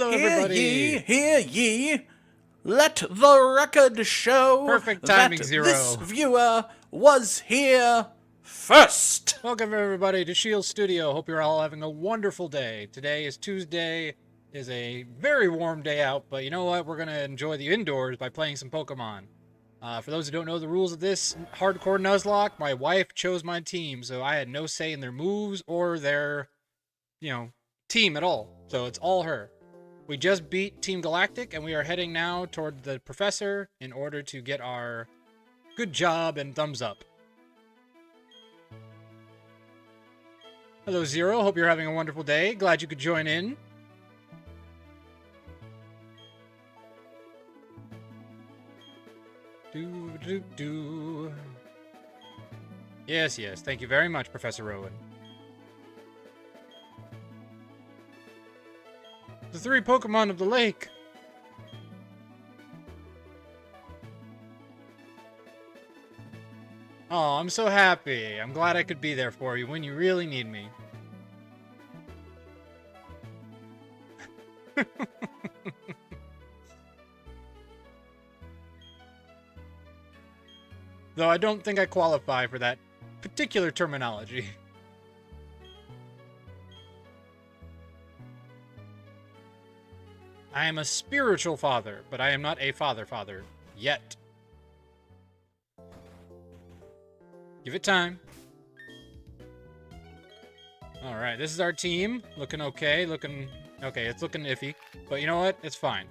Hello, everybody. Hear ye. Let the record show Perfect timing, that Zero. this viewer was here first. Welcome, everybody, to Shield Studio. Hope you're all having a wonderful day. Today is Tuesday. Is a very warm day out, but you know what? We're going to enjoy the indoors by playing some Pokemon. For those who don't know the rules of this hardcore Nuzlocke, my wife chose my team, so I had no say in their moves or their, team at all. So it's all her. We just beat Team Galactic, and we are heading now toward the Professor in order to get our good job and thumbs up. Hello, Zero. Hope you're having a wonderful day. Glad you could join in. Yes. Thank you very much, Professor Rowan. The 3 Pokemon of the lake. Oh, I'm so happy. I'm glad I could be there for you when you really need me. Though I don't think I qualify for that particular terminology. I am a spiritual father, but I am not a father yet. Give it time. Alright, this is our team. Looking okay, it's looking iffy. But you know what? It's fine.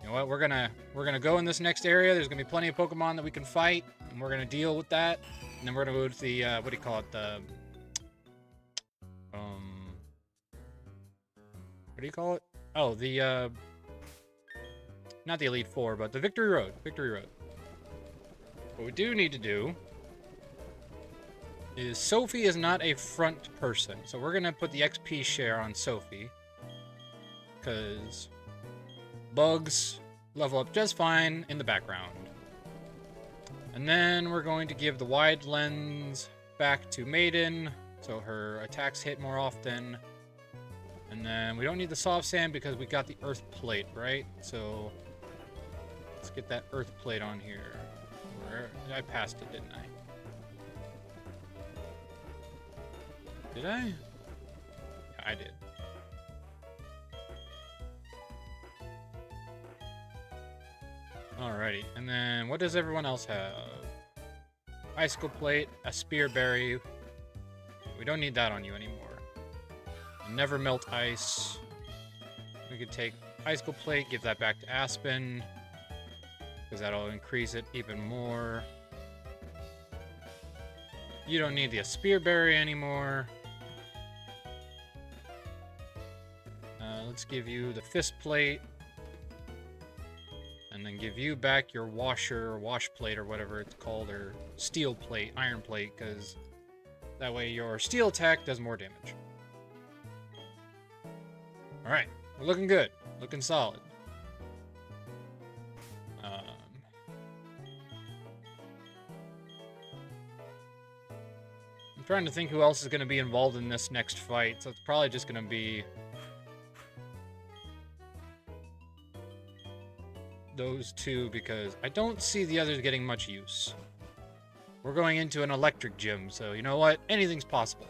You know what? We're gonna go in this next area. There's gonna be plenty of Pokemon that we can fight, and we're gonna deal with that. And then we're gonna go to the what do you call it? What do you call it? Oh, the not the Elite Four, but the Victory Road. Victory Road. What we do need to do is Sophie is not a front person, so we're gonna put the XP share on Sophie, because bugs level up just fine in the background. And then we're going to give the wide lens back to Maiden, so her attacks hit more often. And then we don't need the soft sand because we got the earth plate, right? So let's get that earth plate on here. I passed it, didn't I? Did I? Yeah, I did. Alrighty, and then what does everyone else have? Icicle plate, a spear berry. We don't need that on you anymore. Never melt ice. We could take icicle plate, give that back to Aspen, because that'll increase it even more. You don't need the spear berry anymore. Let's give you the fist plate. And then give you back your washer or wash plate or whatever it's called, or steel plate, iron plate, because that way your steel attack does more damage. Alright, we're looking good. Looking solid. I'm trying to think who else is going to be involved in this next fight, so it's probably just going to be those two, because I don't see the others getting much use. We're going into an electric gym, so you know what? Anything's possible.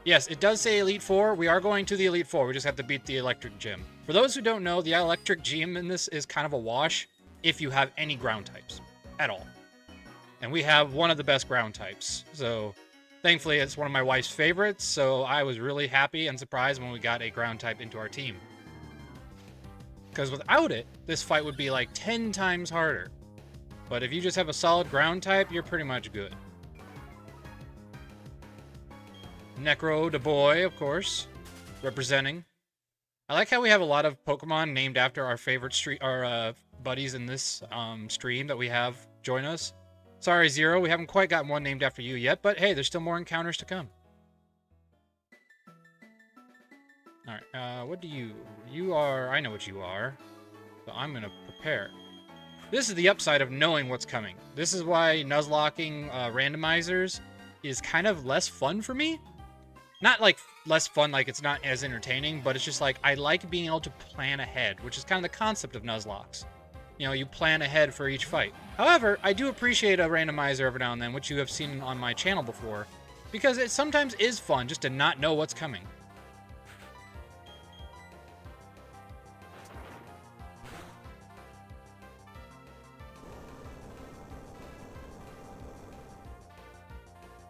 Yes, it does say Elite Four. We are going to the Elite Four. We just have to beat the electric gym. For those who don't know, the electric gym in this is kind of a wash if you have any ground types at all. And we have one of the best ground types. So thankfully, it's one of my wife's favorites. So I was really happy and surprised when we got a ground type into our team. Because without it, this fight would be like 10 times harder. But if you just have a solid ground type, you're pretty much good. Necro the boy, of course, representing. I like how we have a lot of Pokemon named after our favorite buddies in this stream that we have join us. Sorry, Zero, we haven't quite gotten one named after you yet, but hey, there's still more encounters to come. Alright, what do you... You are... I know what you are. So I'm gonna prepare. This is the upside of knowing what's coming. This is why Nuzlocking randomizers is kind of less fun for me. not like less fun, like it's not as entertaining, but it's just like I like being able to plan ahead, which is kind of the concept of Nuzlocke. You know, you plan ahead for each fight. However, I do appreciate a randomizer every now and then, which you have seen on my channel before, because it sometimes is fun just to not know what's coming.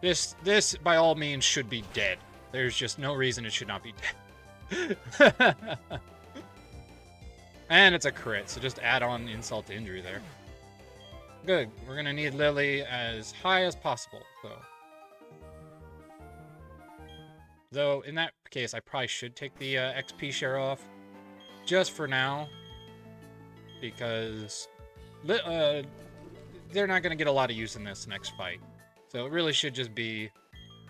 This, by all means, should be dead. There's just no reason it should not be dead. And it's a crit, so just add on insult to injury there. Good. We're gonna need Lily as high as possible, though. Though, in that case, I probably should take the XP share off. Just for now. Because they're not gonna get a lot of use in this next fight. So it really should just be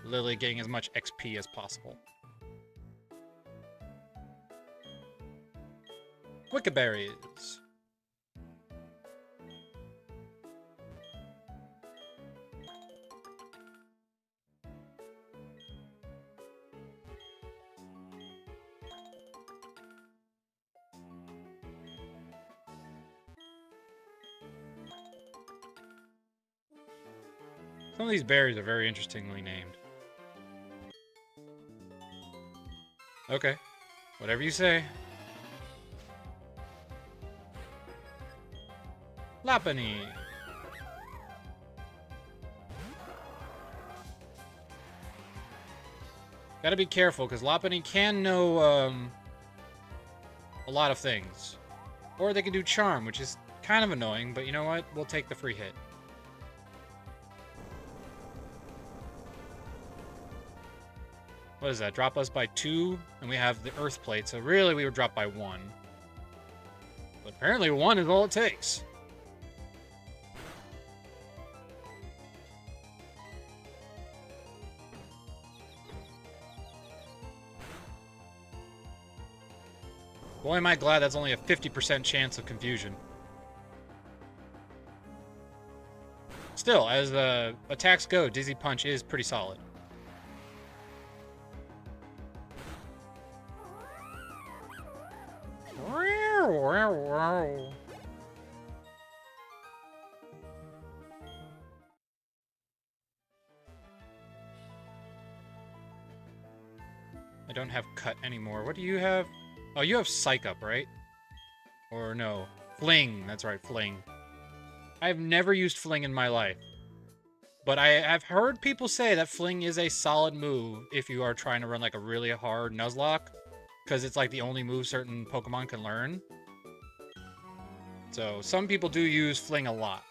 Lily getting as much XP as possible. Wiccaberries. Some of these berries are very interestingly named. Okay. Whatever you say. Lapany. Gotta be careful, because Lapany can know a lot of things. Or they can do Charm, which is kind of annoying, but you know what? We'll take the free hit. What does that? Drop us by 2, and we have the Earth Plate, so really we would drop by 1. But apparently 1 is all it takes. Boy, am I glad that's only a 50% chance of confusion. Still, as attacks go, Dizzy Punch is pretty solid. I don't have Cut anymore. What do you have? Oh, you have Psych Up, right? Or no. Fling. That's right, Fling. I've never used Fling in my life. But I have heard people say that Fling is a solid move if you are trying to run like a really hard Nuzlocke. Because it's like the only move certain Pokemon can learn. So some people do use Fling a lot.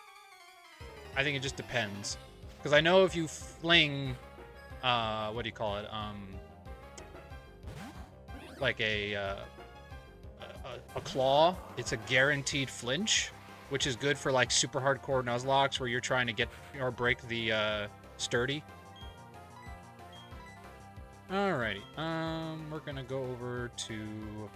I think it just depends. Because I know if you fling, what do you call it? Like a claw, it's a guaranteed flinch, which is good for like super hardcore Nuzlocke where you're trying to get or break the sturdy. Alrighty, we're gonna go over to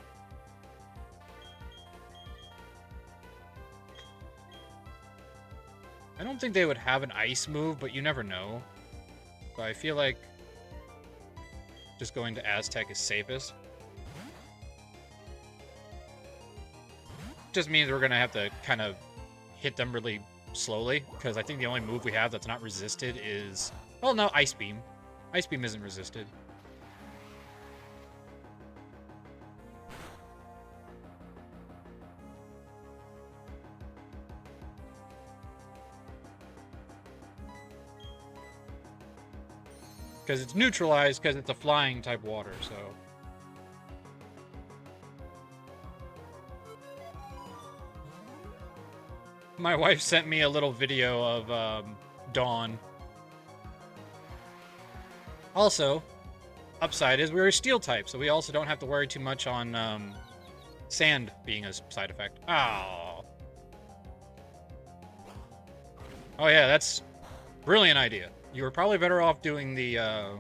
I don't think they would have an ice move, but you never know. So I feel like just going to Aztec is safest. Just means we're gonna have to kind of hit them really slowly, because I think the only move we have that's not resisted is... Well, no, Ice Beam. Ice Beam isn't resisted. Because it's neutralized because it's a flying type water, so... My wife sent me a little video of Dawn. Also, upside is we're a steel type, so we also don't have to worry too much on sand being a side effect. Oh. Oh yeah, that's a brilliant idea. You were probably better off doing the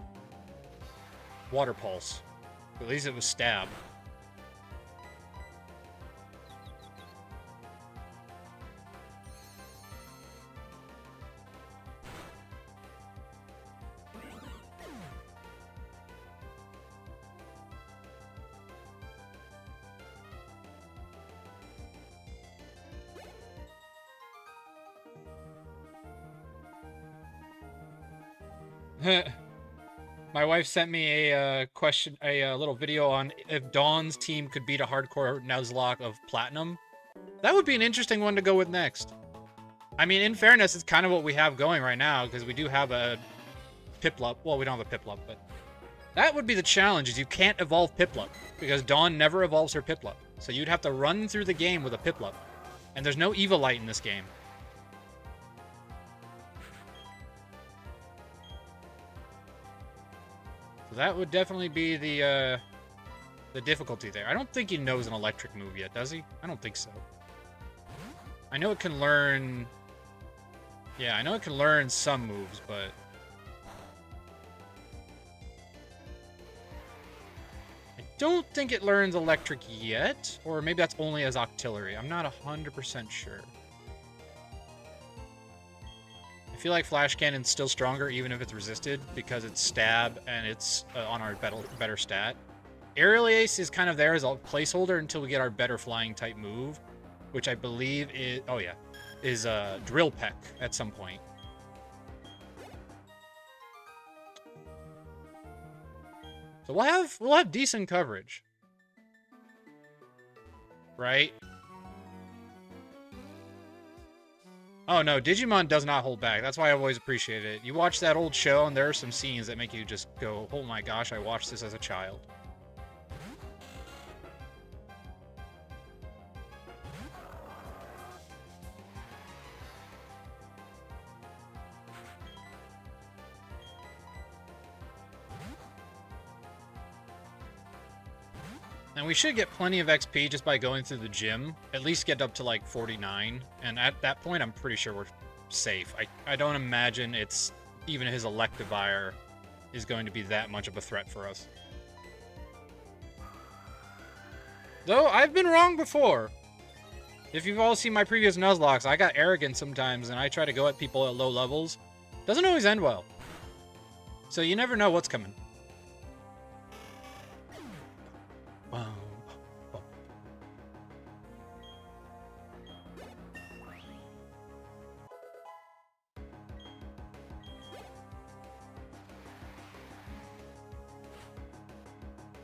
water pulse. At least it was stab. My wife sent me a a little video on if Dawn's team could beat a hardcore Nuzlocke of Platinum. That would be an interesting one to go with next. I mean, in fairness, it's kind of what we have going right now, because we do have a Piplup. Well, we don't have a Piplup, but that would be the challenge, is you can't evolve Piplup, because Dawn never evolves her Piplup. So you'd have to run through the game with a Piplup. And there's no Evilite in this game. So that would definitely be the difficulty there. I don't think he knows an electric move yet, does he? I don't think so. I know it can learn... Yeah, I know it can learn some moves, but... I don't think it learns electric yet. Or maybe that's only as Octillery. I'm not 100% sure. I feel like Flash Cannon's still stronger even if it's resisted, because it's stab and it's on our better stat. Aerial Ace is kind of there as a placeholder until we get our better flying type move, which I believe is, oh yeah, is Drill Peck at some point. So we'll have decent coverage. Right? Oh no, Digimon does not hold back. That's why I've always appreciated it. You watch that old show and there are some scenes that make you just go, oh my gosh, I watched this as a child. And we should get plenty of XP just by going through the gym. At least get up to like 49. And at that point, I'm pretty sure we're safe. I don't imagine it's... Even his Electivire is going to be that much of a threat for us. Though, I've been wrong before. If you've all seen my previous Nuzlocks, I got arrogant sometimes and I try to go at people at low levels. Doesn't always end well. So you never know what's coming. Wow. Oh.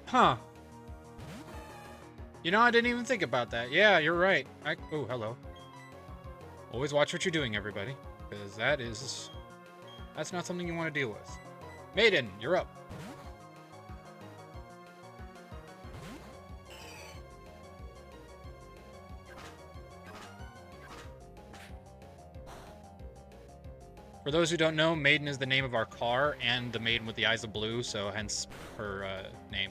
Huh. You know, I didn't even think about that. Yeah, you're right. Oh, hello. Always watch what you're doing, everybody. Because that's not something you want to deal with. Maiden, you're up. For those who don't know, Maiden is the name of our car, and the maiden with the eyes of blue, so hence her name.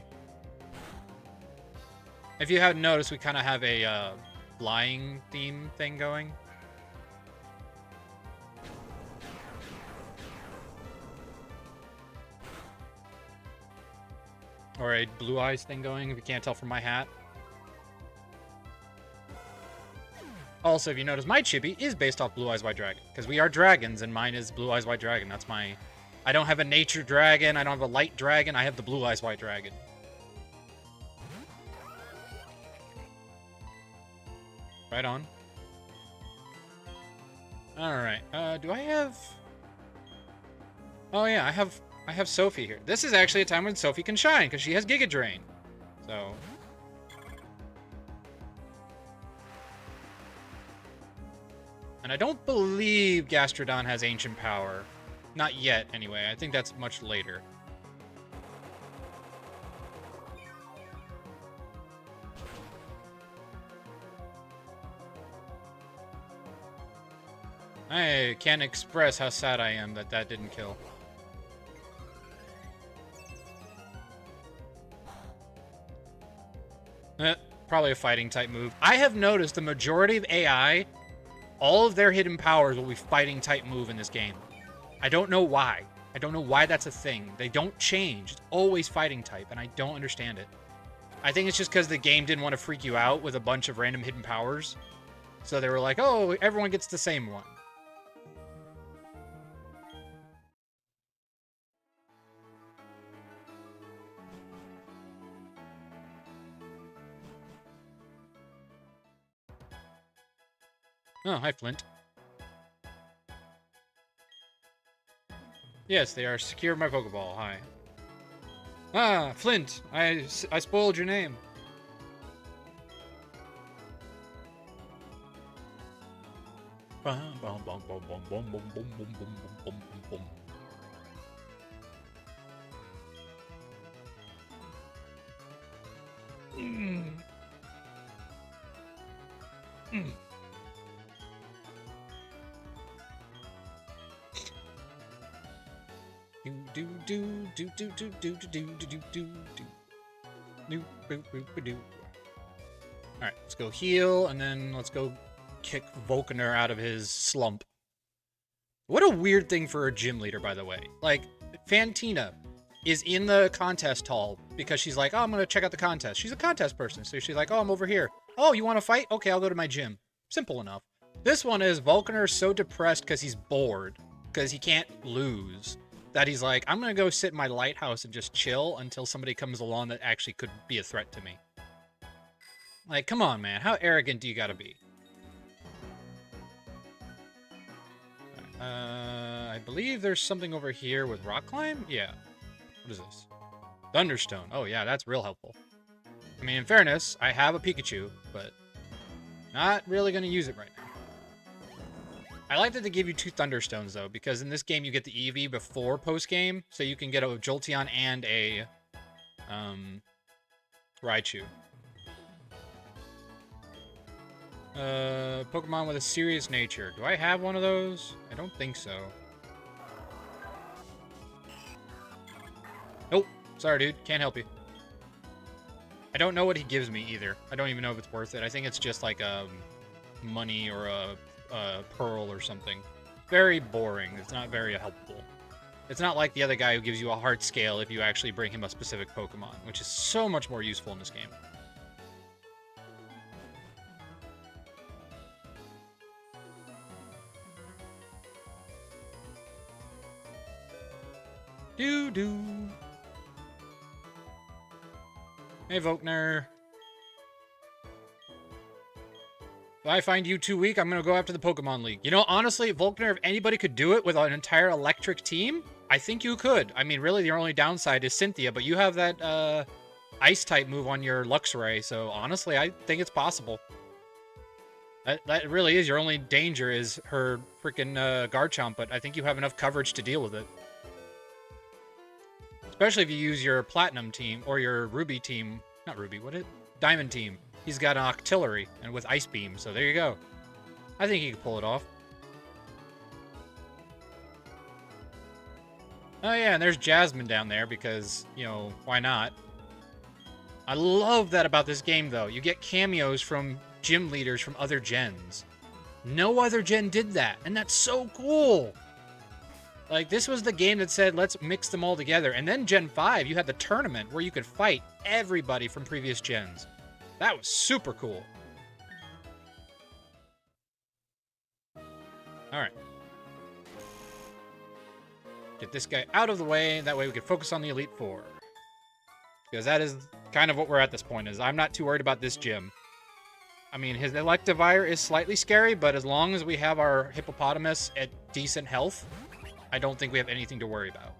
If you haven't noticed, we kind of have a flying theme thing going. Or a blue eyes thing going, if you can't tell from my hat. Also, if you notice, my chibi is based off Blue Eyes White Dragon, because we are dragons, and mine is Blue Eyes White Dragon. That's my... I don't have a nature dragon, I don't have a light dragon, I have the Blue Eyes White Dragon. Right on. Alright, do I have... Oh yeah, I have Sophie here. This is actually a time when Sophie can shine, because she has Giga Drain. So... And I don't believe Gastrodon has Ancient Power. Not yet, anyway. I think that's much later. I can't express how sad I am that that didn't kill. Probably a fighting type move. I have noticed the majority of AI... all of their hidden powers will be fighting type move in this game. I don't know why. I don't know why that's a thing. They don't change. It's always fighting type, and I don't understand it. I think it's just because the game didn't want to freak you out with a bunch of random hidden powers. So they were like, oh, everyone gets the same one. Oh, hi, Flint. Yes, they are secure my Pokeball. Hi. Ah, Flint. I spoiled your name. Mm. Mm. Do do do do do do do do do do do do do do do. All right, let's go heal, and then let's go kick Volkner out of his slump. What a weird thing for a gym leader, by the way. Like, Fantina is in the contest hall because she's like, oh, I'm going to check out the contest. She's a contest person, so she's like, oh, I'm over here. Oh, you want to fight? Okay, I'll go to my gym. Simple enough. This one is Volkner so depressed because he's bored, because he can't lose, that he's like, I'm going to go sit in my lighthouse and just chill until somebody comes along that actually could be a threat to me. Like, come on, man. How arrogant do you gotta be? I believe there's something over here with rock climb? Yeah. What is this? Thunderstone. Oh, yeah, that's real helpful. I mean, in fairness, I have a Pikachu, but not really gonna use it right now. I like that they give you 2 Thunderstones, though, because in this game you get the Eevee before post-game, so you can get a Jolteon and a Raichu. Pokemon with a serious nature. Do I have one of those? I don't think so. Nope. Sorry, dude. Can't help you. I don't know what he gives me either. I don't even know if it's worth it. I think it's just like money or a pearl or something. Very boring. It's not very helpful. It's not like the other guy who gives you a heart scale if you actually bring him a specific Pokemon, which is so much more useful in this game. Do-do. Hey, Volkner. If I find you too weak, I'm going to go after the Pokemon League. You know, honestly, Volkner, if anybody could do it with an entire electric team, I think you could. I mean, really, your only downside is Cynthia, but you have that Ice-type move on your Luxray, so honestly, I think it's possible. That really is. Your only danger is her freaking Garchomp, but I think you have enough coverage to deal with it. Especially if you use your Platinum team, or your Ruby team. Not Ruby, what is Diamond team. He's got an Octillery, and with Ice Beam, so there you go. I think he could pull it off. Oh yeah, and there's Jasmine down there, because, you know, why not? I love that about this game, though. You get cameos from gym leaders from other gens. No other gen did that, and that's so cool! Like, this was the game that said, let's mix them all together. And then Gen 5, you had the tournament where you could fight everybody from previous gens. That was super cool. Alright. Get this guy out of the way, that way we can focus on the Elite Four. Because that is kind of what we're at this point, is I'm not too worried about this gym. I mean, his Electivire is slightly scary, but as long as we have our Hippopotamus at decent health, I don't think we have anything to worry about.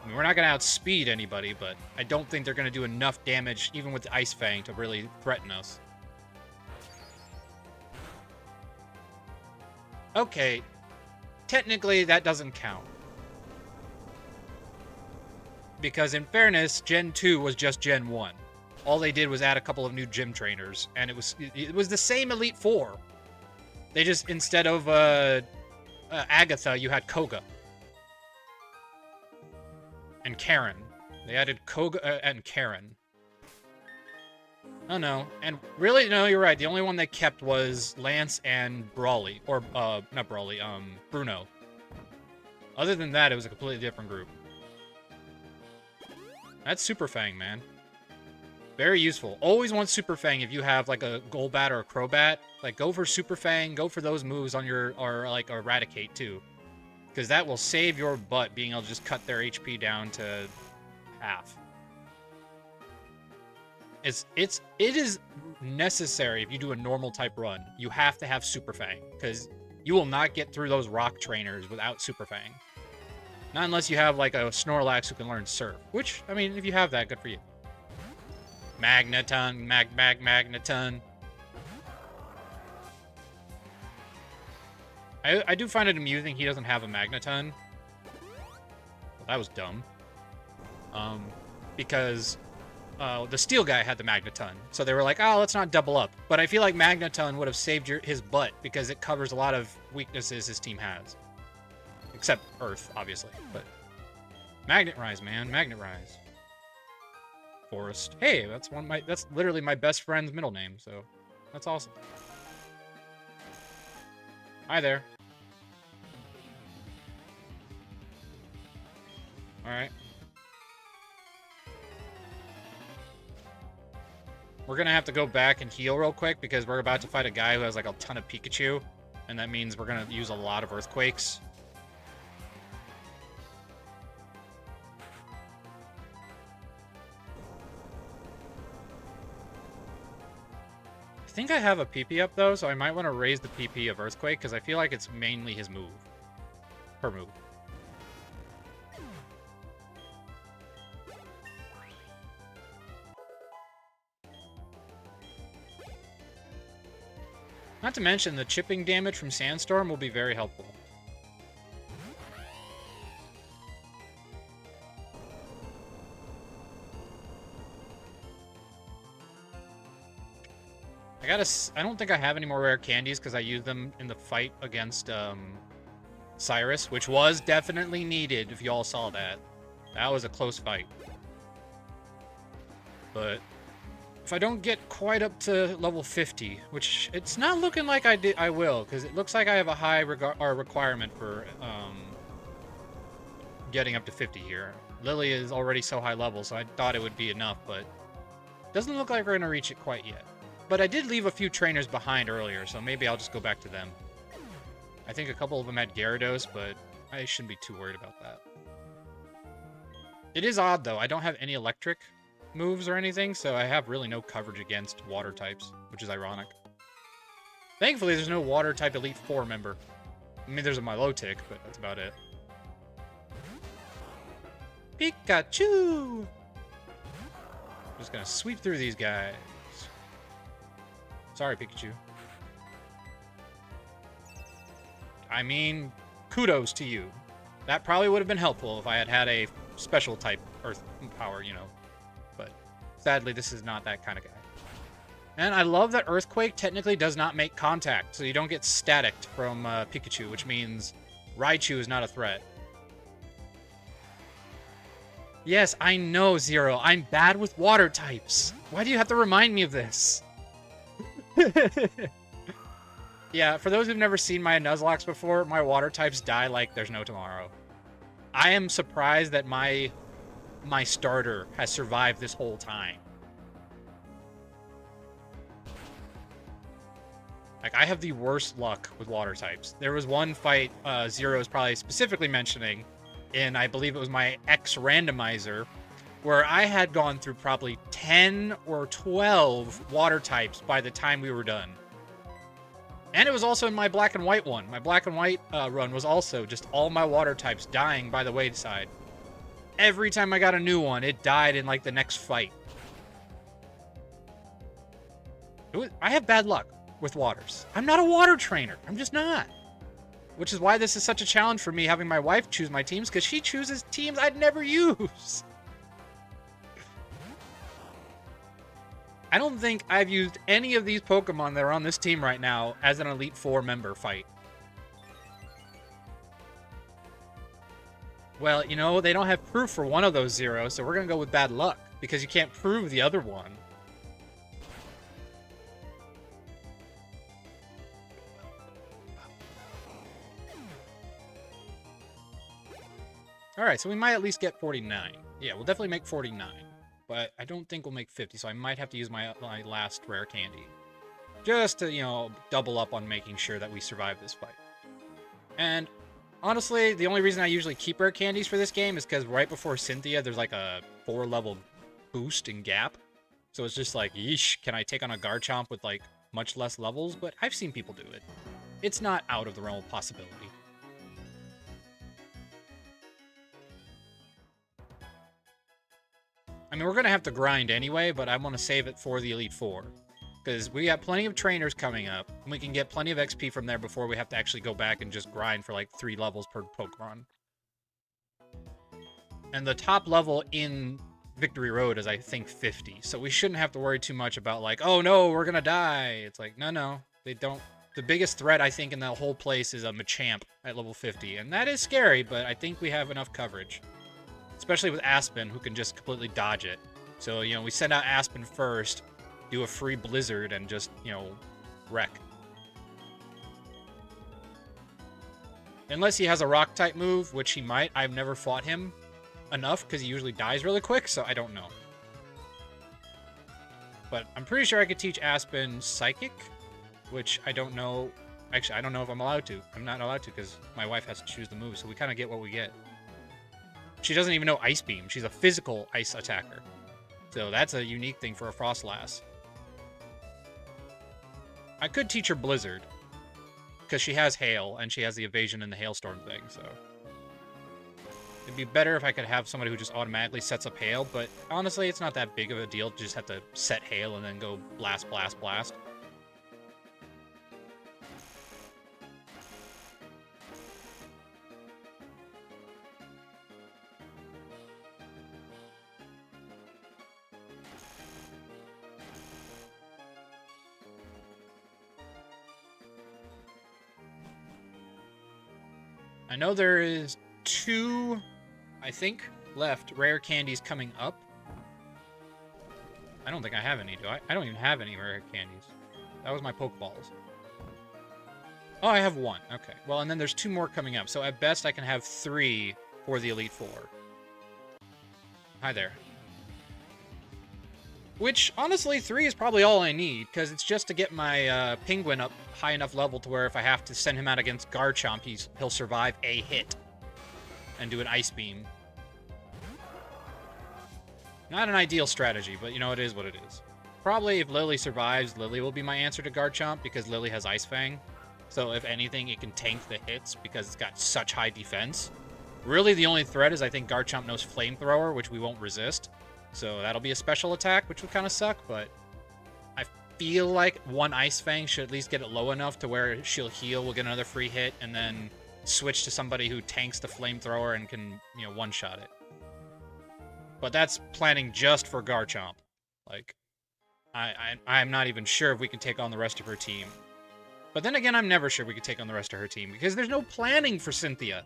I mean, we're not going to outspeed anybody, but I don't think they're going to do enough damage, even with the Ice Fang, to really threaten us. Okay, technically that doesn't count. Because in fairness, Gen 2 was just Gen 1. All they did was add a couple of new gym trainers, and it was the same Elite Four. They just, instead of Agatha, you had Koga. And Karen. They added Koga and Karen. Oh no. And really, no, you're right. The only one they kept was Lance and Brawly. Or, not Brawly, Bruno. Other than that, it was a completely different group. That's Super Fang, man. Very useful. Always want Super Fang if you have, like, a Golbat or a Crobat. Like, go for Super Fang, go for those moves on your, or, like, Eradicate, too. Because that will save your butt, being able to just cut their HP down to half. It is necessary if you do a normal type run. You have to have Super Fang, because you will not get through those rock trainers without Super Fang. Not unless you have, like, a Snorlax who can learn Surf. Which, I mean, if you have that, good for you. Magneton, Magneton. I do find it amusing he doesn't have a Magneton. Well, that was dumb. Because the Steel guy had the Magneton. So they were like, oh, let's not double up. But I feel like Magneton would have saved his butt because it covers a lot of weaknesses his team has. Except Earth, obviously. But Magnet Rise, man. Magnet Rise. Forest. Hey, that's literally my best friend's middle name, so that's awesome. Hi there. Alright. We're gonna have to go back and heal real quick because we're about to fight a guy who has like a ton of Pikachu, and that means we're gonna use a lot of Earthquakes. I think I have a PP up though, so I might want to raise the PP of Earthquake because I feel like it's mainly his move. Her move. Not to mention, the chipping damage from Sandstorm will be very helpful. I don't think I have any more rare candies because I used them in the fight against Cyrus, which was definitely needed if you all saw that. That was a close fight. But if I don't get quite up to level 50, which it's not looking like I will, because it looks like I have a high requirement for getting up to 50 here. Lily is already so high level, so I thought it would be enough, but it doesn't look like we're going to reach it quite yet. But I did leave a few trainers behind earlier, so maybe I'll just go back to them. I think a couple of them had Gyarados, but I shouldn't be too worried about that. It is odd, though. I don't have any electric moves or anything, so I have really no coverage against water types, which is ironic. Thankfully, there's no water type Elite Four member. I mean, there's a Milotic, but that's about it. Pikachu! Just gonna sweep through these guys. Sorry, Pikachu. I mean, kudos to you. That probably would have been helpful if I had had a special type Earth power, you know. But sadly, this is not that kind of guy. And I love that Earthquake technically does not make contact, so you don't get staticked from Pikachu, which means Raichu is not a threat. Yes, I know, Zero. I'm bad with water types. Why do you have to remind me of this? Yeah, for those who've never seen my Nuzlocke before, my water types die like there's no tomorrow. I am surprised that my starter has survived this whole time. Like, I have the worst luck with water types. There was one fight Zero is probably specifically mentioning, and I believe it was my X randomizer, where I had gone through probably 10 or 12 water types by the time we were done. And it was also in my black and white one. My black and white run was also just all my water types dying by the wayside. Every time I got a new one, it died in like the next fight. I have bad luck with waters. I'm not a water trainer. I'm just not. Which is why this is such a challenge for me having my wife choose my teams, because she chooses teams I'd never use. I don't think I've used any of these Pokemon that are on this team right now as an Elite Four member fight. Well, you know, they don't have proof for one of those Zeros, so we're going to go with bad luck, because you can't prove the other one. Alright, so we might at least get 49. Yeah, we'll definitely make 49. But I don't think we'll make 50, so I might have to use my last rare candy. Just to, you know, double up on making sure that we survive this fight. And honestly, the only reason I usually keep rare candies for this game is because right before Cynthia, there's like a 4-level boost in Gap. So it's just like, yeesh, can I take on a Garchomp with like much less levels? But I've seen people do it. It's not out of the realm of possibility. mean, we're going to have to grind anyway, but I want to save it for the Elite Four. Because we got plenty of trainers coming up, and we can get plenty of XP from there before we have to actually go back and just grind for like 3 levels per Pokemon. And the top level in Victory Road is, I think, 50. So we shouldn't have to worry too much about like, oh no, we're going to die. It's like, no, they don't. The biggest threat, I think, in that whole place is a Machamp at level 50. And that is scary, but I think we have enough coverage. Especially with Aspen, who can just completely dodge it. So, you know, we send out Aspen first, do a free Blizzard, and just, you know, wreck. Unless he has a Rock-type move, which he might. I've never fought him enough, because he usually dies really quick, so I don't know. But I'm pretty sure I could teach Aspen Psychic, which I don't know. Actually, I don't know if I'm allowed to. I'm not allowed to, because my wife has to choose the move, so we kind of get what we get. She doesn't even know Ice Beam. She's a physical ice attacker. So that's a unique thing for a Frostlass. I could teach her Blizzard, because she has Hail, and she has the evasion and the Hailstorm thing, so... It'd be better if I could have somebody who just automatically sets up Hail, but honestly, it's not that big of a deal to just have to set Hail and then go blast, blast, blast. I know there is 2, I think, left rare candies coming up. I don't think I have any, do I? I don't even have any rare candies. That was my Pokeballs. Oh, I have 1. Okay. Well, and then there's 2 more coming up. So at best, I can have 3 for the Elite Four. Hi there. Which, honestly, 3 is probably all I need, because it's just to get my Penguin up high enough level to where if I have to send him out against Garchomp, he'll survive a hit and do an Ice Beam. Not an ideal strategy, but, you know, it is what it is. Probably if Lily survives, Lily will be my answer to Garchomp, because Lily has Ice Fang. So, if anything, it can tank the hits, because it's got such high defense. Really, the only threat is I think Garchomp knows Flamethrower, which we won't resist. So that'll be a special attack, which would kind of suck, but I feel like 1 Ice Fang should at least get it low enough to where she'll heal, we'll get another free hit, and then switch to somebody who tanks the Flamethrower and can, you know, one-shot it. But that's planning just for Garchomp. Like, I'm not even sure if we can take on the rest of her team. But then again, I'm never sure we can take on the rest of her team, because there's no planning for Cynthia.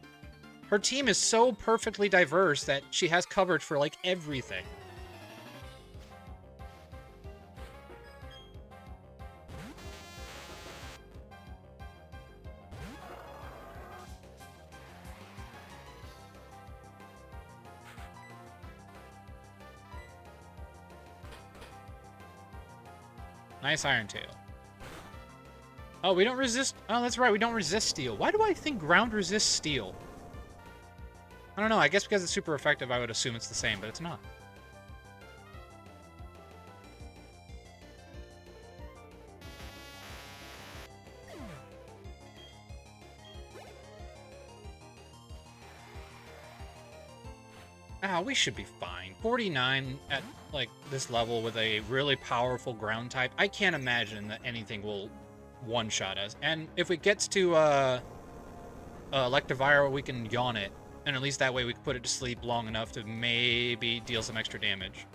Her team is so perfectly diverse that she has coverage for, like, everything. Nice Iron Tail. Oh, we don't resist... Oh, that's right, we don't resist Steel. Why do I think Ground resists Steel? I don't know, I guess because it's super effective, I would assume it's the same, but it's not. Ah, we should be fine. 49 at, like, this level with a really powerful ground type. I can't imagine that anything will one-shot us. And if it gets to, Electivire, we can yawn it. And at least that way we can put it to sleep long enough to maybe deal some extra damage.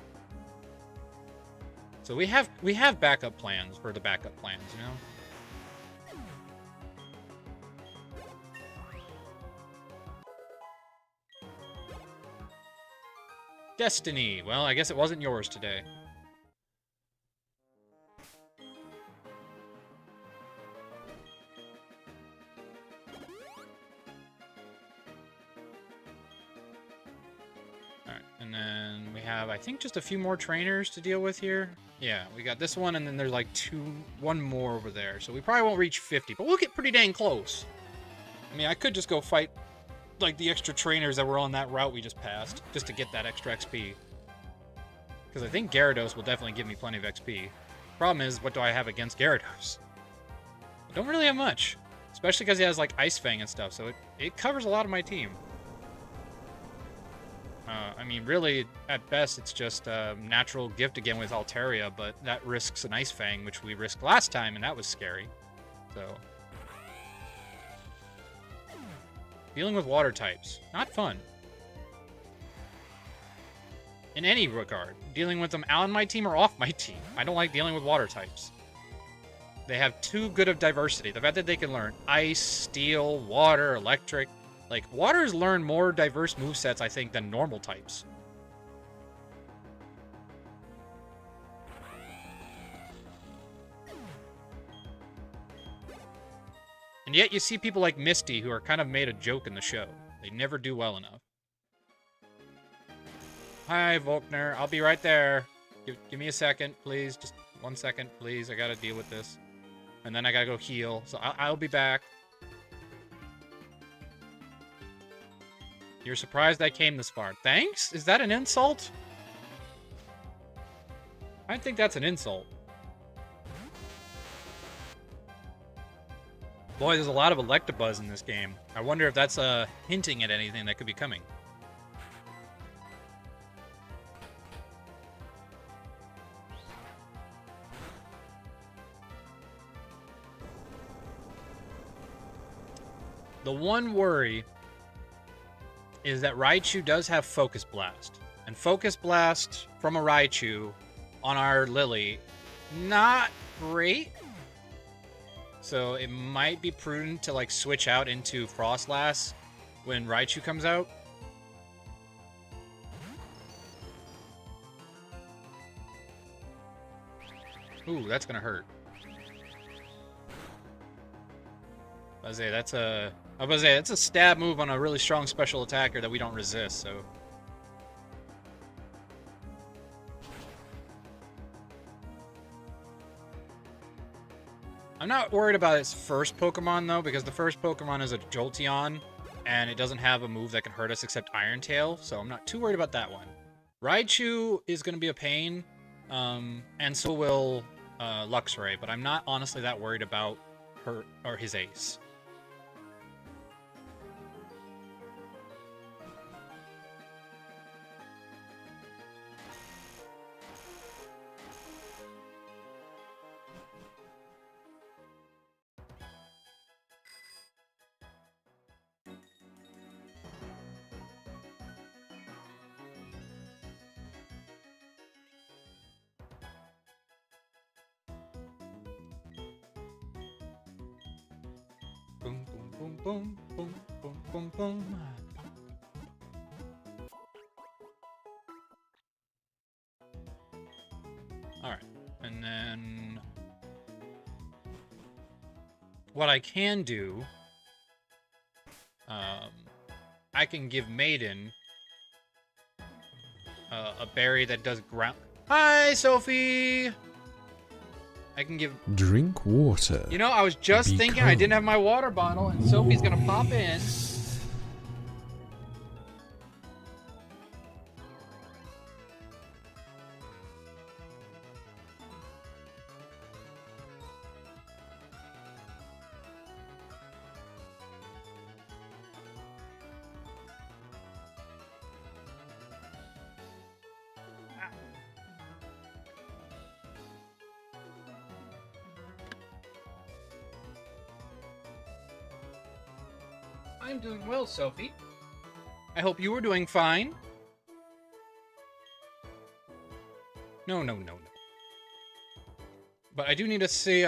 So we have backup plans for the backup plans, you know? Destiny. Well, I guess it wasn't yours today. Alright, and then we have, I think, just a few more trainers to deal with here. Yeah, we got this one, and then there's like one more over there. So we probably won't reach 50, but we'll get pretty dang close. I mean, I could just go fight like the extra trainers that were on that route we just passed, just to get that extra XP. Because I think Gyarados will definitely give me plenty of XP. Problem is, what do I have against Gyarados? I don't really have much. Especially because he has like Ice Fang and stuff, so it covers a lot of my team. I mean, really, at best, it's just a natural gift again with Altaria, but that risks an Ice Fang, which we risked last time, and that was scary. So, dealing with water types, not fun. In any regard, dealing with them on my team or off my team. I don't like dealing with water types. They have too good of diversity. The fact that they can learn ice, steel, water, electric. Like, waters learn more diverse movesets, I think, than normal types. And yet you see people like Misty who are kind of made a joke in the show. They never do well enough. Hi, Volkner. I'll be right there. Give me a second, please. Just 1 second, please. I gotta deal with this. And then I gotta go heal. So I'll be back. You're surprised I came this far. Thanks? Is that an insult? I think that's an insult. Boy, there's a lot of Electabuzz in this game. I wonder if that's hinting at anything that could be coming. The one worry is that Raichu does have Focus Blast. And Focus Blast from a Raichu on our Lily, not great. So it might be prudent to like switch out into Frostlass when Raichu comes out. Ooh, that's gonna hurt. I was gonna say, that's a stab move on a really strong special attacker that we don't resist, so. I'm not worried about its first Pokemon, though, because the first Pokemon is a Jolteon, and it doesn't have a move that can hurt us except Iron Tail, so I'm not too worried about that one. Raichu is going to be a pain, and so will Luxray, but I'm not honestly that worried about her or his ace. Boom, boom, boom, boom, boom, boom, boom. Alright, and then what I can do, I can give Maiden a berry that does ground. Hi, Sophie! I can give... Drink water. You know, I was just thinking I didn't have my water bottle, and Sophie's gonna pop in. I'm doing well, Sophie. I hope you are doing fine. No. But I do need to see,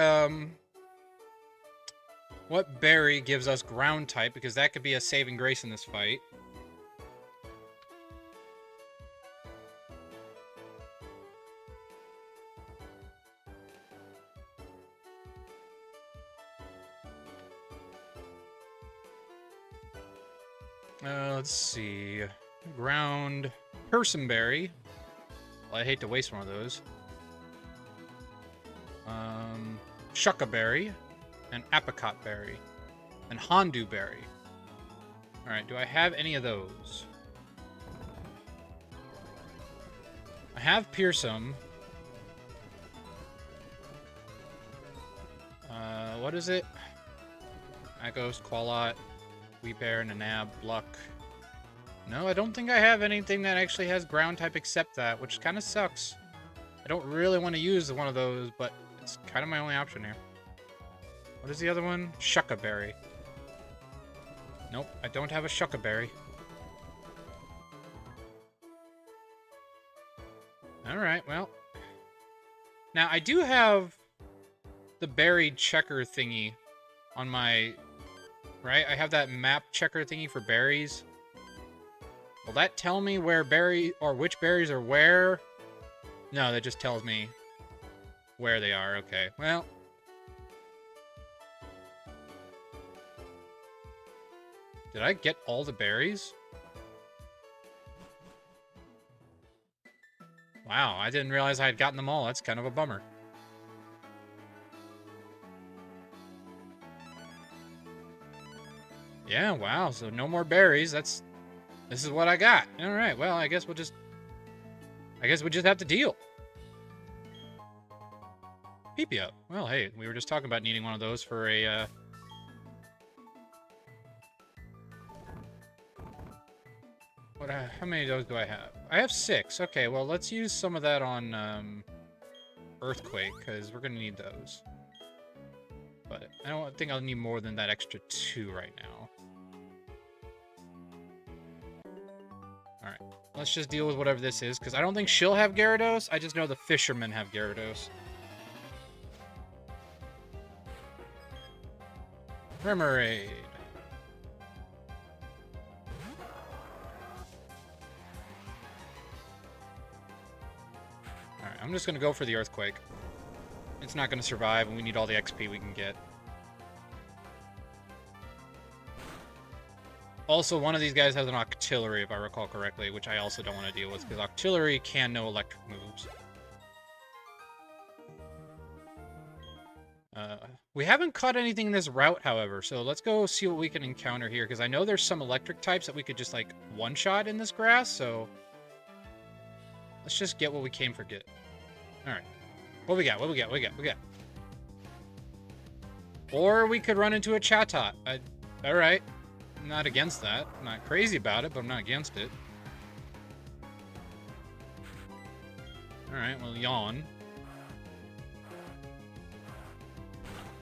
what berry gives us ground type, because that could be a saving grace in this fight. Let's see. Ground Personberry. Well, I hate to waste one of those. Shuckaberry. And Apricot Berry. And Hondu Berry. Alright, do I have any of those? I have Pearsome. What is it? Agos, Qualot, Weeper, Nanab, Bluck. No, I don't think I have anything that actually has ground type except that, which kind of sucks. I don't really want to use one of those, but it's kind of my only option here. What is the other one? Shuckaberry. Nope, I don't have a Shuckaberry. Alright, well. Now, I do have the berry checker thingy on my... Right? I have that map checker thingy for berries. Will that tell me where berry... or which berries are where? No, that just tells me where they are. Okay, well... Did I get all the berries? Wow, I didn't realize I had gotten them all. That's kind of a bummer. Yeah, wow, so no more berries. This is what I got. Alright, well, I guess we just have to deal. Peepee up. Well, hey, we were just talking about needing one of those for a, how many of those do I have? I have 6. Okay, well, let's use some of that on, Earthquake, because we're gonna need those. But I don't think I'll need more than that extra 2 right now. Alright, let's just deal with whatever this is, because I don't think she'll have Gyarados. I just know the fishermen have Gyarados. Remoraid. Alright, I'm just gonna go for the Earthquake. It's not gonna survive, and we need all the XP we can get. Also, one of these guys has an Octillery, if I recall correctly, which I also don't want to deal with, because Octillery can know electric moves. We haven't caught anything in this route, however, so let's go see what we can encounter here, because I know there's some electric types that we could just, like, one-shot in this grass, so... Let's just get what we came for get. Alright. What we got? What we got? What we got? What we got? Or we could run into a Chatot. Alright. I'm not against that. I'm not crazy about it, but I'm not against it. Alright, well, yawn.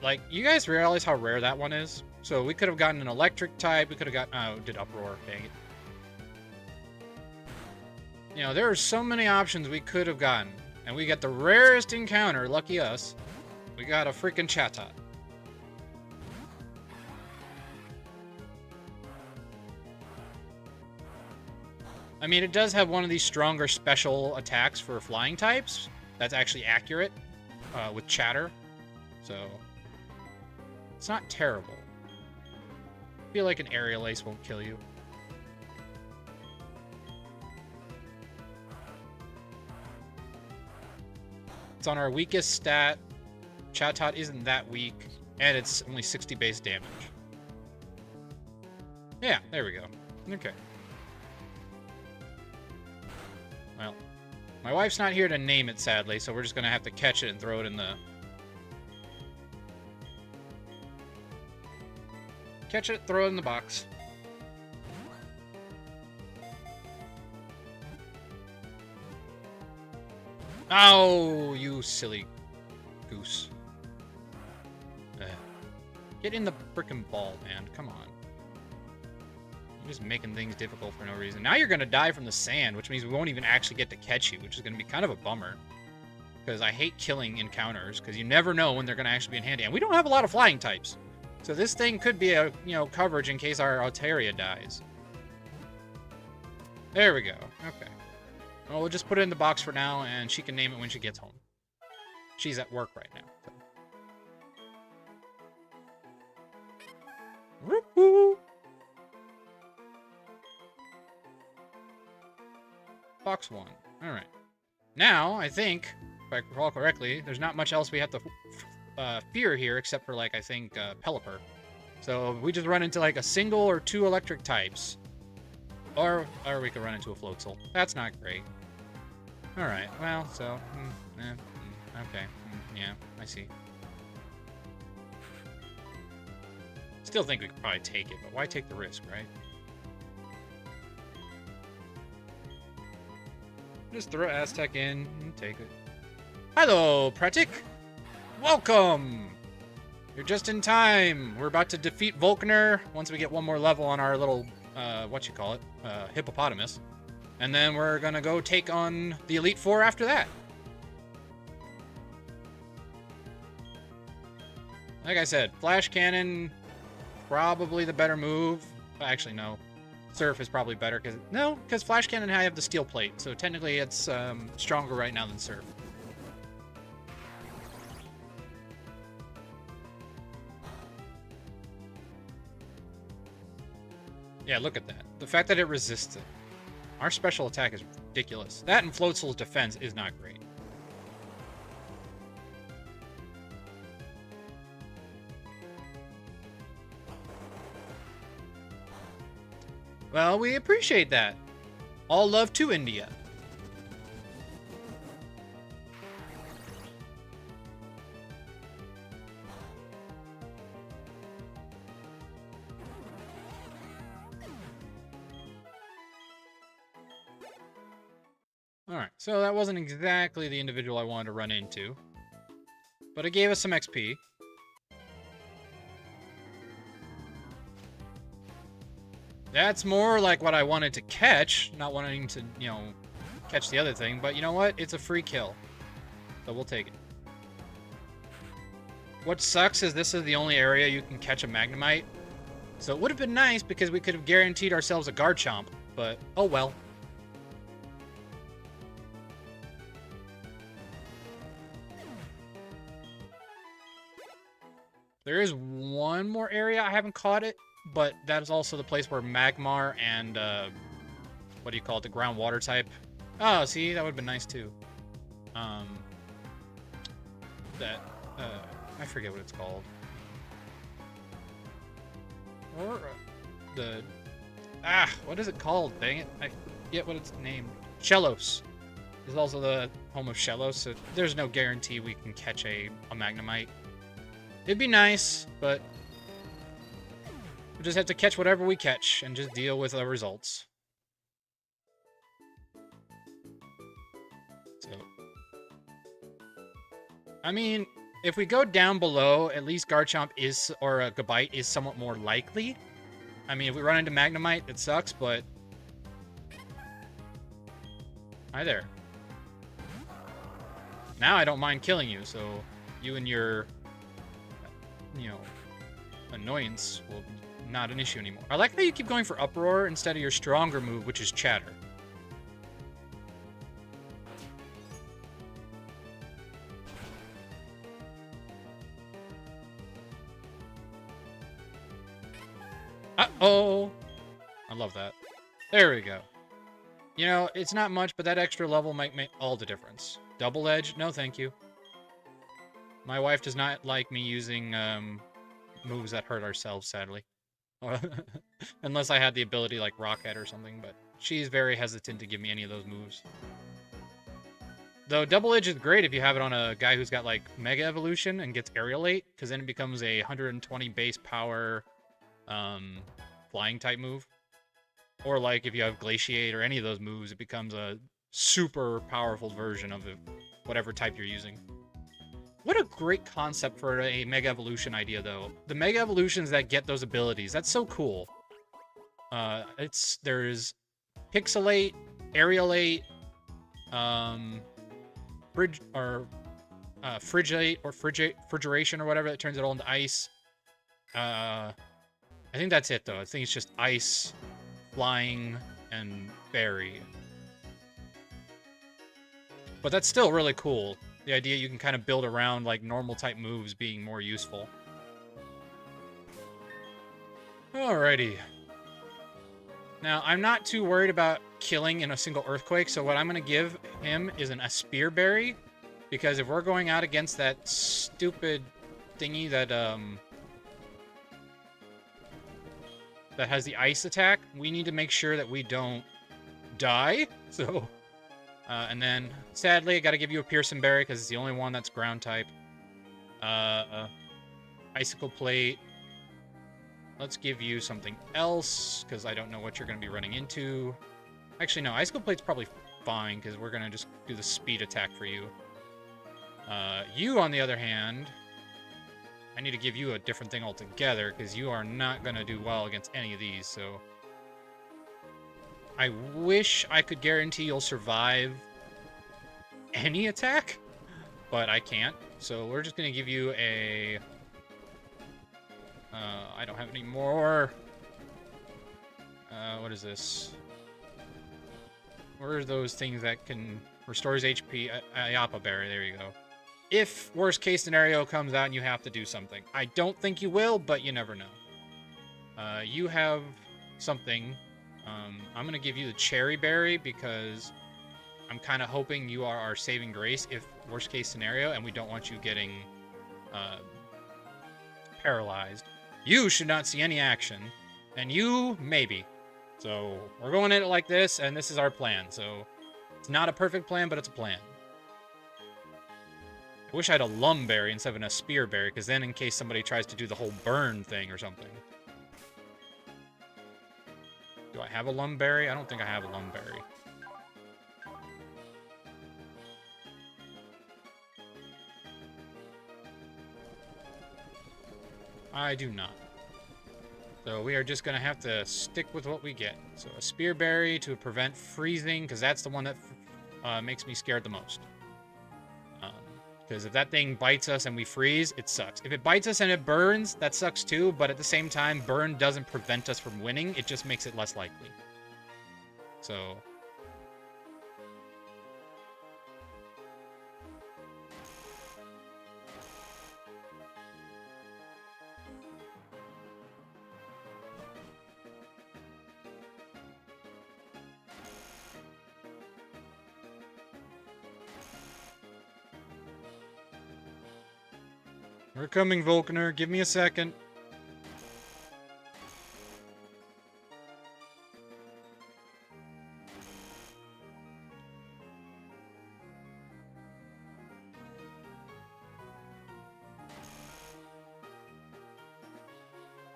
Like, you guys realize how rare that one is? So we could have gotten an electric type, we could have gotten... Oh, did Uproar, dang it. You know, there are so many options we could have gotten. And we got the rarest encounter, lucky us. We got a freaking Chatot. I mean, it does have one of these stronger special attacks for flying types. That's actually accurate with Chatter. So, it's not terrible. I feel like an Aerial Ace won't kill you. It's on our weakest stat. Chatot isn't that weak, and it's only 60 base damage. Yeah, there we go. Okay. Well, my wife's not here to name it, sadly, so we're just gonna have to catch it and throw it in the... Catch it, throw it in the box. Oh, you silly goose. Get in the frickin' ball, man. Come on. You're just making things difficult for no reason. Now you're gonna die from the sand, which means we won't even actually get to catch you, which is gonna be kind of a bummer. Because I hate killing encounters, because you never know when they're gonna actually be in handy. And we don't have a lot of flying types. So this thing could be a, you know, coverage in case our Altaria dies. There we go. Okay. Well, we'll just put it in the box for now, and she can name it when she gets home. She's at work right now. So. Woo-hoo! Box 1. Alright. Now, I think, if I recall correctly, there's not much else we have to fear here, except for, like, I think, Pelipper. So, we just run into, like, a single or 2 electric types. Or we could run into a Floatzel. That's not great. Alright, well, so... okay, yeah, I see. Still think we could probably take it, but why take the risk, right? Just throw Aztec in and take it. Hello, Pratik. Welcome. You're just in time. We're about to defeat Volkner once we get one more level on our little, hippopotamus. And then we're gonna go take on the Elite Four after that. Like I said, Flash Cannon, probably the better move. Actually, no. Surf is probably better, because Flash Cannon I have the steel plate, so technically it's stronger right now than Surf. Yeah, look at that. The fact that it resists it. Our special attack is ridiculous. That and Floatzel's defense is not great. Well, we appreciate that. All love to India. Alright, so that wasn't exactly the individual I wanted to run into. But it gave us some XP. That's more like what I wanted to catch, not wanting to, catch the other thing. But you know what? It's a free kill. So we'll take it. What sucks is this is the only area you can catch a Magnemite. So it would have been nice because we could have guaranteed ourselves a Garchomp. But, oh well. There is one more area I haven't caught it, but that is also the place where Magmar and, what do you call it, the groundwater type. Oh, see, that would have been nice too. I forget what it's called. Or, what is it called? Dang it, I forget what it's named. Shellos. Is also the home of Shellos, so there's no guarantee we can catch a Magnemite. It'd be nice, but we just have to catch whatever we catch and just deal with the results. So, I mean, if we go down below, at least Garchomp is, or a Gabite is somewhat more likely. I mean, if we run into Magnemite, it sucks, but... Hi there. Now I don't mind killing you, so you and your... annoyance will be not an issue anymore. I like how you keep going for Uproar instead of your stronger move, which is Chatter. Uh-oh! I love that. There we go. It's not much, but that extra level might make all the difference. Double Edge? No, thank you. My wife does not like me using moves that hurt ourselves, sadly. Unless I had the ability like Rocket or something, but she's very hesitant to give me any of those moves. Though Double Edge is great if you have it on a guy who's got like Mega Evolution and gets Aerial 8, because then it becomes a 120 base power flying type move. Or like if you have Glaciate or any of those moves, it becomes a super powerful version of whatever type you're using. What a great concept for a Mega Evolution idea, though. The Mega Evolutions that get those abilities, that's so cool. There's Pixelate, Aerialate, Frigate, or Frigeration, or whatever that turns it all into ice. I think that's it, though. I think it's just ice, flying, and berry. But that's still really cool. The idea you can kind of build around like normal type moves being more useful. Alrighty. Now, I'm not too worried about killing in a single Earthquake, so what I'm going to give him is a Spear Berry. Because if we're going out against that stupid thingy that has the ice attack, we need to make sure that we don't die. So... and then, sadly, I gotta give you a Pearson Berry, because it's the only one that's ground type. Icicle Plate. Let's give you something else, because I don't know what you're gonna be running into. Actually, no, Icicle Plate's probably fine, because we're going to just do the speed attack for you. You, on the other hand, I need to give you a different thing altogether, because you are not going to do well against any of these, so... I wish I could guarantee you'll survive any attack, but I can't. So we're just going to give you a... I don't have any more. What is this? What are those things that can... Restores HP? Ayapa Berry, there you go. If worst case scenario comes out and you have to do something. I don't think you will, but you never know. You have something... I'm going to give you the Cherry Berry because I'm kind of hoping you are our saving grace if worst case scenario, and we don't want you getting paralyzed. You should not see any action, and you, maybe. So we're going at it like this, and this is our plan. So it's not a perfect plan, but it's a plan. I wish I had a Lum Berry instead of a Spear Berry, because then in case somebody tries to do the whole burn thing or something. Do I have a Lum Berry? I don't think I have a Lum Berry. I do not. So we are just going to have to stick with what we get. So a Spear Berry to prevent freezing, because that's the one that makes me scared the most. Because if that thing bites us and we freeze, it sucks. If it bites us and it burns, that sucks too, but at the same time, burn doesn't prevent us from winning, it just makes it less likely. So... We're coming, Volkner. Give me a second.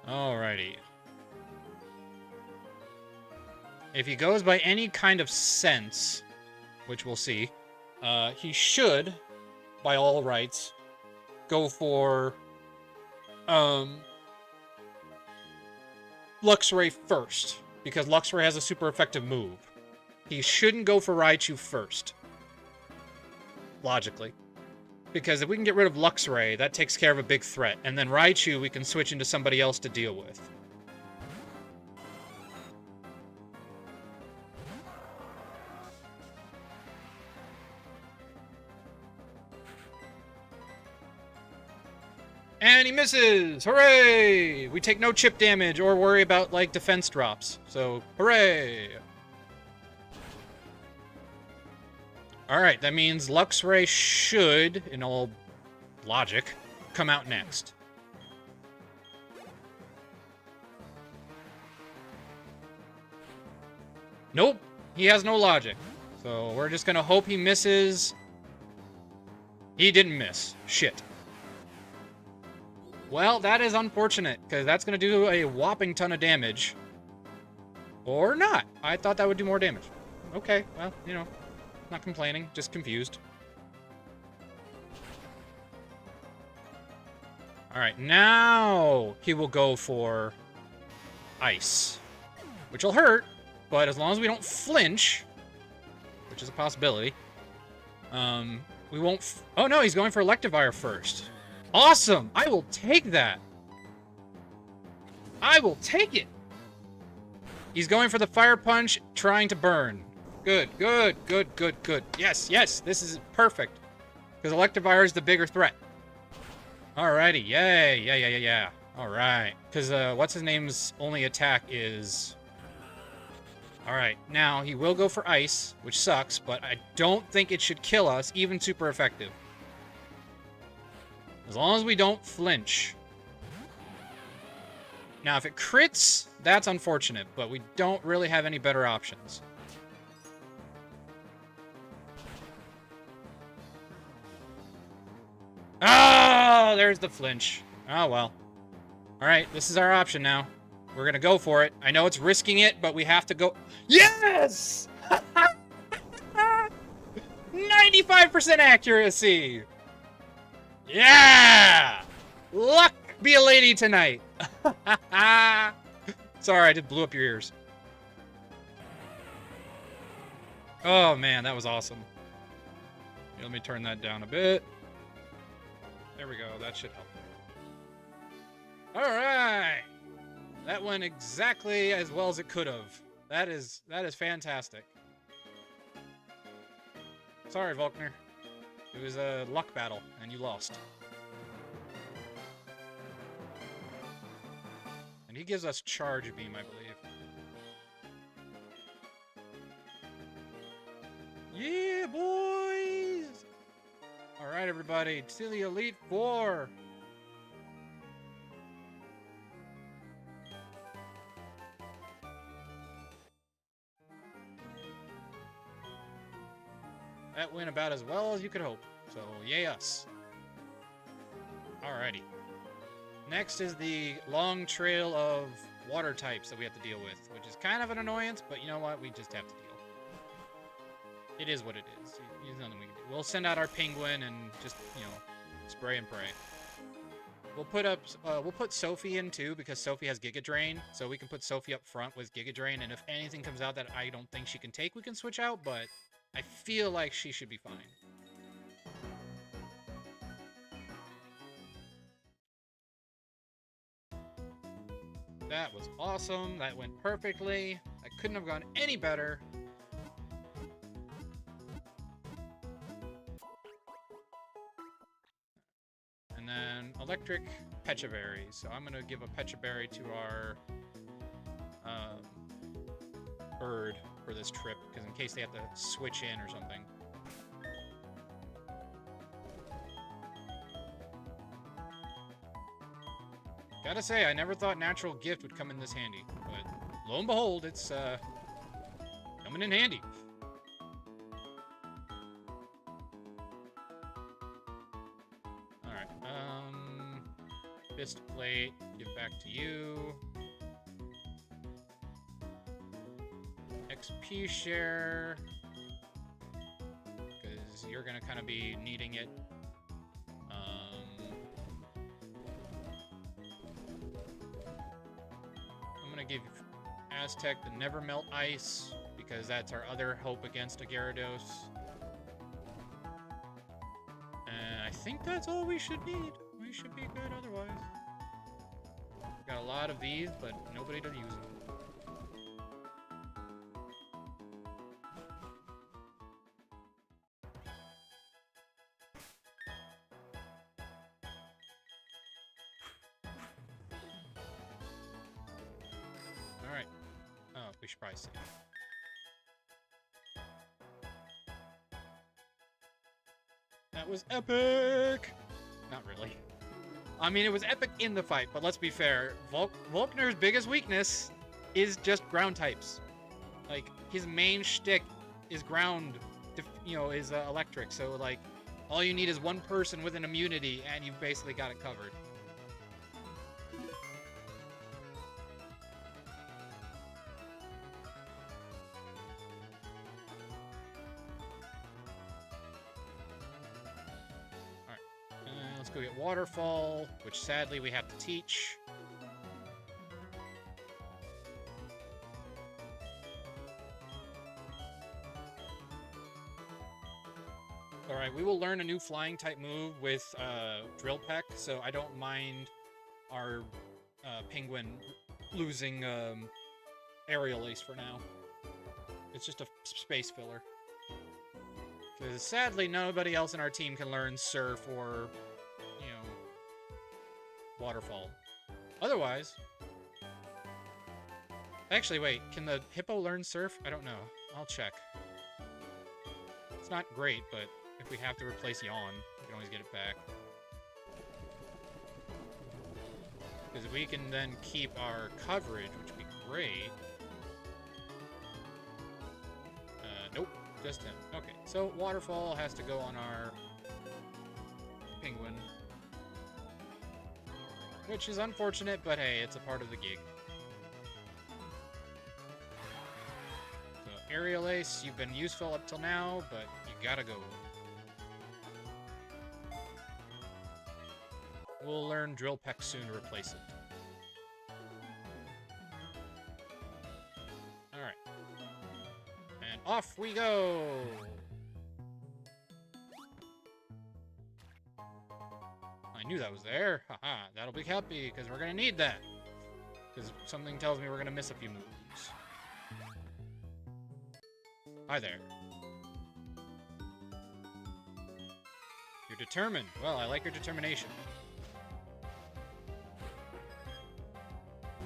Alrighty. If he goes by any kind of sense, which we'll see, he should, by all rights, go for Luxray first, because Luxray has a super effective move. He shouldn't go for Raichu first, logically, because if we can get rid of Luxray, that takes care of a big threat, and then Raichu we can switch into somebody else to deal with. And he misses! Hooray! We take no chip damage or worry about, like, defense drops. So, hooray! Alright, that means Luxray should, in all logic, come out next. Nope! He has no logic. So, we're just gonna hope he misses. He didn't miss. Shit. Well, that is unfortunate, because that's going to do a whopping ton of damage. Or not. I thought that would do more damage. Okay, well, you know, not complaining, just confused. Alright, now he will go for Ice. Which will hurt, but as long as we don't flinch, which is a possibility, we won't... Oh no, he's going for Electivire first. Awesome! I will take that! I will take it! He's going for the Fire Punch, trying to burn. Good, good, good, good, good. Yes, yes, this is perfect. Because Electivire is the bigger threat. Alrighty, yay, yeah. Alright. Because, what's his name's only attack is... Alright, now he will go for Ice, which sucks, but I don't think it should kill us, even super effective. As long as we don't flinch. Now, if it crits, that's unfortunate, but we don't really have any better options. Oh, there's the flinch. Oh, well. Alright, this is our option now. We're gonna go for it. I know it's risking it, but we have to go... Yes! 95% accuracy! Yeah! Luck be a lady tonight! Sorry, I just blew up your ears. Oh man, that was awesome. Here, let me turn that down a bit. There we go, that should help. Alright! That went exactly as well as it could have. That is fantastic. Sorry, Volkner. It was a luck battle, and you lost. And he gives us charge beam, I believe. Yeah, boys! Alright, everybody, to the Elite Four! That went about as well as you could hope. So, yay us. Alrighty. Next is the long trail of water types that we have to deal with, which is kind of an annoyance, but you know what? We just have to deal. It is what it is. There's nothing we can do. We'll send out our penguin and just, you know, spray and pray. We'll put Sophie in too, because Sophie has Giga Drain, so we can put Sophie up front with Giga Drain, and if anything comes out that I don't think she can take, we can switch out, but I feel like she should be fine. That was awesome. That went perfectly. I couldn't have gone any better. And then electric Pechaberry. So I'm going to give a Pechaberry to our bird for this trip, because in case they have to switch in or something. Gotta say, I never thought Natural Gift would come in this handy, but lo and behold, it's coming in handy. Alright, Fist Plate, give back to you. XP share, because you're gonna kind of be needing it. I'm gonna give Aztec the Never Melt Ice, because that's our other hope against a Gyarados. And I think that's all we should need. We should be good otherwise. Got a lot of these, but nobody to use them. Alright. Oh, we should probably save. That was epic! Not really. I mean, it was epic in the fight, but let's be fair. Volkner's biggest weakness is just ground types. Like, his main shtick is ground, is electric. So, like, all you need is one person with an immunity, and you've basically got it covered. Let's go get Waterfall, which sadly we have to teach. Alright, we will learn a new flying type move with Drill Peck, so I don't mind our penguin losing Aerial Ace for now. It's just a space filler. Because sadly, nobody else in our team can learn Surf or Waterfall. Otherwise... Actually, wait. Can the hippo learn Surf? I don't know. I'll check. It's not great, but if we have to replace Yawn, we can always get it back. Because we can then keep our coverage, which would be great. Nope. Just him. Okay, so Waterfall has to go on our penguin. Which is unfortunate, but hey, it's a part of the gig. So, Aerial Ace, you've been useful up till now, but you gotta go. We'll learn Drill Peck soon to replace it. Alright. And off we go! I knew that was there. Haha, that'll be happy, because we're gonna need that. Because something tells me we're gonna miss a few moves. Hi there. You're determined. Well, I like your determination.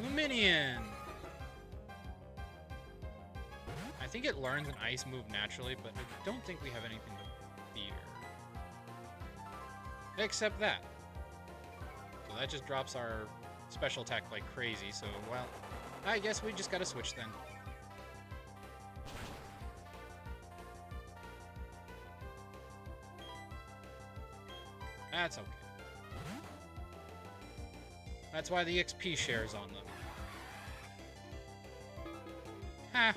Luminion! I think it learns an ice move naturally, but I don't think we have anything to fear. Except that. So that just drops our special attack like crazy, so, well, I guess we just gotta switch then. That's okay. That's why the XP shares on them. Ha!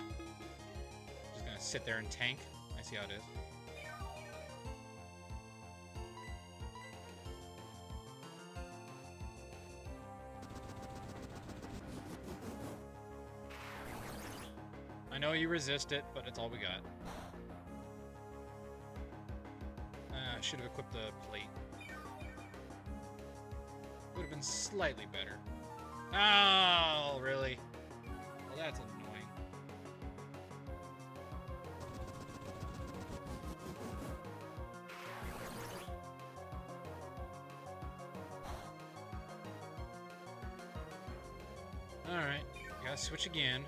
Just gonna sit there and tank. I see how it is. I know you resist it, but it's all we got. Should have equipped the plate. Would have been slightly better. Oh, really? Well, that's annoying. Alright, gotta switch again.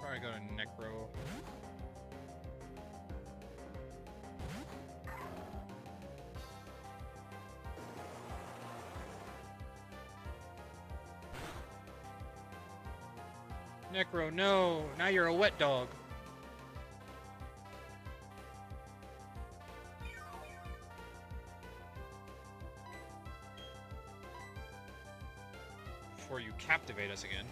Probably go to Necro. Necro, no! Now you're a wet dog. Before you captivate us again.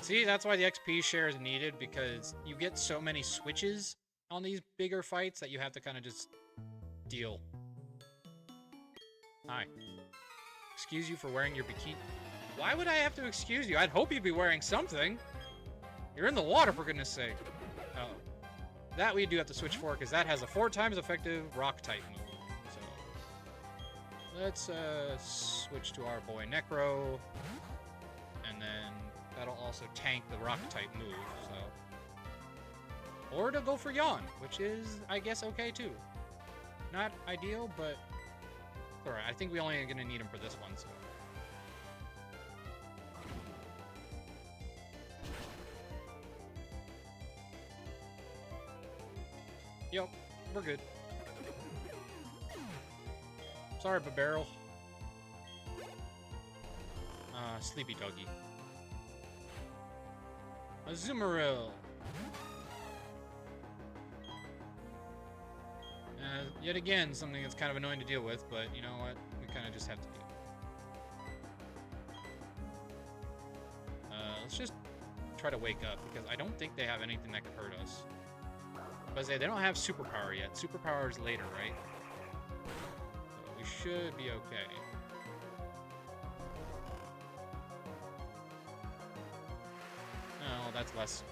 See, that's why the XP share is needed, because you get so many switches on these bigger fights that you have to kind of just deal. Hi. Excuse you for wearing your bikini. Why would I have to excuse you? I'd hope you'd be wearing something. You're in the water, for goodness sake. Oh. That we do have to switch for, because that has a 4 times effective rock-type move. So, let's switch to our boy Necro. And then that'll also tank the rock-type move, so... Or to go for Yawn, which is, I guess, okay, too. Not ideal, but... Alright, I think we only are gonna need him for this one, so... Yep, we're good. Sorry, Babarrel. Sleepy Doggy. Azumarill. Yet again, something that's kind of annoying to deal with, but you know what? We kind of just have to do it. Let's just try to wake up, because I don't think they have anything that could hurt us. But they don't have superpower yet. Superpower is later, right? So we should be okay. Oh, that's less...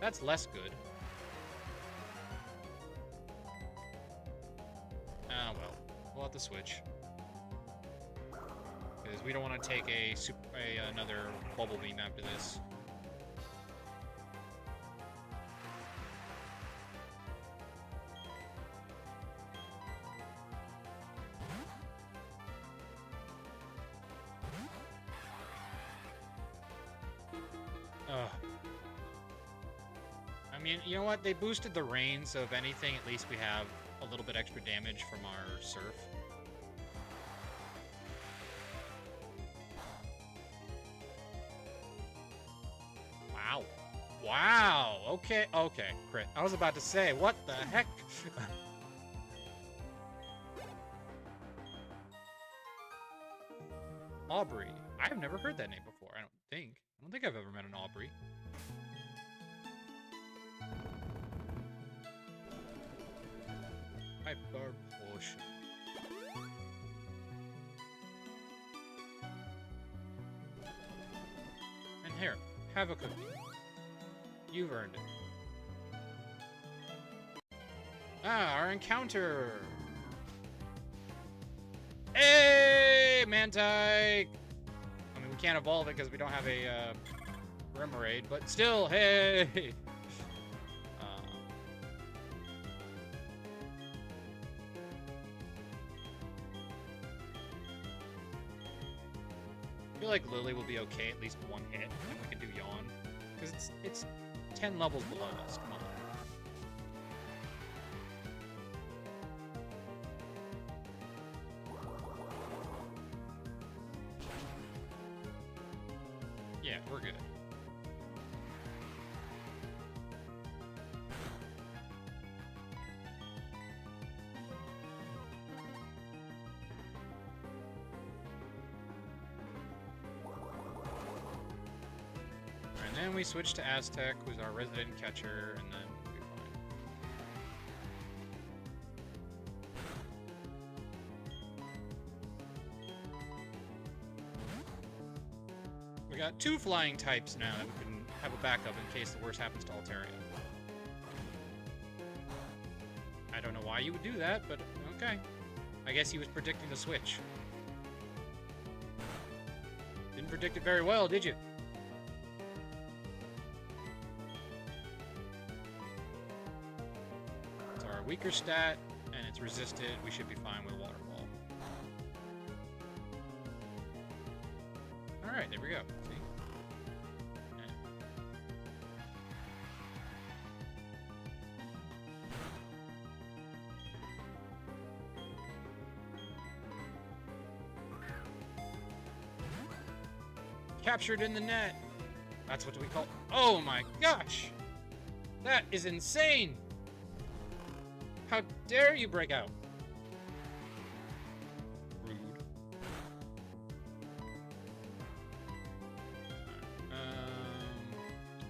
That's less good. Ah, well. We'll have to switch. Because we don't want to take another Bubble Beam after this. Ugh. I mean, you know what? They boosted the rain, so if anything, at least we have a little bit extra damage from our surf. Wow. Wow. Okay. Okay. Crit. I was about to say, what the heck? Aubrey. I've never heard that name before, I don't think. I don't think I've ever met an Aubrey. Hyper potion. And here, have a cookie. You've earned it. Ah, our encounter! Hey, Mantike! I mean, we can't evolve it because we don't have a Remoraid, but still, hey! I feel like Lily will be okay at least one hit, and we can do Yawn. Because it's 10 levels below us, come on. Yeah, we're good. And then we switch to Aztec, who's our resident catcher, and then we'll be fine. We got 2 flying types now that we can have a backup in case the worst happens to Altaria. I don't know why you would do that, but okay. I guess he was predicting the switch. Didn't predict it very well, did you? It's our weaker stat, and it's resisted. We should be fine with Waterfall. Alright, there we go. See? Yeah. Captured in the net! That's what we call... Oh my gosh! That is insane! How dare you break out? Rude.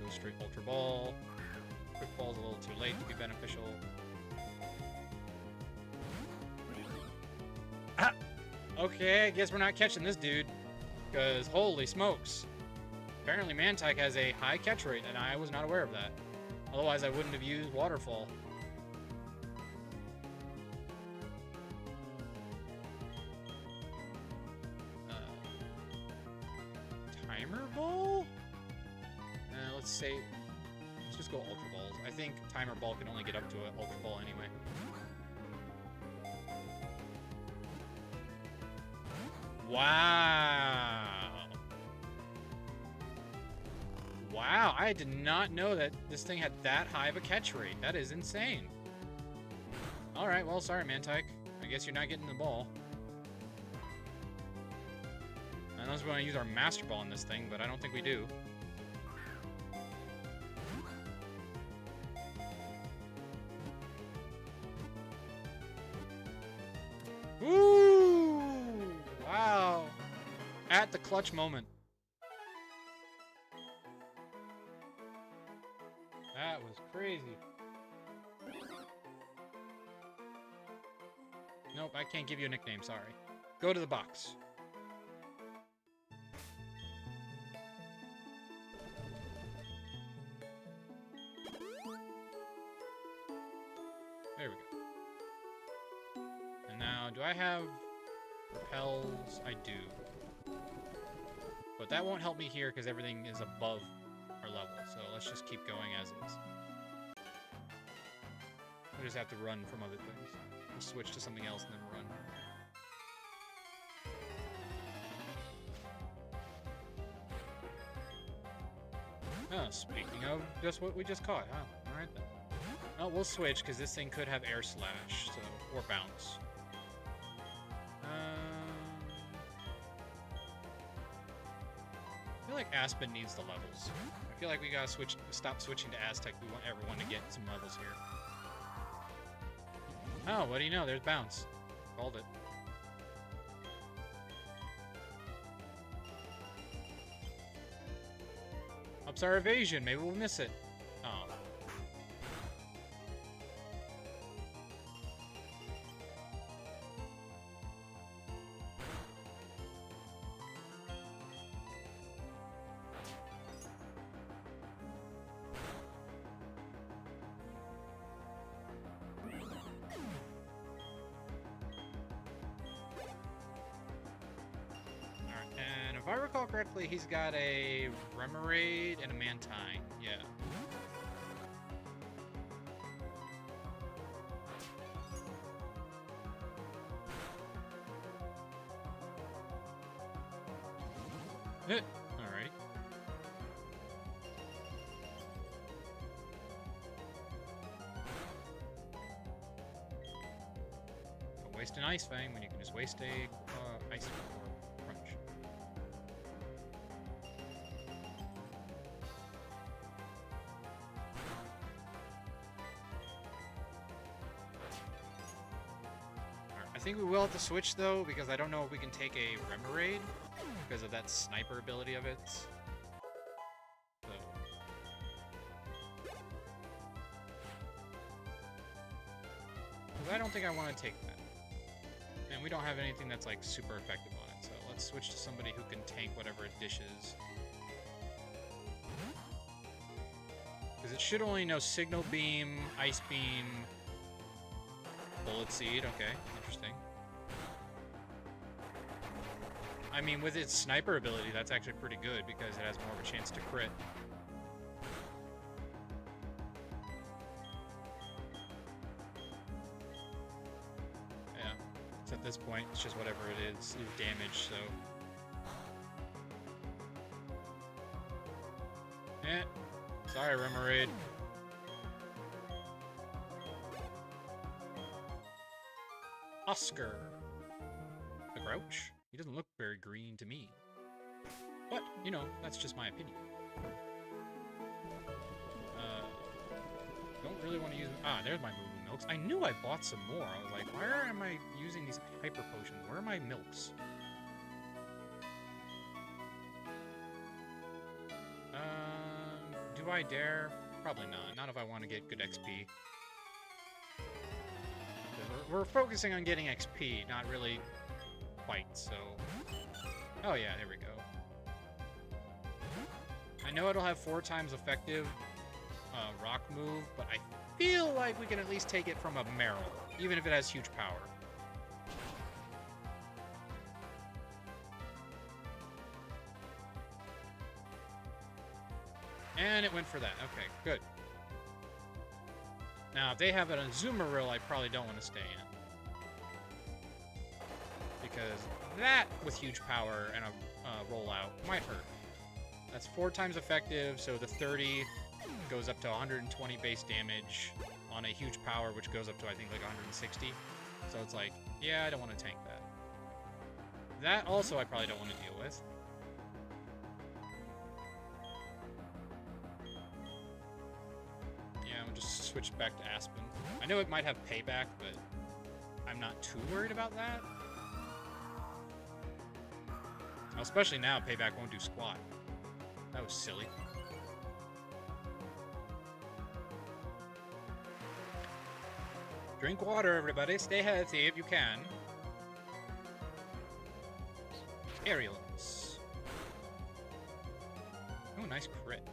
Go straight Ultra Ball. Quick Ball's a little too late to be beneficial. Ah! Okay, I guess we're not catching this dude. Because, holy smokes. Apparently Mantike has a high catch rate, and I was not aware of that. Otherwise, I wouldn't have used Waterfall. Timer Ball? Let's say... Let's just go Ultra Balls. I think Timer Ball can only get up to an Ultra Ball anyway. Wow. Wow, I did not know that this thing had that high of a catch rate. That is insane. Alright, well, sorry, Mantike. I guess you're not getting the ball. Unless we want to use our Master Ball in this thing, but I don't think we do. Woo! Wow. At the clutch moment. That was crazy. Nope, I can't give you a nickname, sorry. Go to the box. There we go. And now, do I have repels? I do. But that won't help me here because everything is above our level. So let's just keep going as is. We just have to run from other things. We'll switch to something else and then run. Oh, speaking of, just what we just caught, huh? Alright then. Oh, we'll switch, because this thing could have Air Slash, so... or Bounce. I feel like Aspen needs the levels. I feel like we gotta stop switching to Aztec. We want everyone to get some levels here. Oh, what do you know? There's Bounce. Called it. Ups our evasion. Maybe we'll miss it. Oh. And if I recall correctly, he's got a Remoraid and a Mantine. Yeah. Alrighty. Don't waste an Ice Fang when you can just waste a Ice or Crunch. I think we will have to switch though, because I don't know if we can take a Remoraid because of that sniper ability of it. So. I don't think I want to take that. And we don't have anything that's like super effective on it, so let's switch to somebody who can tank whatever it dishes. Because it should only know Signal Beam, Ice Beam, Bullet Seed. Okay, interesting. I mean, with its sniper ability, that's actually pretty good because it has more of a chance to crit. Yeah, so at this point, it's just whatever it is damage, so... Eh, sorry, Remoraid. Oscar. The Grouch? He doesn't look very green to me. But, you know, that's just my opinion. Don't really want to use... Ah, there's my Moo Milks. I knew I bought some more. I was like, why am I using these Hyper Potions? Where are my milks? Do I dare? Probably not. Not if I want to get good XP. We're focusing on getting XP, not really fight, so... Oh yeah, there we go. I know it'll have 4 times effective rock move, but I feel like we can at least take it from a Meryl, even if it has huge power. And it went for that. Okay, good. Now, if they have an Azumarill, I probably don't want to stay in. Because that, with huge power and a rollout, might hurt. That's 4 times effective, so the 30 goes up to 120 base damage on a huge power, which goes up to, I think, like 160. So it's like, yeah, I don't want to tank that. That also I probably don't want to deal with. Yeah, we'll just switch back to Aspen. I know it might have payback, but I'm not too worried about that. Especially now, payback won't do squat. That was silly. Drink water, everybody. Stay healthy if you can. Aerials. Oh, nice crit.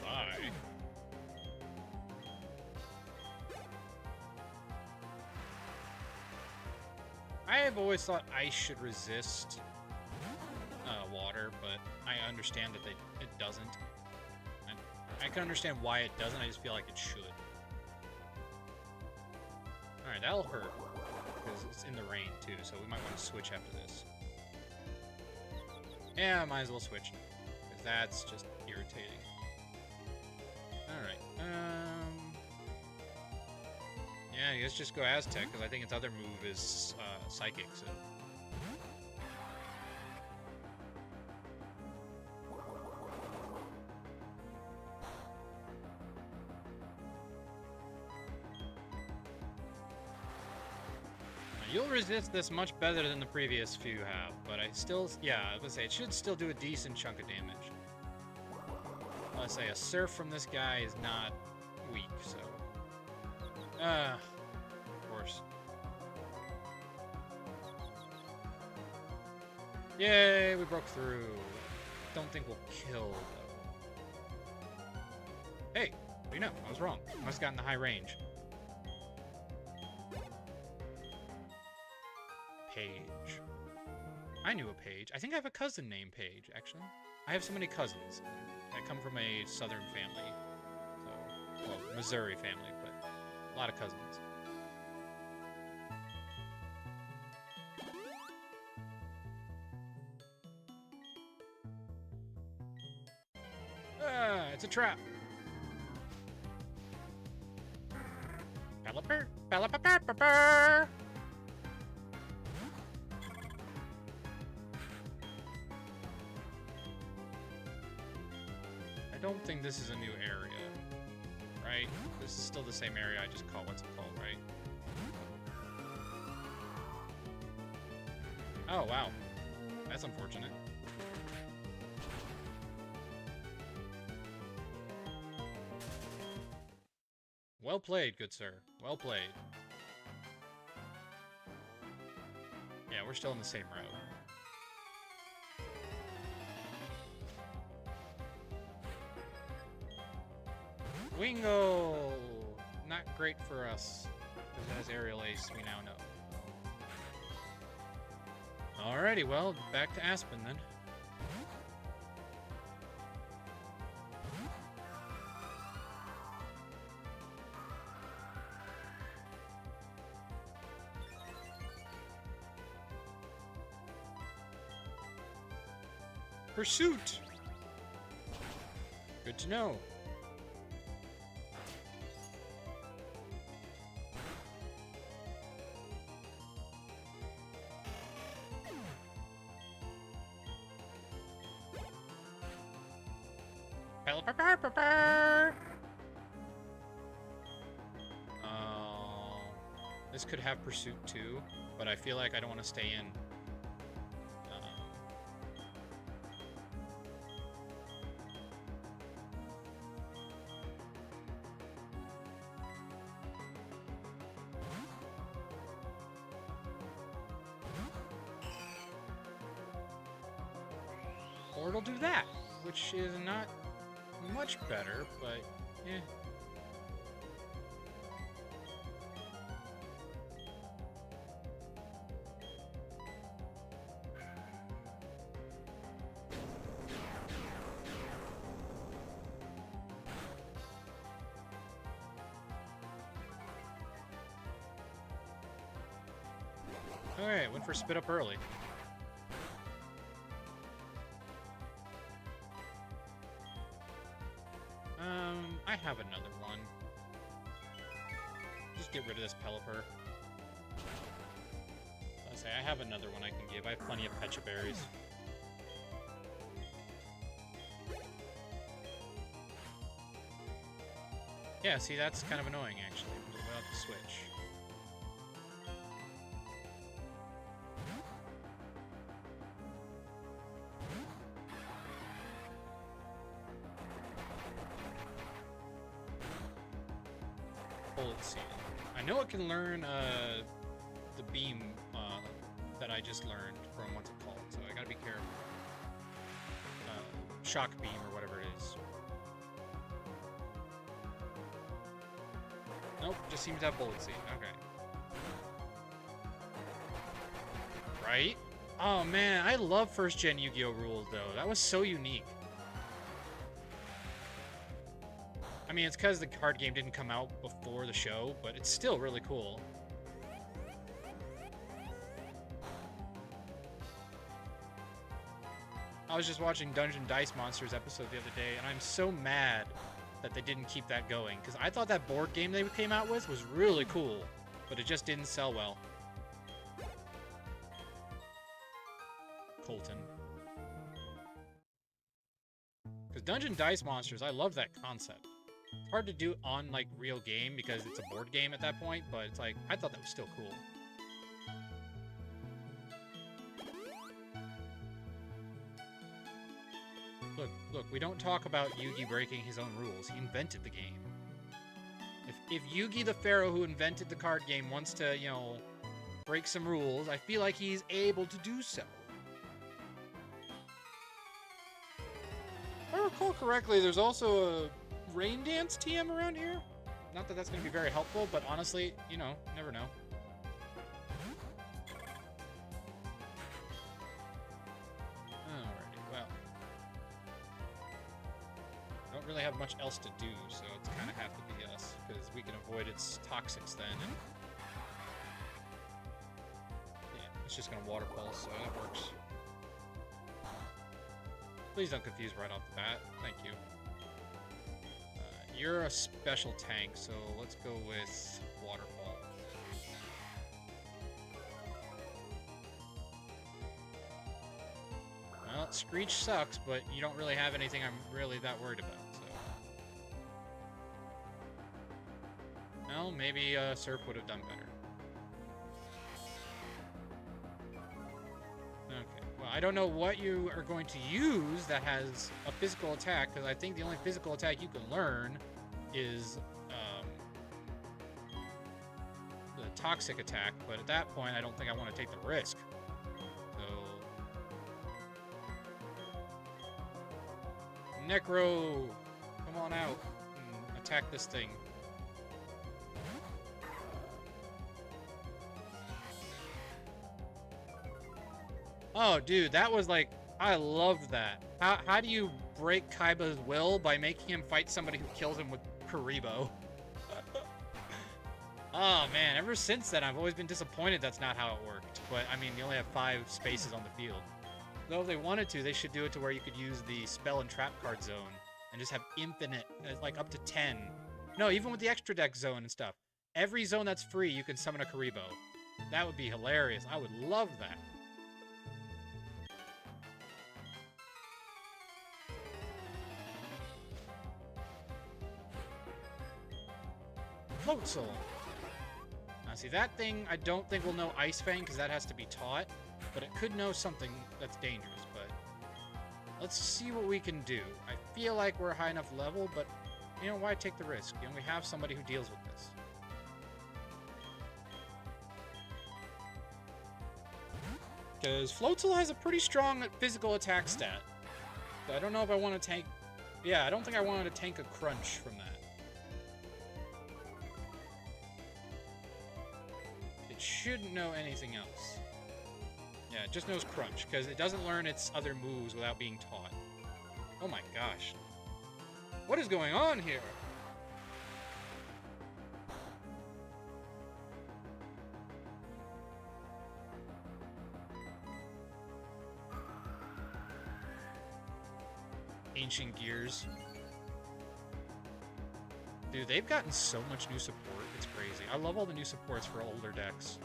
Bye. I have always thought ice should resist water, but I understand that it doesn't. I can understand why it doesn't, I just feel like it should. Alright, that'll hurt, because it's in the rain too, so we might want to switch after this. Yeah, might as well switch, because that's just irritating. Alright, yeah, let's just go Aztec, because I think its other move is Psychic, so... You'll resist this much better than the previous few have, but I still, yeah, I was gonna say, it should still do a decent chunk of damage. Let's say a surf from this guy is not weak, so. Of course. Yay, we broke through. Don't think we'll kill, though. Hey, what do you know? I was wrong. I must have gotten the high range. Paige. I knew a Paige. I think I have a cousin named Paige, actually. I have so many cousins. I come from a southern family. So, well, Missouri family, but a lot of cousins. Ah, it's a trap. Pelipper, pelipper. I don't think this is a new area, right? This is still the same area I just called. What's it called, right? Oh, wow. That's unfortunate. Well played, good sir. Well played. Yeah, we're still in the same row. Wingo! Not great for us, because it has aerial ace, we now know. Alrighty, well, back to Aspen then. Pursuit! Good to know. This could have pursuit too, but I feel like I don't want to stay in. Or it'll do that, which is not much better, but eh. Alright, went for spit up early. I have another one. Just get rid of this Pelipper. I say I have another one I can give. I have plenty of Pecha Berries. Yeah, see, that's kind of annoying, actually. We'll have to switch. Bullet Seed. I know it can learn the beam that I just learned from what's it called, so I gotta be careful. Shock Beam or whatever it is. Nope, just seems to have Bullet Seed. Okay. Right? Oh man, I love first gen Yu-Gi-Oh! Rules though. That was so unique. I mean, it's because the card game didn't come out before the show, but it's still really cool. I was just watching Dungeon Dice Monsters episode the other day, and I'm so mad that they didn't keep that going, because I thought that board game they came out with was really cool, but it just didn't sell well. Colton. Because Dungeon Dice Monsters, I love that concept. It's hard to do on, like, real game because it's a board game at that point, but it's like, I thought that was still cool. Look, we don't talk about Yugi breaking his own rules. He invented the game. If Yugi the Pharaoh who invented the card game wants to, you know, break some rules, I feel like he's able to do so. If I recall correctly, there's also a rain dance TM around here. Not that that's going to be very helpful, but honestly, you know, never know. Alrighty, well. I don't really have much else to do, so it's kind of have to be us, because we can avoid its toxics then. And yeah, it's just going to water pulse, so that works. Please don't confuse right off the bat. Thank you. You're a special tank, so let's go with Waterfall. Well, Screech sucks, but you don't really have anything I'm really that worried about, so... Well, maybe Serp would have done better. Okay, well, I don't know what you are going to use that has a physical attack, because I think the only physical attack you can learn is the toxic attack, but at that point, I don't think I want to take the risk. So... Necro! Come on out and attack this thing. Oh, dude, that was like... I loved that. How do you break Kaiba's will? By making him fight somebody who kills him with Karibo. Oh, man, ever since then, I've always been disappointed that's not how it worked. But, I mean, you only have 5 spaces on the field. Though if they wanted to, they should do it to where you could use the spell and trap card zone and just have infinite, like up to 10. No, even with the extra deck zone and stuff. Every zone that's free, you can summon a Karibo. That would be hilarious. I would love that. Float Soul. Now, see, that thing I don't think will know Ice Fang because that has to be taught, but it could know something that's dangerous, but let's see what we can do. I feel like we're a high enough level, but, you know, why take the risk? You know, we have somebody who deals with this. Because Floatzel has a pretty strong physical attack stat. So I don't know if I want to tank... Yeah, I don't think I wanted to tank a Crunch from that. It shouldn't know anything else. Yeah, it just knows Crunch, because it doesn't learn its other moves without being taught. Oh my gosh. What is going on here? Ancient Gears. Dude, they've gotten so much new support. It's crazy. I love all the new supports for older decks.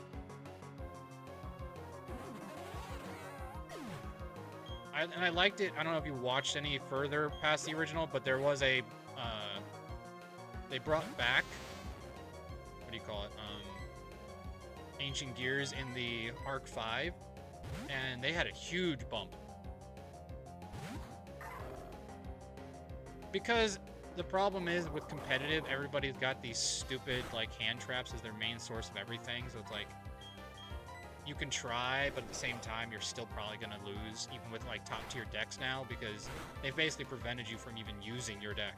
And I liked it. I don't know if you watched any further past the original, but there was a... they brought back... What do you call it? Ancient Gears in the Arc 5. And they had a huge bump. Because the problem is, with competitive, everybody's got these stupid, like, hand traps as their main source of everything, so it's like... You can try, but at the same time, you're still probably gonna lose, even with, like, top-tier decks now, because they've basically prevented you from even using your deck.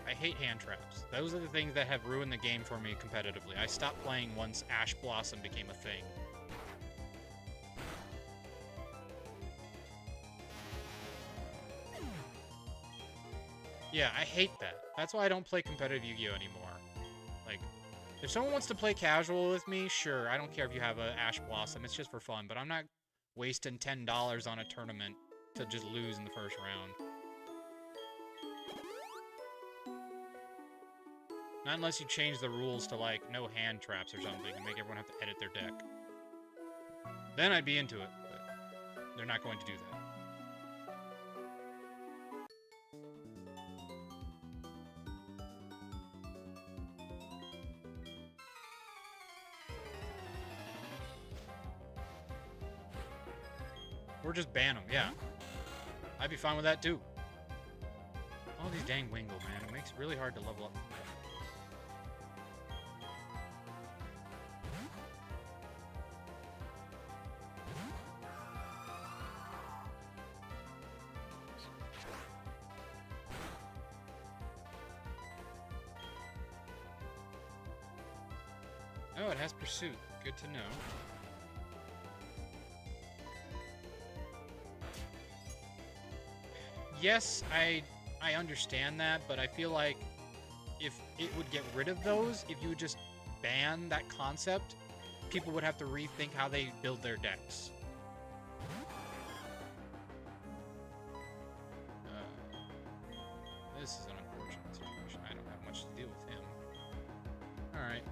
I hate hand traps. Those are the things that have ruined the game for me competitively. I stopped playing once Ash Blossom became a thing. Yeah, I hate that. That's why I don't play competitive Yu-Gi-Oh! Anymore. Like, if someone wants to play casual with me, sure, I don't care if you have an Ash Blossom, it's just for fun, but I'm not wasting $10 on a tournament to just lose in the first round. Not unless you change the rules to, like, no hand traps or something and make everyone have to edit their deck. Then I'd be into it, but they're not going to do that. Or just ban them, yeah. I'd be fine with that, too. All these dang Wingle, man. It makes it really hard to level up. Oh, it has Pursuit. Good to know. Yes, I understand that, but I feel like if it would get rid of those, if you would just ban that concept, people would have to rethink how they build their decks. This is an unfortunate situation. I don't have much to deal with him. Alright,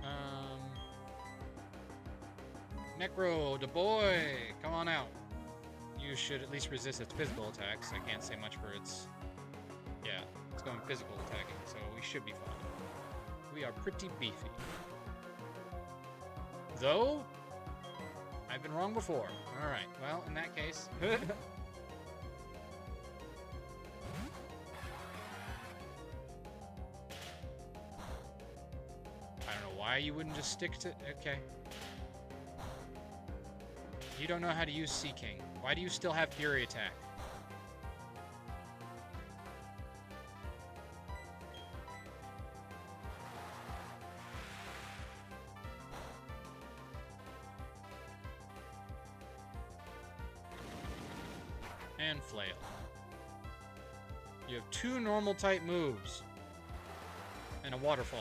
Necro, the boy! Come on out. You should at least resist its physical attacks. I can't say much for its... Yeah, it's going physical attacking, so we should be fine. We are pretty beefy. Though, I've been wrong before. Alright, well, in that case... I don't know why you wouldn't just stick to... Okay. You don't know how to use Sea King. Why do you still have Fury Attack? And Flail. You have 2 normal type moves. And a Waterfall.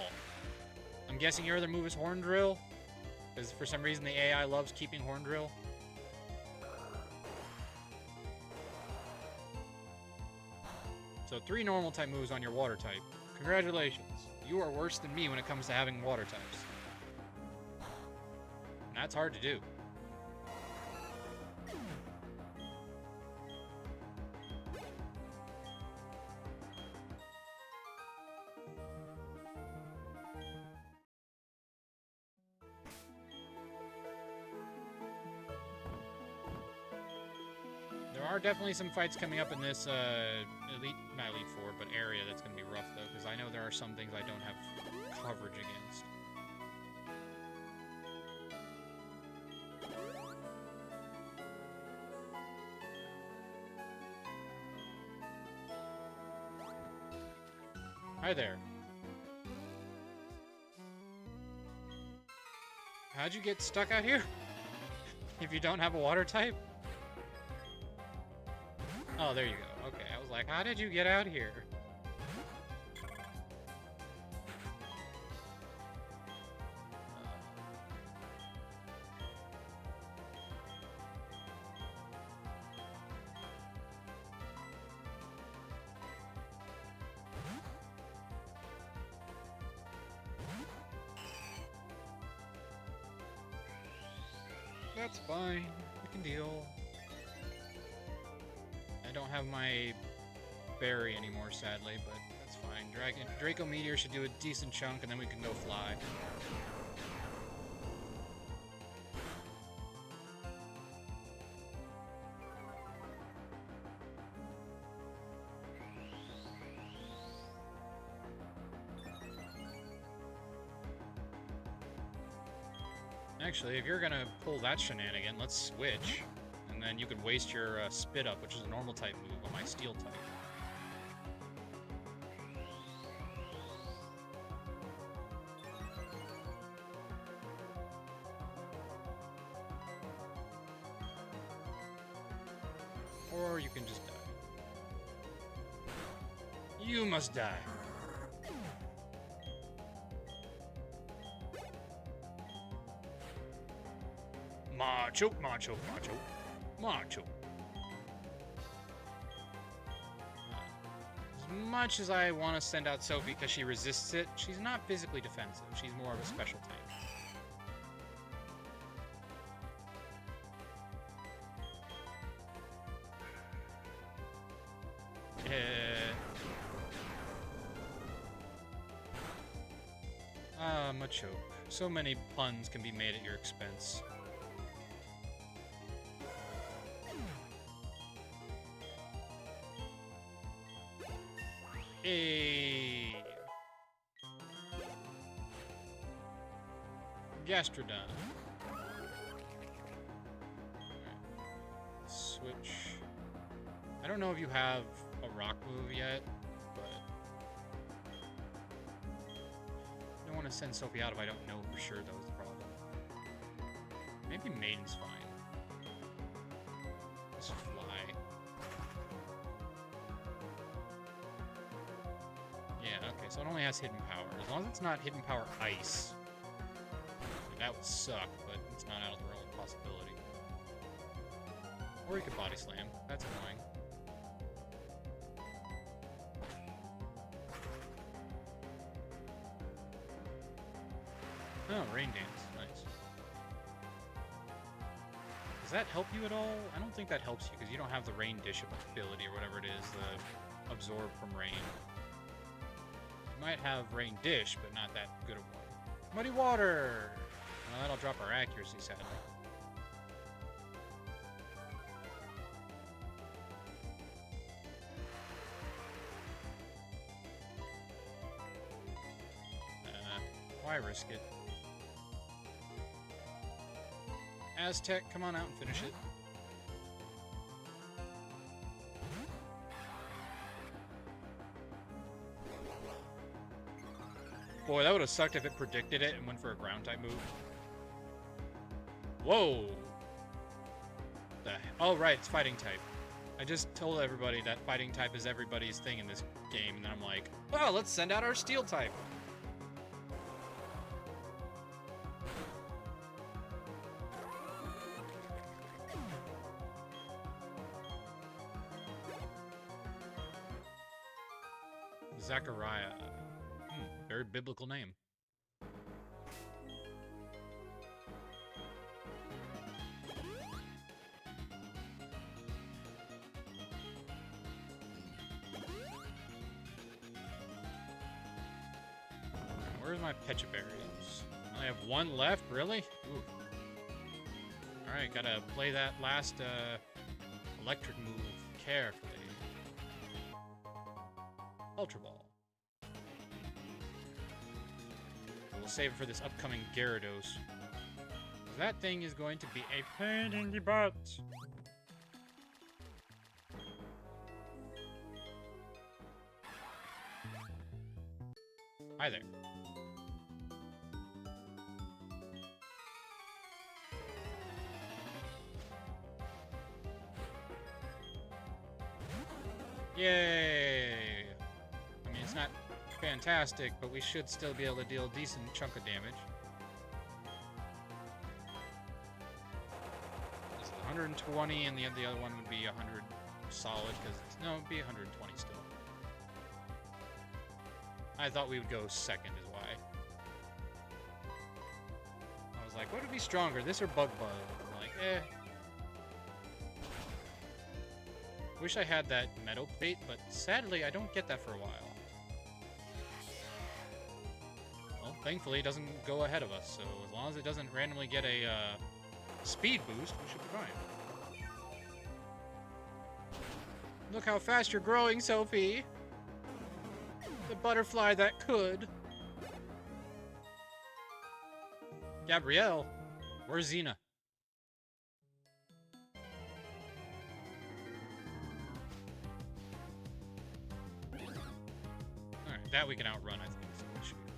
I'm guessing your other move is Horn Drill? Because for some reason the AI loves keeping Horn Drill. So 3 normal type moves on your water type. Congratulations. You are worse than me when it comes to having water types. And that's hard to do. There are definitely some fights coming up in this not Elite Four, but area that's going to be rough, though, because I know there are some things I don't have coverage against. Hi there. How'd you get stuck out here? If you don't have a water type? Oh, there you go. Okay, I was like, how did you get out here? That's fine. We can deal. I don't have my berry anymore, sadly, but that's fine. Draco Meteor should do a decent chunk, and then we can go fly. Actually, if you're gonna pull that shenanigan, let's switch. And then you can waste your Spit Up, which is a normal type move, on my Steel type. Or you can just die. You must die. Macho, macho, macho, macho. As much as I want to send out Sophie because she resists it, she's not physically defensive. She's more of a special type. Machoke. So many puns can be made at your expense. A Gastrodon. Switch. I don't know if you have a rock move yet, but I don't want to send Sophie out if I don't know for sure that was the problem. Maybe Maiden's fine. Let's fly. Yeah, okay, so it only has hidden power. As long as it's not hidden power ice. That would suck, but it's not out of the realm of possibility. Or you could body slam. That's annoying. Oh, rain dance. Nice. Does that help you at all? I don't think that helps you because you don't have the rain dish ability or whatever it is, the absorb from rain. You might have rain dish, but not that good of one. Muddy water! Well, that'll drop our accuracy, sadly. Why risk it? Aztec, come on out and finish it. Boy, that would have sucked if it predicted it and went for a ground type move. Whoa! Oh, right, it's fighting type. I just told everybody that fighting type is everybody's thing in this game, and then I'm like, well, let's send out our steel type. Zachariah. Very biblical name. Where's my Pecha berries? I only have one left, really? Ooh. Alright, gotta play that last electric move carefully. Ultra Ball. We'll save it for this upcoming Gyarados. That thing is going to be a pain in the butt. Hi there. Yay! I mean, it's not fantastic, but we should still be able to deal a decent chunk of damage. This is 120, and the other one would be 100 solid, because no, it'd be 120 still. I thought we would go second, is why. I was like, what would be stronger, this or Bug Buzz? I'm like, eh. Wish I had that metal plate, but sadly I don't get that for a while. Well, thankfully it doesn't go ahead of us, so as long as it doesn't randomly get a speed boost, we should be fine. Look how fast you're growing, Sophie! The butterfly that could. Gabrielle, where's Xena? Alright, that we can outrun, I think. So we should be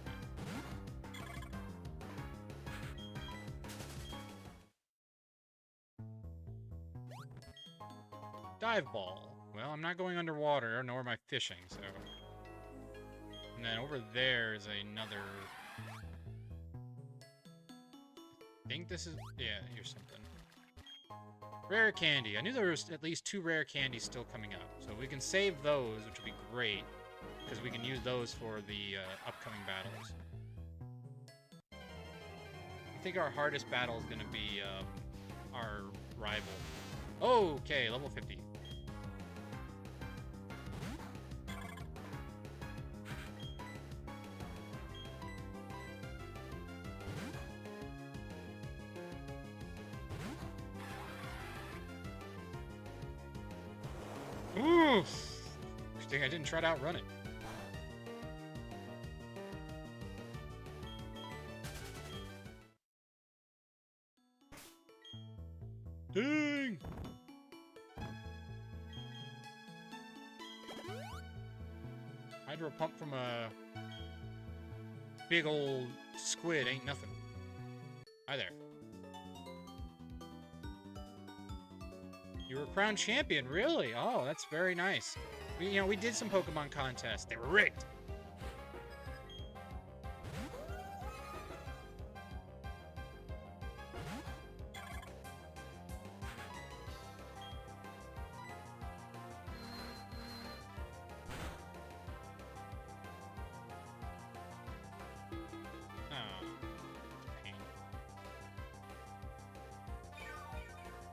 fine. Dive ball. Well, I'm not going underwater, nor am I fishing, so... And then over there is another... I think this is... Yeah, here's something. Rare candy. I knew there was at least 2 rare candies still coming up. So we can save those, which would be great. Because we can use those for the upcoming battles. I think our hardest battle is going to be our rival. Okay, level 50. Oof! Good thing I didn't try to outrun it. Dang! Hydro pump from a big old squid ain't nothing. Hi there. You were crowned champion, really? Oh, that's very nice. We did some Pokemon contests. They were rigged.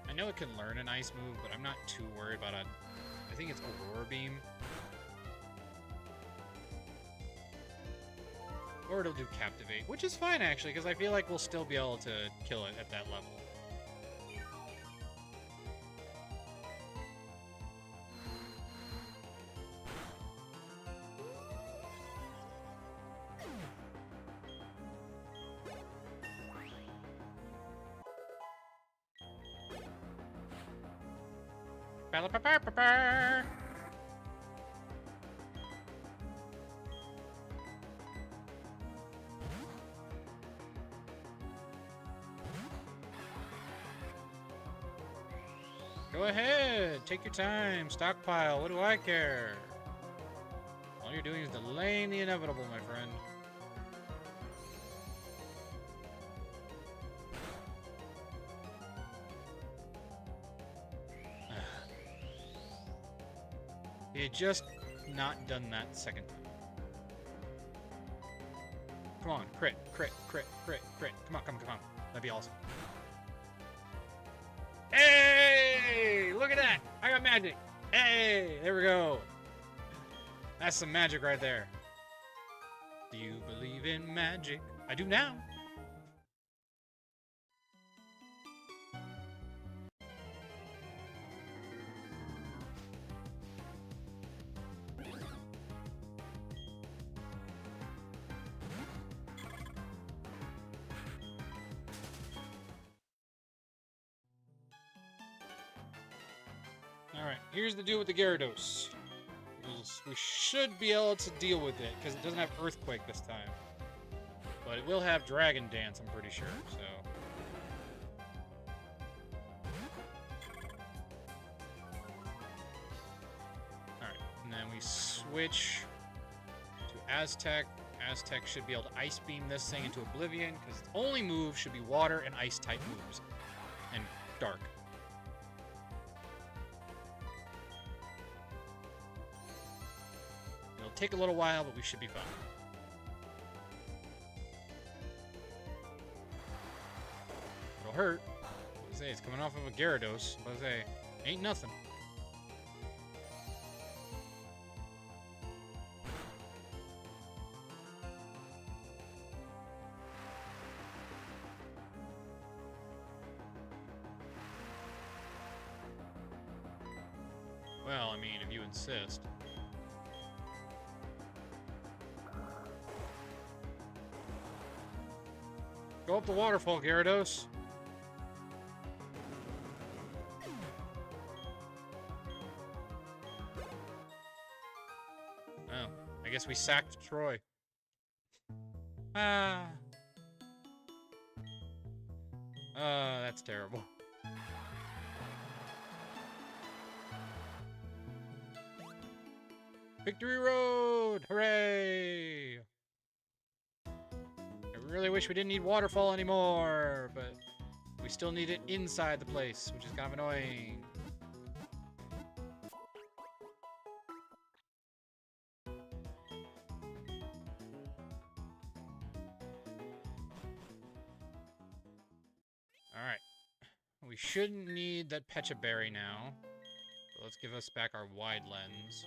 I know it can learn an ice move, but I'm not too worried about it. I think it's Aurora Beam. Or it'll do Captivate, which is fine actually, because I feel like we'll still be able to kill it at that level. Go ahead, take your time, stockpile, what do I care? All you're doing is delaying the inevitable, my friend. He had just not done that second time. Come on, crit, crit, crit, crit, crit. Come on, come on, come on. That'd be awesome. Hey! Look at that! I got magic! Hey! There we go! That's some magic right there. Do you believe in magic? I do now! Alright, here's the deal with the Gyarados. We should be able to deal with it, because it doesn't have Earthquake this time. But it will have Dragon Dance, I'm pretty sure, so... Alright, and then we switch to Aztec. Aztec should be able to Ice Beam this thing into Oblivion, because its only move should be Water and Ice-type moves. And Dark. It'll take a little while, but we should be fine. It'll hurt. I say it's coming off of a Gyarados, but I say ain't nothing. Well, I mean, if you insist. Go up the waterfall, Gyarados. Oh, I guess we sacked Troy. Ah. That's terrible. Victory Road! Hooray! I really wish we didn't need Waterfall anymore, but we still need it inside the place, which is kind of annoying. Alright. We shouldn't need that Pecha Berry now. So let's give us back our Wide Lens.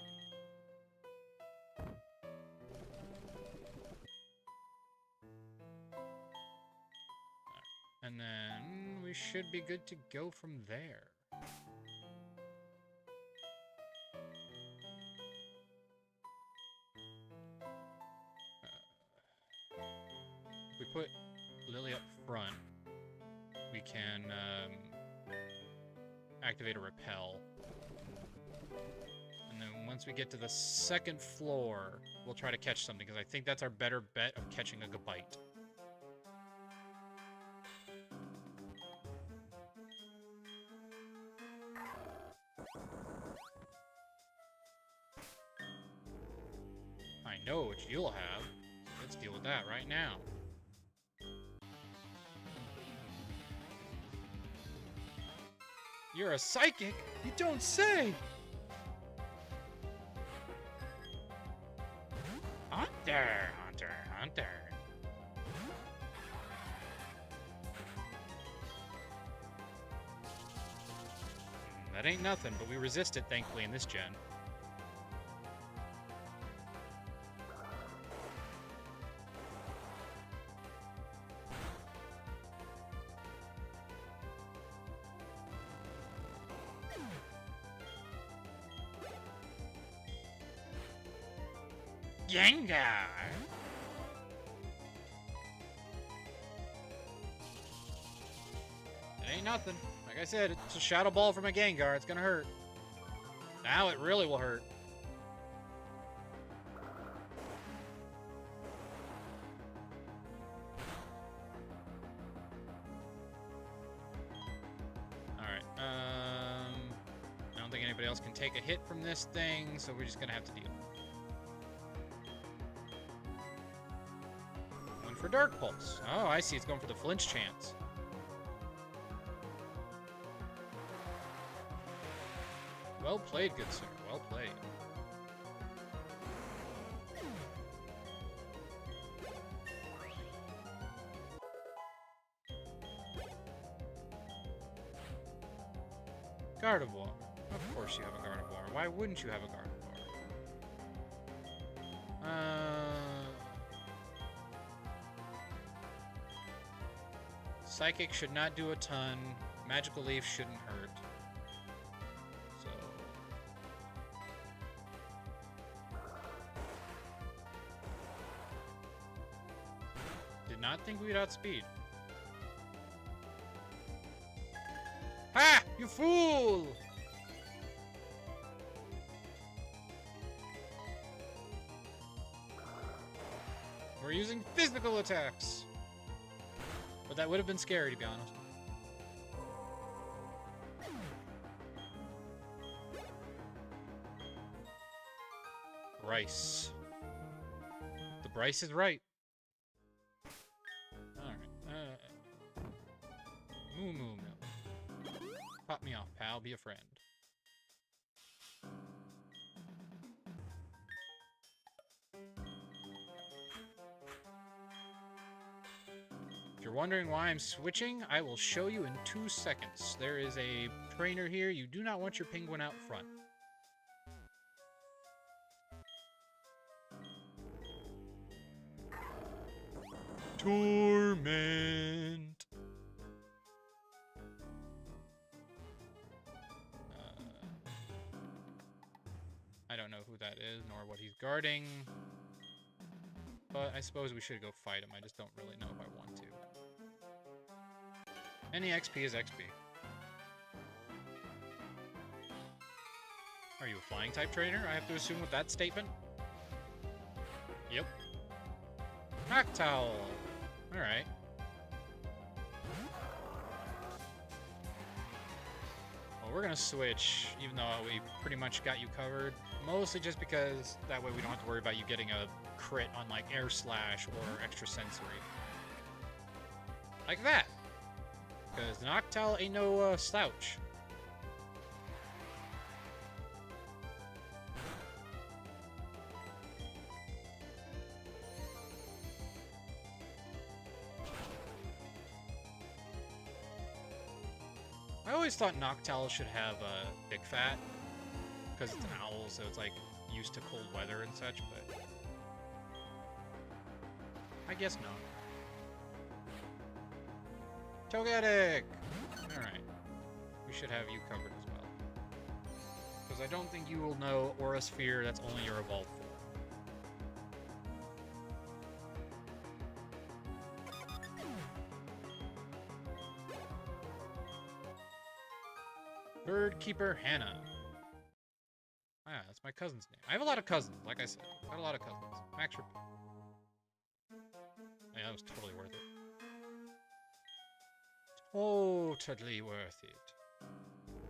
And then we should be good to go from there. If we put Lily up front, we can activate a repel. And then once we get to the second floor, we'll try to catch something, because I think that's our better bet of catching a bite. I know what you'll have. Let's deal with that right now. You're a psychic? You don't say! Hunter, hunter, hunter. That ain't nothing, but we resist it, thankfully, in this gen. Gengar! It ain't nothing. Like I said, it's a Shadow Ball from a Gengar. It's gonna hurt. Now it really will hurt. Alright, I don't think anybody else can take a hit from this thing, so we're just gonna have to deal. Going for Dark Pulse. Oh, I see. It's going for the flinch chance. Well played, good sir. Well played. Gardevoir. Of course you have a Gardevoir. Why wouldn't you have a Gardevoir? Psychic should not do a ton. Magical Leaf shouldn't hurt. So... did not think we'd outspeed. Ha! You fool! We're using physical attacks! But that would have been scary, to be honest. Bryce. The Bryce is right. Alright. Moo moo milk. Pop me off, pal. Be a friend. If you're wondering why I'm switching, I will show you in 2 seconds. There is a trainer here. You do not want your penguin out front. Torment. I don't know who that is, nor what he's guarding. But I suppose we should go fight him. I just don't really know if I want to. Any XP is XP. Are you a flying type trainer? I have to assume with that statement? Yep. Noctowl! Alright. Well, we're gonna switch, even though we pretty much got you covered. Mostly just because that way we don't have to worry about you getting a crit on, like, Air Slash or Extra Sensory. Like that! Because the Noctowl ain't no slouch. I always thought Noctowl should have a big fat, because it's an owl, so it's like used to cold weather and such, but I guess not. Togetic! Alright. We should have you covered as well. Because I don't think you will know Aura Sphere, that's only your evolved form. Bird Keeper Hannah. Ah, that's my cousin's name. I have a lot of cousins, like I said. I've got a lot of cousins. Max Repeat. Yeah, that was totally worth it. Totally worth it.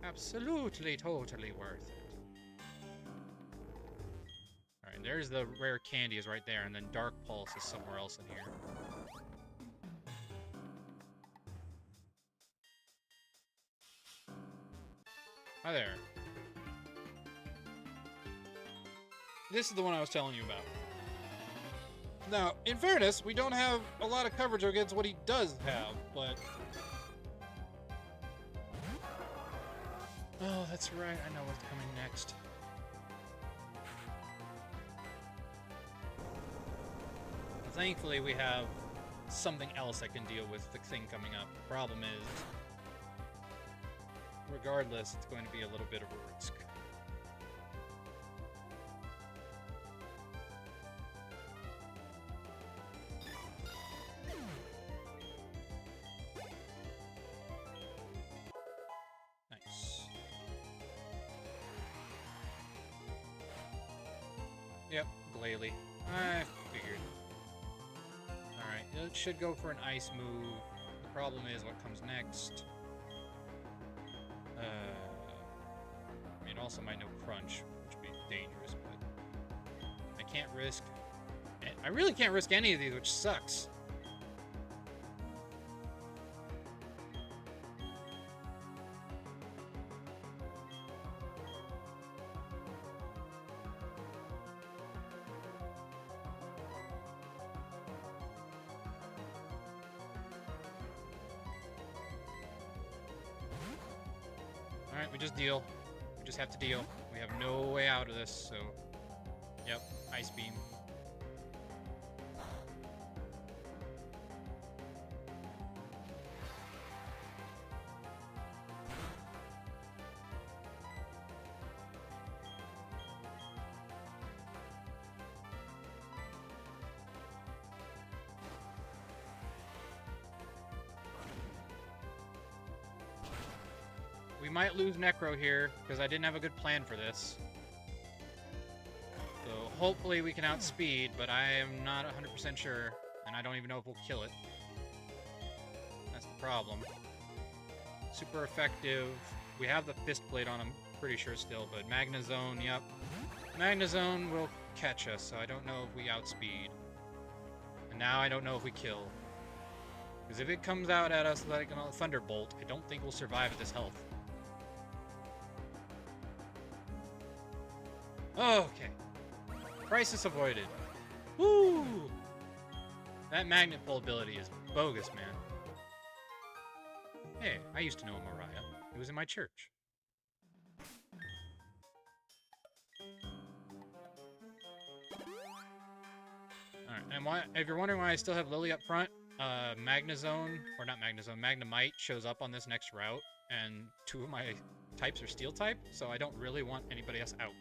Absolutely, totally worth it. Alright, there's the rare candy is right there, and then Dark Pulse is somewhere else in here. Hi there. This is the one I was telling you about. Now, in fairness, we don't have a lot of coverage against what he does have, but... Oh, that's right. I know what's coming next. Thankfully, we have something else that can deal with the thing coming up. The problem is, regardless, it's going to be a little bit of a risk. Nice. Yep, Glalie. I figured. Alright, it should go for an ice move. The problem is what comes next. I mean, also might know crunch, which would be dangerous, but I can't risk... I really can't risk any of these, which sucks. Alright, we just deal. We just have to deal. We have no way out of this, so... Yep, Ice Beam. We might lose Necro here, because I didn't have a good plan for this. So hopefully we can outspeed, but I am not 100% sure, and I don't even know if we'll kill it. That's the problem. Super effective. We have the Fist Blade on him, pretty sure still, but Magnezone, yep. Magnezone will catch us, so I don't know if we outspeed. And now I don't know if we kill. Because if it comes out at us like a Thunderbolt, I don't think we'll survive at this health. Okay. Crisis avoided. Woo! That Magnet Pull ability is bogus, man. Hey, I used to know Mariah. It was in my church. Alright, and if you're wondering why I still have Lily up front, Magnezone, or not Magnezone, Magnemite shows up on this next route, and 2 of my types are Steel type, so I don't really want anybody else out.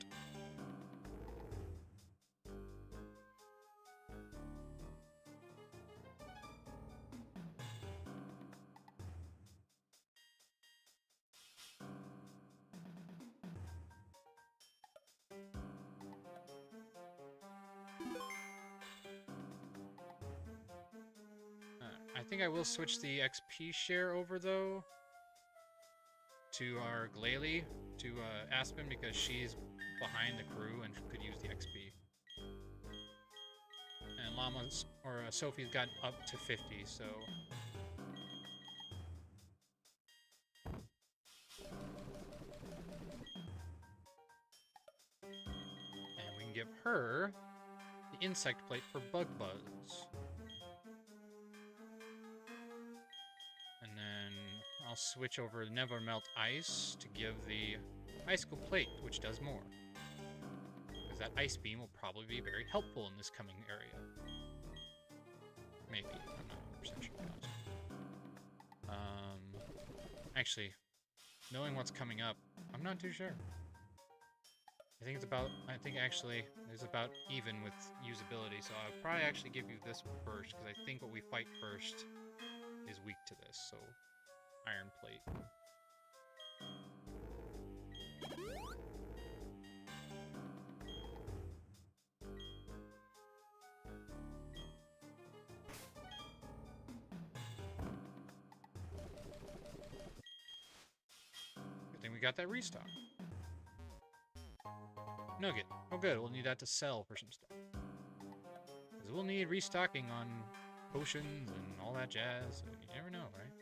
I think I will switch the XP share over, though, to our Glalie, to Aspen, because she's behind the crew and could use the XP. And Llama's, or Sophie's gotten up to 50, so... And we can give her the Insect Plate for Bug Buzz. And then I'll switch over Never Melt Ice to give the Icicle Plate, which does more. Because that Ice Beam will probably be very helpful in this coming area. Maybe. I'm not 100% sure. Actually, knowing what's coming up, I'm not too sure. I think actually it's about even with usability, so I'll probably actually give you this first, because I think what we fight first is weak to this, so Iron Plate. got that restock. Nugget. Oh, good. We'll need that to sell for some stuff. Because we'll need restocking on potions and all that jazz. So you never know, right?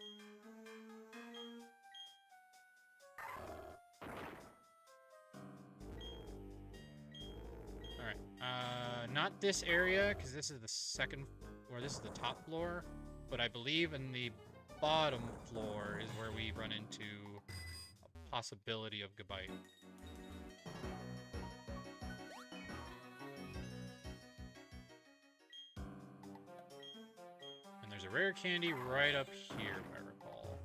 Alright. Not this area, because this is the second... Or this is the top floor. But I believe in the bottom floor is where we run into a possibility of Gabite. And there's a rare candy right up here, if I recall.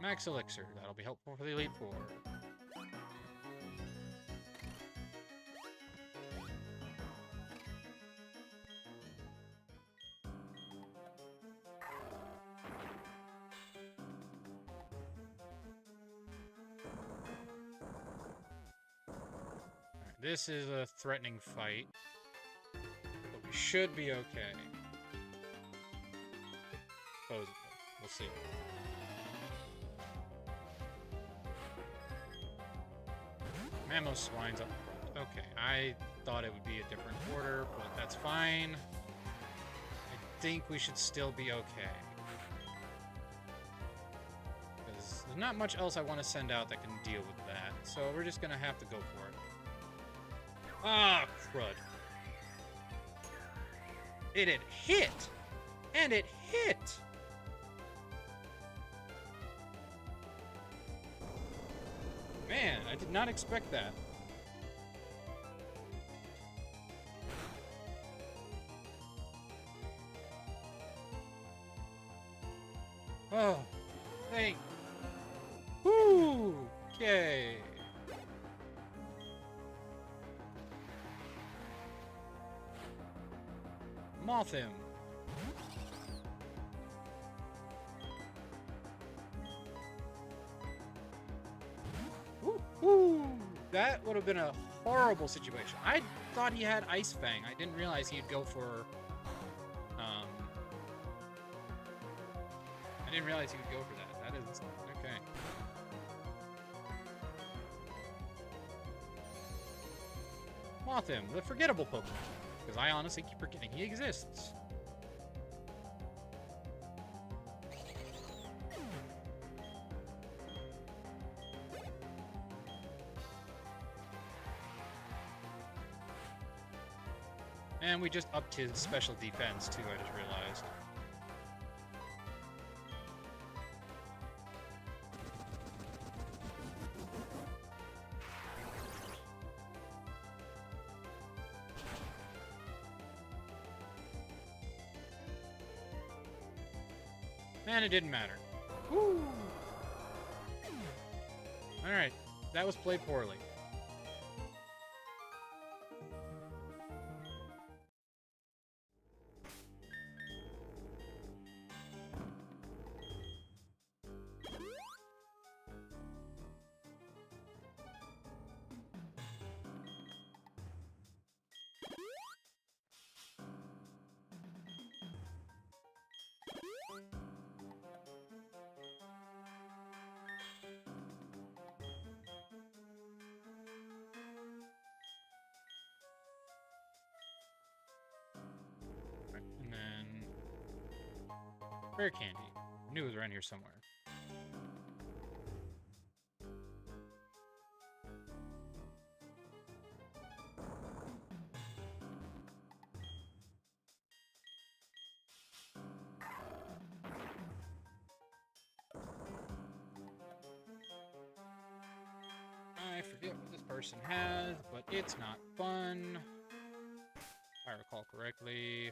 Max Elixir. That'll be helpful for the Elite Four. Alright, this is a threatening fight, but we should be okay. Supposedly. We'll see. Mammo Swine's up front. Okay, I thought it would be a different order, but that's fine. I think we should still be okay. Because there's not much else I want to send out that can deal with that, so we're just gonna have to go for it. Ah, crud. It had hit! And it hit! Man, I did not expect that. Oh, thank. Woo! Okay. Moth him. Woo! That would have been a horrible situation. I thought he had Ice Fang. I didn't realize he'd go for... I didn't realize he would go for that. That is... Okay. Moth him, the forgettable Pokemon. Because I honestly keep forgetting he exists. And we just upped his special defense, too, I just realized. Man, it didn't matter. Woo! Alright, that was played poorly. And then... Rare candy. I knew it was around here somewhere. I forget what this person has, but it's not fun. If I recall correctly.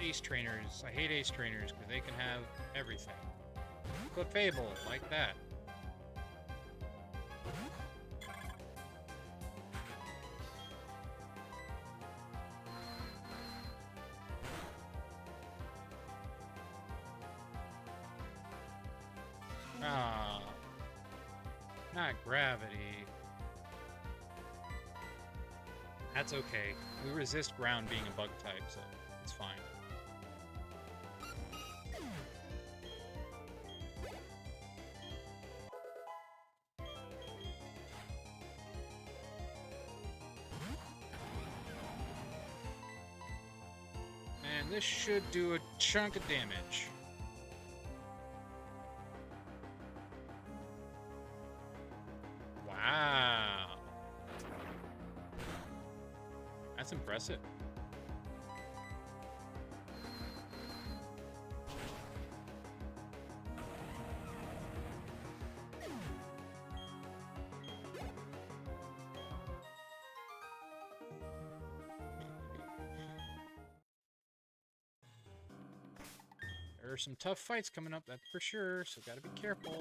Ace trainers. I hate ace trainers because they can have everything. Clefable, like that. Not gravity. That's okay. We resist ground being a bug type, so it's fine. And this should do a chunk of damage. Wow. That's impressive. There are some tough fights coming up, that's for sure, so gotta be careful.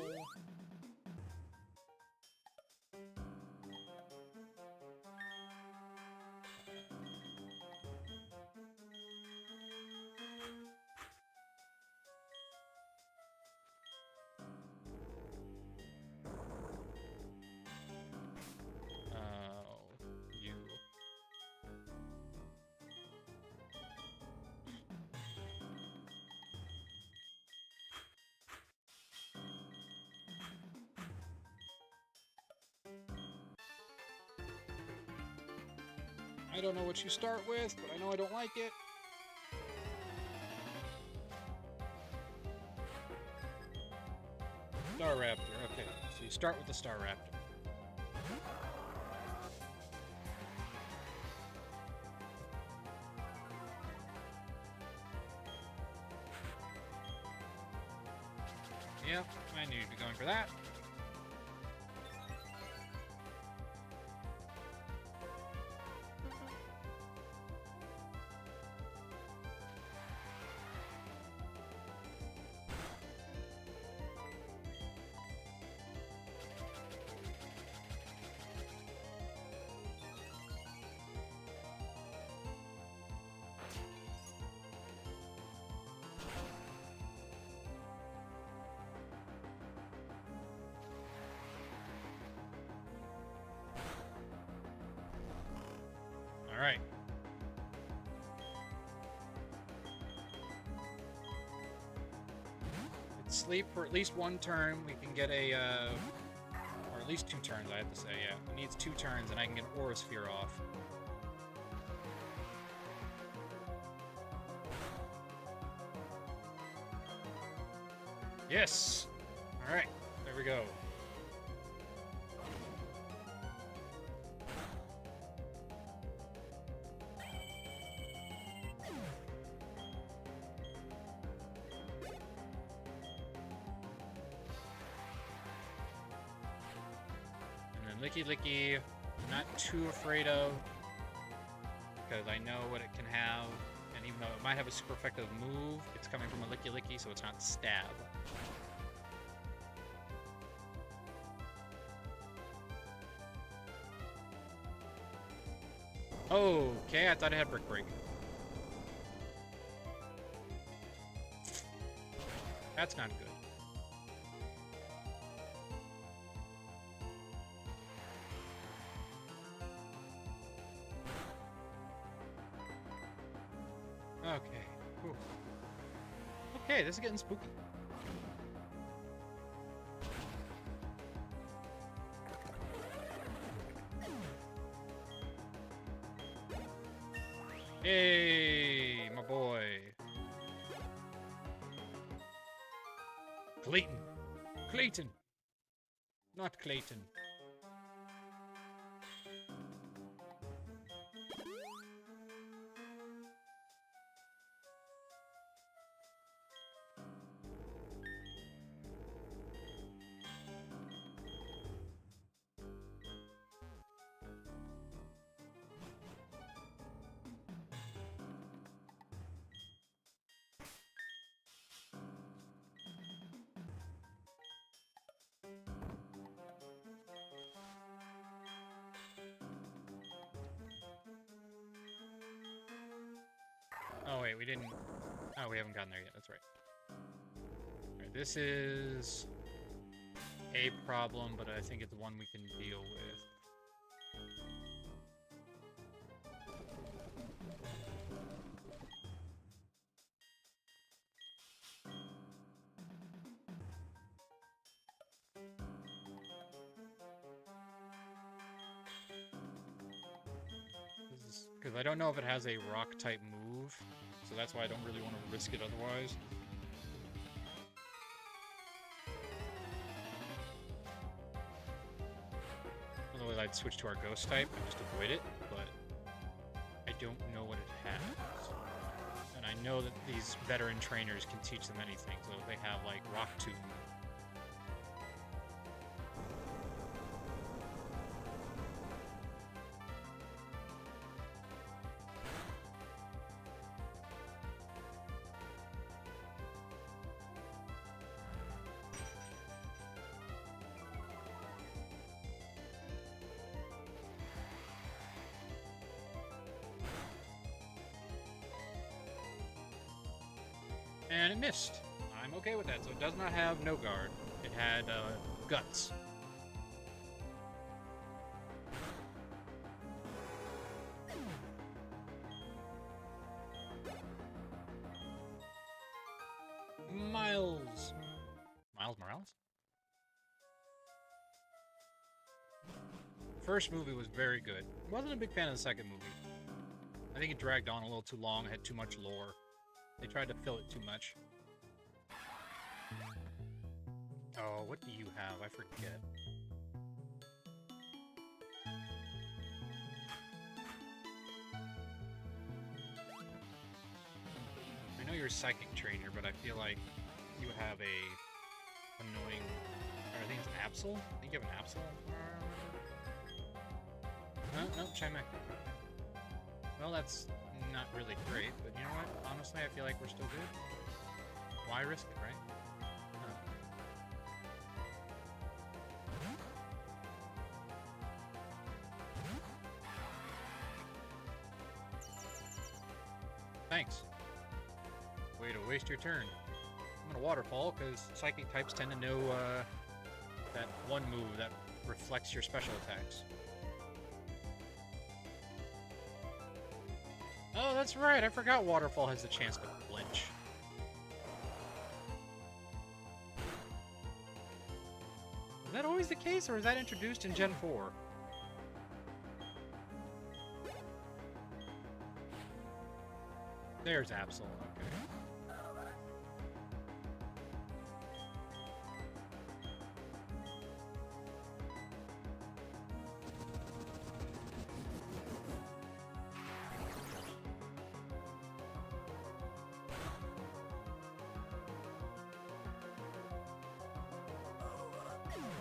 You. I don't know what you start with, but I know I don't like it. Star Raptor, okay. So you start with the Star Raptor. Yep, I knew you'd be going for that. All right. Let's sleep for at least one turn. We can get a, or at least 2 turns, I have to say, yeah. It needs 2 turns, and I can get an Aura Sphere off. Yes! All right, there we go. Licky Licky, I'm not too afraid of, because I know what it can have, and even though it might have a super effective move, it's coming from a Licky Licky, so it's not stab. Okay, I thought it had Brick Break. That's not good. Okay. Whew. Okay, this is getting spooky. Hey, my boy. Clayton. Clayton. Not Clayton. Oh, wait, we didn't... Oh, we haven't gotten there yet. That's right. Alright, this is... a problem, but I think it's one we can deal with. Because I don't know if it has a rock-type move, so that's why I don't really want to risk it otherwise. Otherwise, I'd switch to our ghost type and just avoid it, but I don't know what it has. And I know that these veteran trainers can teach them anything, so if they have, like, Rock Tomb. And it missed. I'm okay with that. So it does not have no guard. It had guts. Miles. Miles Morales? First movie was very good. Wasn't a big fan of the second movie. I think it dragged on a little too long, had too much lore. They tried to fill it too much. Oh, what do you have? I forget. I know you're a psychic trainer, but I feel like you have a annoying... Or I think it's an Absol? I think you have an Absol? No, Chimek. Well, that's not really great, but you know what? Honestly, I feel like we're still good. Why risk it, right? Thanks. Way to waste your turn. I'm gonna waterfall, because psychic types tend to know that one move that reflects your special attacks. Oh, that's right. I forgot Waterfall has the chance to flinch. Is that always the case, or is that introduced in Gen 4? There's Absol. Okay.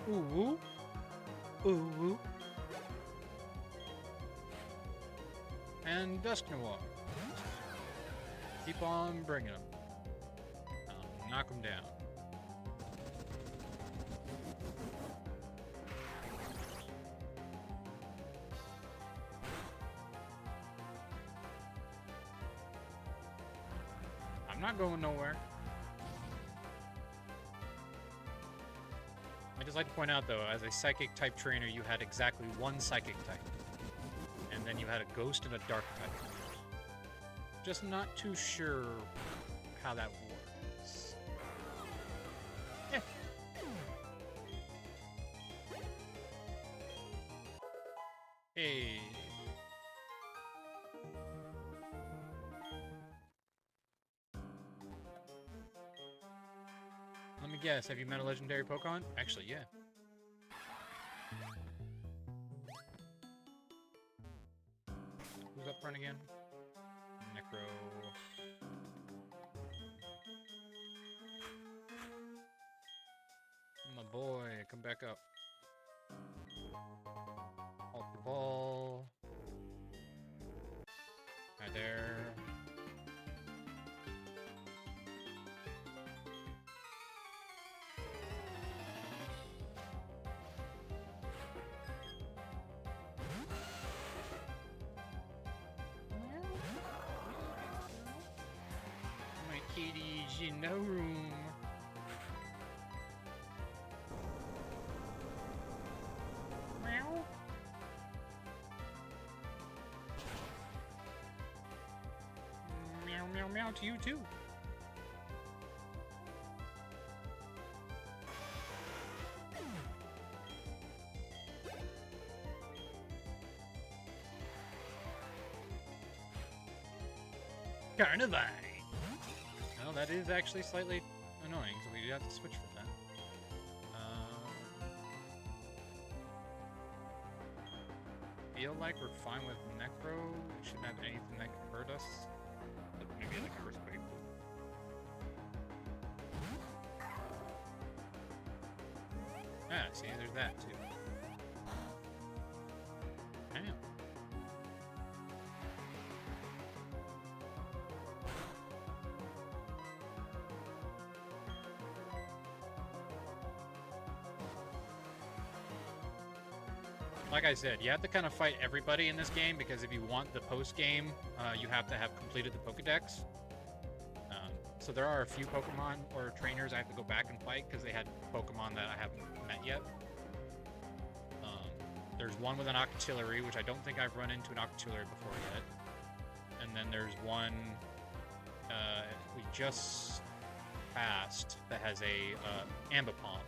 Ooh. Ooh. And Dusk Noir. Keep on bringing them. Knock them down. I'm not going nowhere. I'd just like to point out, though, as a psychic-type trainer, you had exactly one psychic type. And then you had a ghost and a dark type. Just not too sure how that works. Eh. Hey. Let me guess, have you met a legendary Pokemon? Actually, yeah. Who's up front again? Necro. My boy, come back up. Ultra Ball. Hi there. Kitties in the room. Meow, meow, meow to you too. Carnivine! Well, that is actually slightly annoying, so we do have to switch for that. Feel like we're fine with Necro. We shouldn't have anything that can hurt us. But maybe like a Earthquake. Ah, see, there's that too. Damn. Like I said, you have to kind of fight everybody in this game because if you want the post-game, you have to have completed the Pokedex. So there are a few Pokemon or trainers I have to go back and fight because they had Pokemon that I haven't met yet. There's one with an Octillery, which I don't think I've run into an Octillery before yet. And then there's one we just passed that has a Ambipom.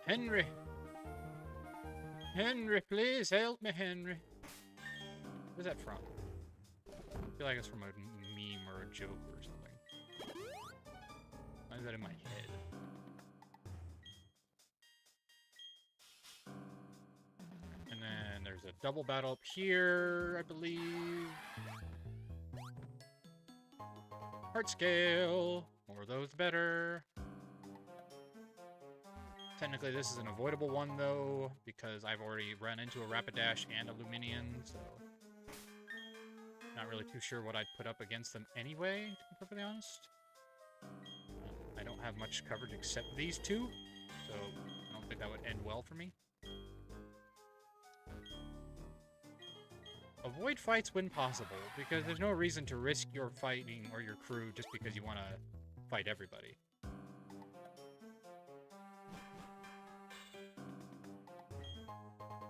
Henry! Henry, please help me, Henry. Where's that from? I feel like it's from a meme or a joke or something. Why is that in my head? And then there's a double battle up here, I believe. Heart scale. More of those, better. Technically, this is an avoidable one, though, because I've already run into a Rapidash and a Luminion, so... Not really too sure what I'd put up against them anyway, to be perfectly honest. I don't have much coverage except these two, so I don't think that would end well for me. Avoid fights when possible, because there's no reason to risk your fighting or your crew just because you want to fight everybody.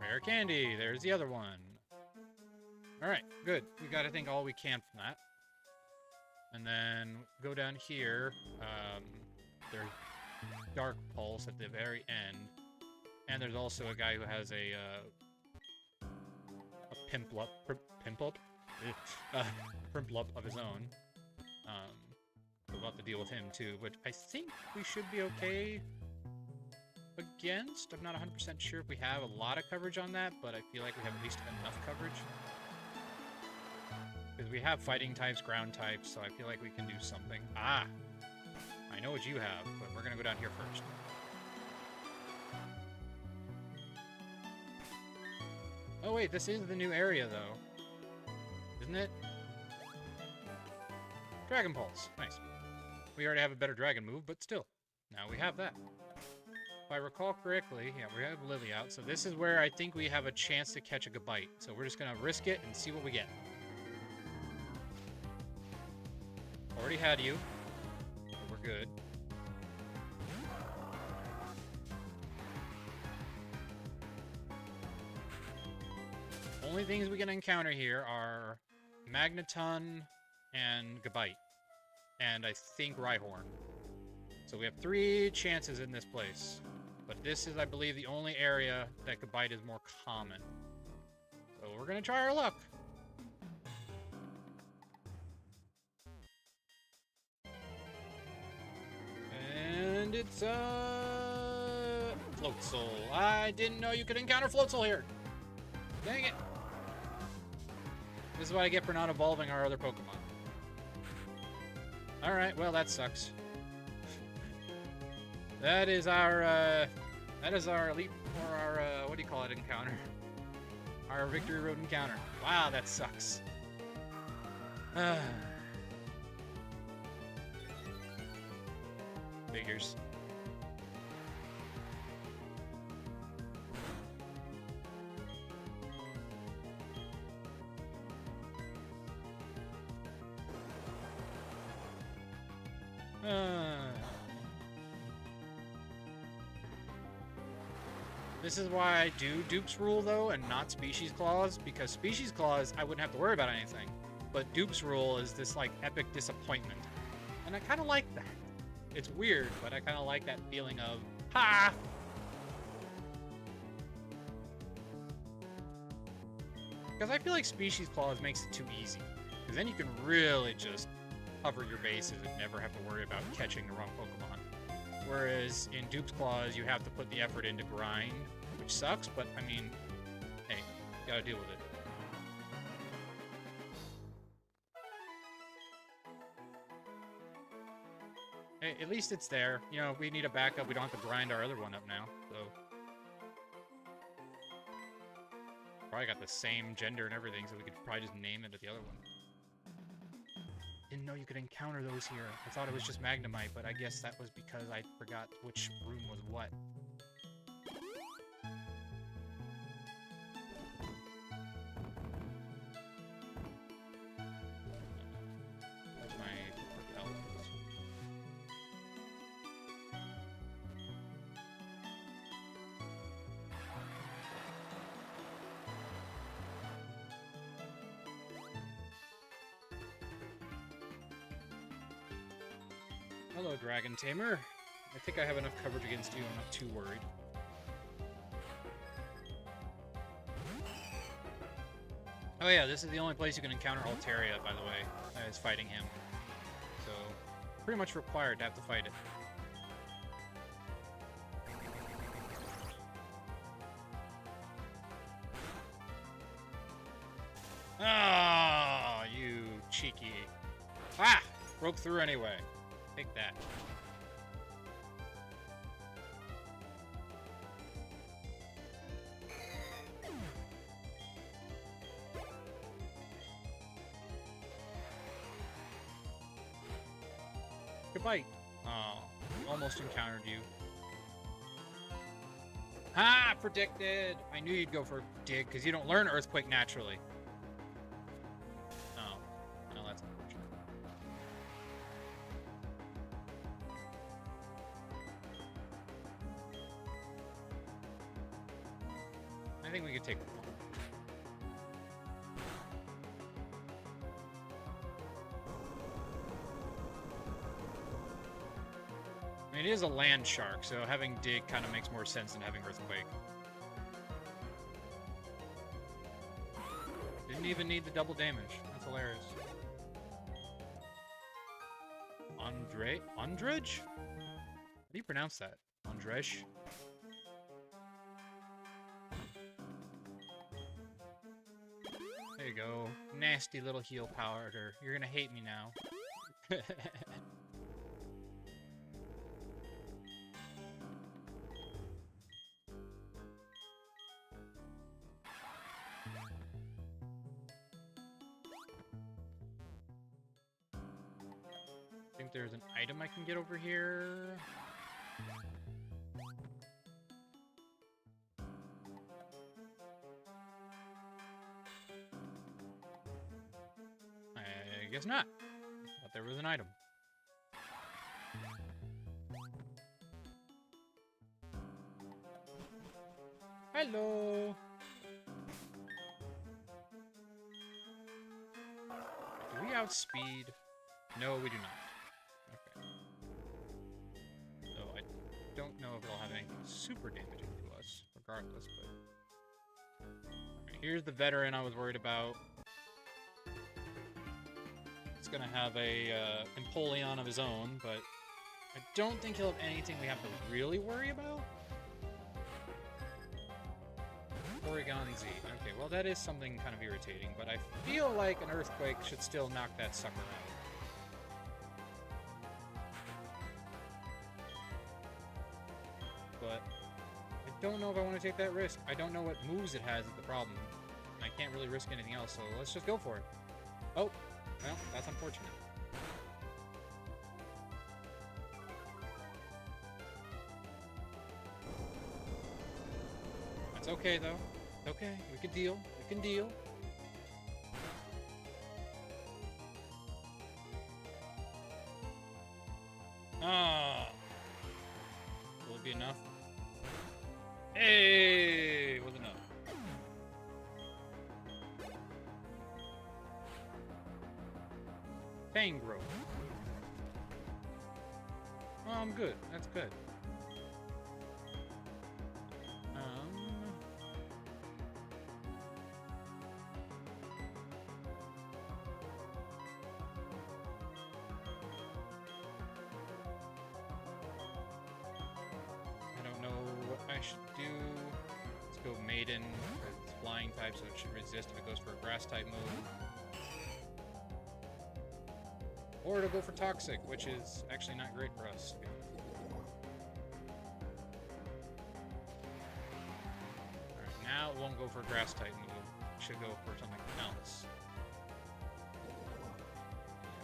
Rare candy, there's the other one. Alright, good. We got, I think, all we can from that. And then go down here. There's Dark Pulse at the very end. And there's also a guy who has a Pimplup of his own. We'll have to deal with him too, but I think we should be okay against. I'm not 100% sure if we have a lot of coverage on that, but I feel like we have at least enough coverage. Because we have fighting types, ground types, so I feel like we can do something. Ah! I know what you have, but we're gonna go down here first. Oh wait, this is the new area though. Isn't it? Dragon Pulse. Nice. We already have a better dragon move, but still. Now we have that. If I recall correctly, yeah, we have Lily out, so this is where I think we have a chance to catch a Gabite. So we're just gonna risk it and see what we get. Already had you. So we're good. Only things we can encounter here are Magneton and Gabite. And I think Rhyhorn. So we have 3 chances in this place. But this is, I believe, the only area that Gabite is more common. So we're gonna try our luck. And it's Floatzel. I didn't know you could encounter Floatzel here. Dang it. This is what I get for not evolving our other Pokemon. Alright, well that sucks. That is our elite, or our, what do you call it, encounter? Our Victory Road encounter. Wow, that sucks. Figures. This is why I do Dupe's Rule, though, and not Species Clause, because Species Clause, I wouldn't have to worry about anything. But Dupe's Rule is this, like, epic disappointment. And I kind of like that. It's weird, but I kind of like that feeling of, ha! Because I feel like Species Clause makes it too easy. Because then you can really just cover your bases and never have to worry about catching the wrong Pokemon. Whereas in Dupe's Clause, you have to put the effort into grind, which sucks, but I mean, hey, you gotta deal with it. Hey, at least it's there. You know, if we need a backup, we don't have to grind our other one up now, so. Probably got the same gender and everything, so we could probably just name it to the other one. Didn't know you could encounter those here. I thought it was just Magnemite, but I guess that was because I forgot which room was what. That's my repel. Hello, Dragon Tamer. I think I have enough coverage against you. I'm not too worried. Oh yeah, this is the only place you can encounter Altaria, by the way, is fighting him. So, pretty much required to have to fight it. Ah, you cheeky. Ah! Broke through anyway. Take that. Goodbye. Oh, almost encountered you. Ha! Predicted! I knew you'd go for Dig, because you don't learn Earthquake naturally. Oh. No, that's unfortunate. I think we could take one. I mean, it is a land shark, so having Dig kind of makes more sense than having Earthquake. Didn't even need the double damage. That's hilarious. Andrej? How do you pronounce that? Andrej? There you go. Nasty little heal powder. You're gonna hate me now. I think there's an item I can get over here. I guess not. Thought there was an item. Hello. Do we outspeed? No, we do not. Okay. So I don't know if it'll have anything super damaging to us, regardless, but... Right, here's the veteran I was worried about. It's gonna have a Empoleon of his own, but I don't think he'll have anything we have to really worry about. Oregon Z. Okay, well that is something kind of irritating, but I feel like an Earthquake should still knock that sucker out. But I don't know if I want to take that risk. I don't know what moves it has is the problem. And I can't really risk anything else, so let's just go for it. Oh, well, that's unfortunate. That's okay, though. It's okay. We can deal. We can deal. Ah. Will it be enough? Hey! Pine Grove. Oh, I'm good. That's good. I don't know what I should do. Let's go Maiden, because it's flying type, so it should resist if it goes for a grass type move. Or it'll go for Toxic, which is actually not great for us. Alright, now it won't go for a grass type move. It should go for something else.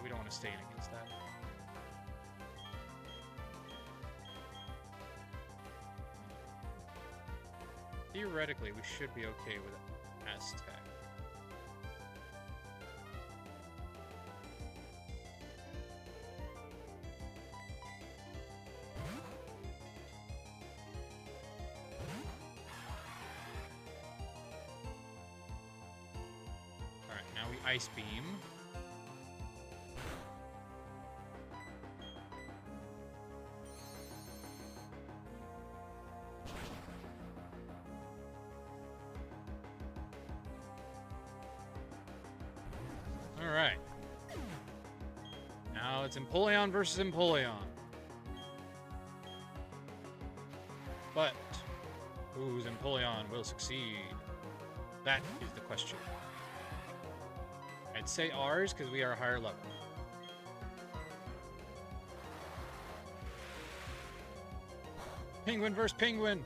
We don't want to stand against that. Theoretically, we should be okay with Aztec. Alright, now we Ice Beam. Alright. Now it's Empoleon versus Empoleon. But whose Empoleon will succeed? That is the question. I'd say ours, because we are higher level. Penguin versus Penguin!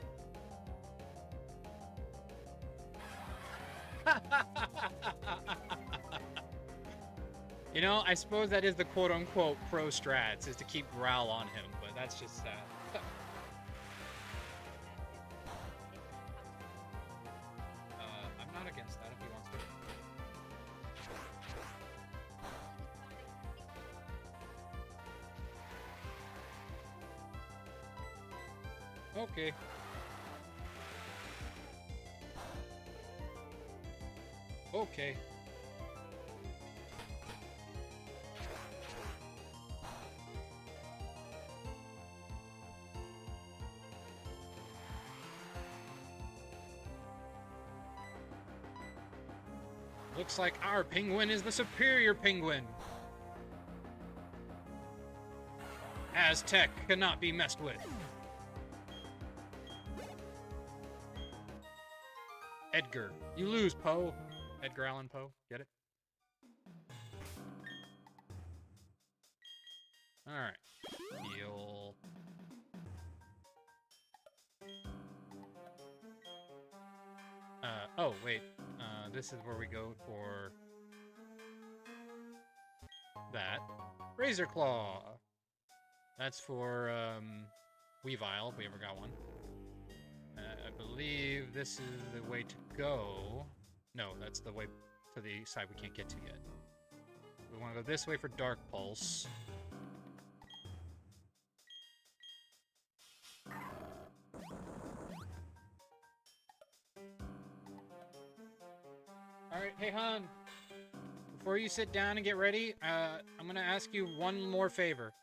You know, I suppose that is the quote-unquote pro strats, is to keep Growl on him, but that's just sad. I'm not against that if he wants to. Okay. Okay. Looks like our penguin is the superior penguin. Aztec cannot be messed with. Edgar. You lose, Poe. Edgar Allan Poe. Get it? Alright. Heal. Oh, wait. This is where we go for that. Razor Claw. That's for, Weavile, if we ever got one. I believe this is the way to go. No, that's the way to the side we can't get to yet. We want to go this way for Dark Pulse. Alright, hey Han. Before you sit down and get ready, I'm gonna ask you one more favor.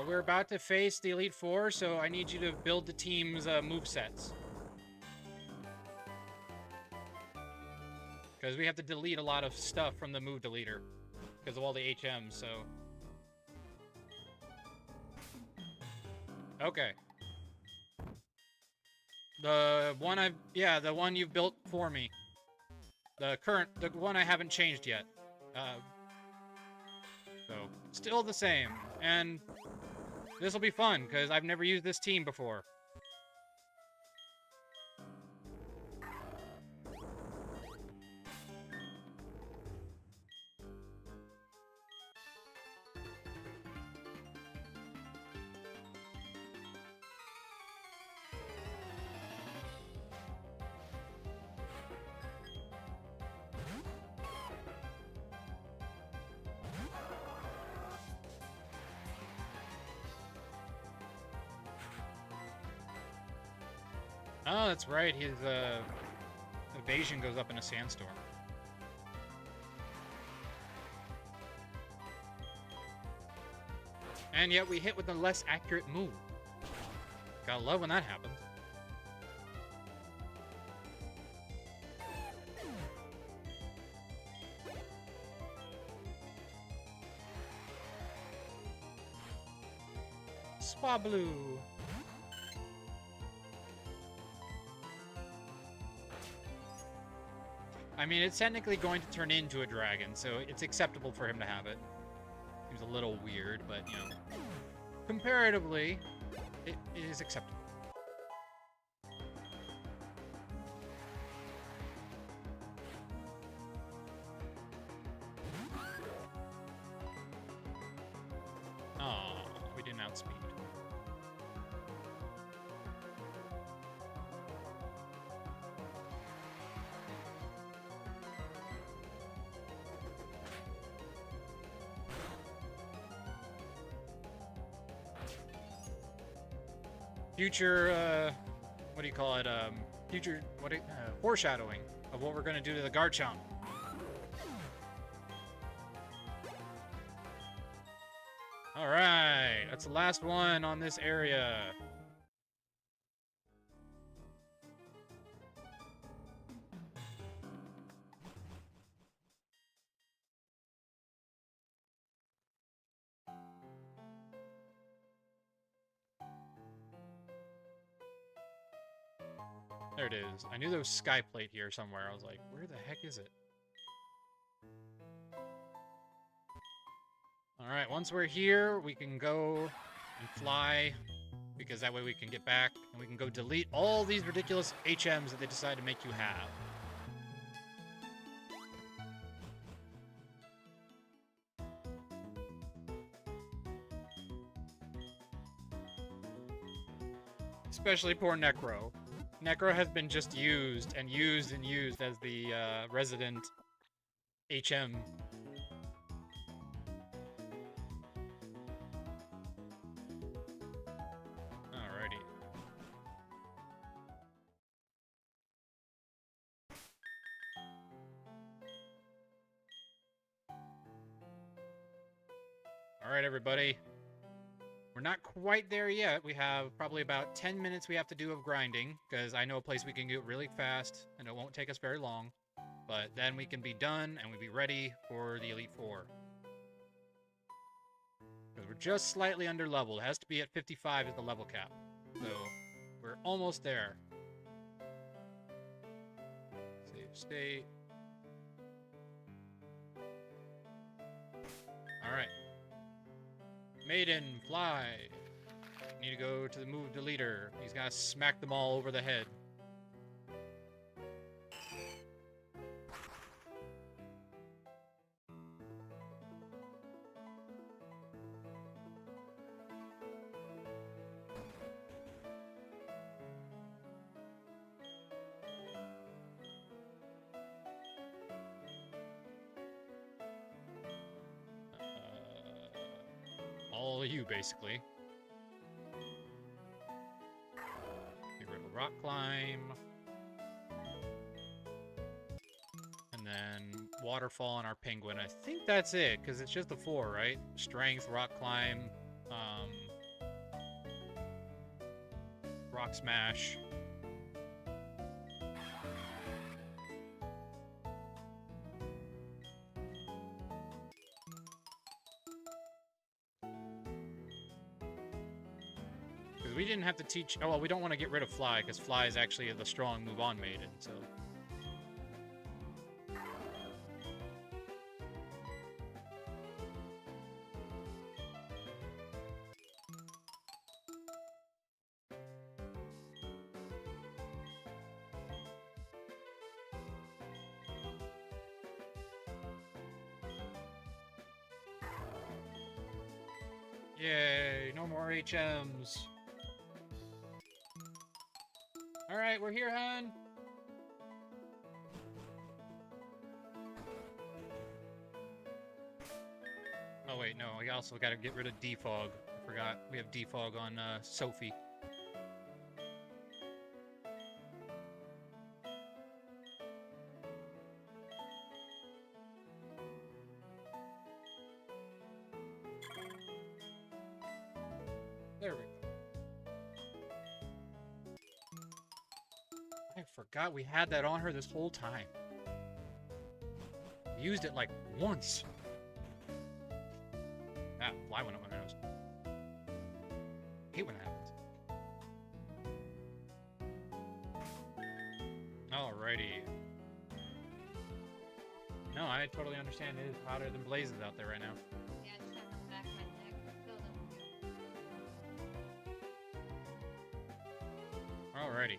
We're about to face the Elite Four, so I need you to build the team's movesets. Because we have to delete a lot of stuff from the move deleter. Because of all the HMs, so... Okay. The one you've built for me. The one I haven't changed yet. So, still the same. And this will be fun, because I've never used this team before. Oh, that's right. His evasion goes up in a sandstorm. And yet we hit with a less accurate move. Gotta love when that happens. Swablu. I mean, it's technically going to turn into a dragon, so it's acceptable for him to have it. Seems a little weird, but, you know, comparatively, it is acceptable. Oh, we didn't outspeed. Future, what do you call it? Future, foreshadowing of what we're gonna do to the Garchomp. Alright, that's the last one on this area. There it is. I knew there was Sky Plate here somewhere. I was like, where the heck is it? Alright, once we're here, we can go and fly, because that way we can get back, and we can go delete all these ridiculous HMs that they decide to make you have. Especially poor Necro. Necro has been just used and used and used as the resident HM. Alrighty. Alright, everybody. We're not quite there yet. We have probably about 10 minutes we have to do of grinding, because I know a place we can get really fast, and it won't take us very long. But then we can be done, and we'll be ready for the Elite Four. Because we're just slightly under level. It has to be at 55 as the level cap. So, we're almost there. Save state. Alright. Maiden, fly. Need to go to the move deleter. He's gotta smack them all over the head. All of you, basically. Get rid of rock climb. And then waterfall on our penguin. I think that's it, because it's just the 4, right? Strength, rock climb, rock smash. We didn't have to teach... Oh, well, we don't want to get rid of Fly, because Fly is actually the strong move on Maiden, so... Yay, no more HMs. Alright, we're here, hon. Oh wait, no, we also gotta get rid of Defog. I forgot, we have Defog on Sophie. forgot we had that on her this whole time. We used it like once. Ah, fly went up my nose. Hate when that happens. Alrighty. No, I totally understand. It is hotter than blazes out there right now. Yeah, just have on the back of my neck. Feel them. Alrighty.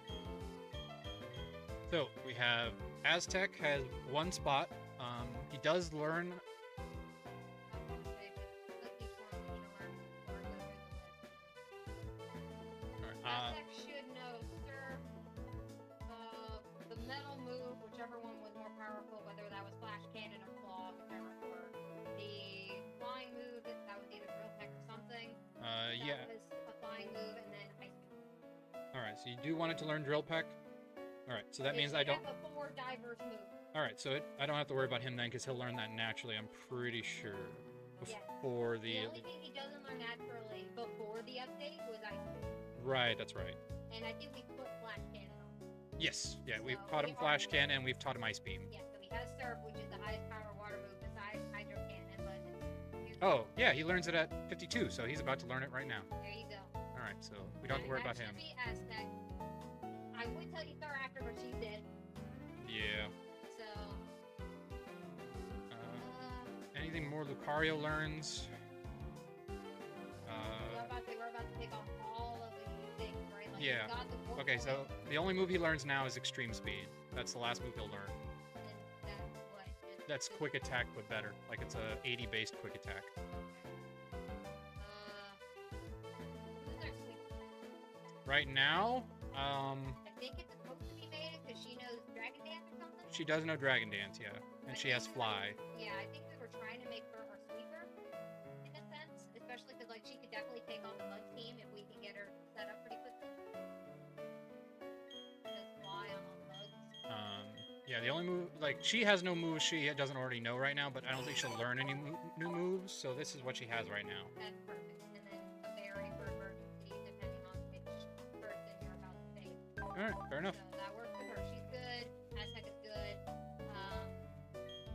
So we have Aztec has one spot. He does learn. I want to say, just click each one and you'll learn before I go through the list. Alright, Aztec should know Surf, the metal move, whichever one was more powerful, whether that was Flash Cannon or Claw, whichever were. The flying move, that was either Drill Peck or something. yeah. That was a flying move, and then Ice Beam. Alright, so you do want it to learn Drill Peck. Alright, so that means I don't. Have a 4 diverse move. Alright, so I don't have to worry about him then, because he'll learn that naturally, I'm pretty sure. Before The only thing he doesn't learn naturally before the update was Ice Beam. Right, that's right. And I think we put Flash Cannon on. Yes, yeah, we've So taught him we've Flash already- Cannon, and we've taught him Ice Beam. Yeah, so he has Surf, which is the highest power water move besides Hydro Cannon, but it's Oh, yeah, he learns it at 52, so he's about to learn it right now. there you go. Alright, so we don't have to worry about him. That should be Aztec. I would tell you Star after, but she's dead. Yeah. So, Anything more Lucario learns? we're about to take off all of the things, right? Like, Yeah. we got the Warp Okay, so Point, the only move he learns now is Extreme Speed. That's the last move he'll learn. and that's what? That's Quick Attack, but better. Like, it's a 80-based Quick Attack. Who's next week? Right now, I think it's supposed to be Maiden because she knows Dragon Dance or something. she does know Dragon Dance, yeah. And she has Fly. Yeah, I think we were trying to make her our sweeper, in a sense. Especially because, like, she could definitely take on the Mud team if we can get her set up pretty quickly. Just fly on all the Muds. Yeah, the only move, like, she has no moves she doesn't already know right now, but I don't think she'll learn any new moves, so this is what she has right now. That's perfect. And then a berry for emergency, depending on which person you're about to save. Alright, fair enough. So that works with her. She's good. Aztec is good.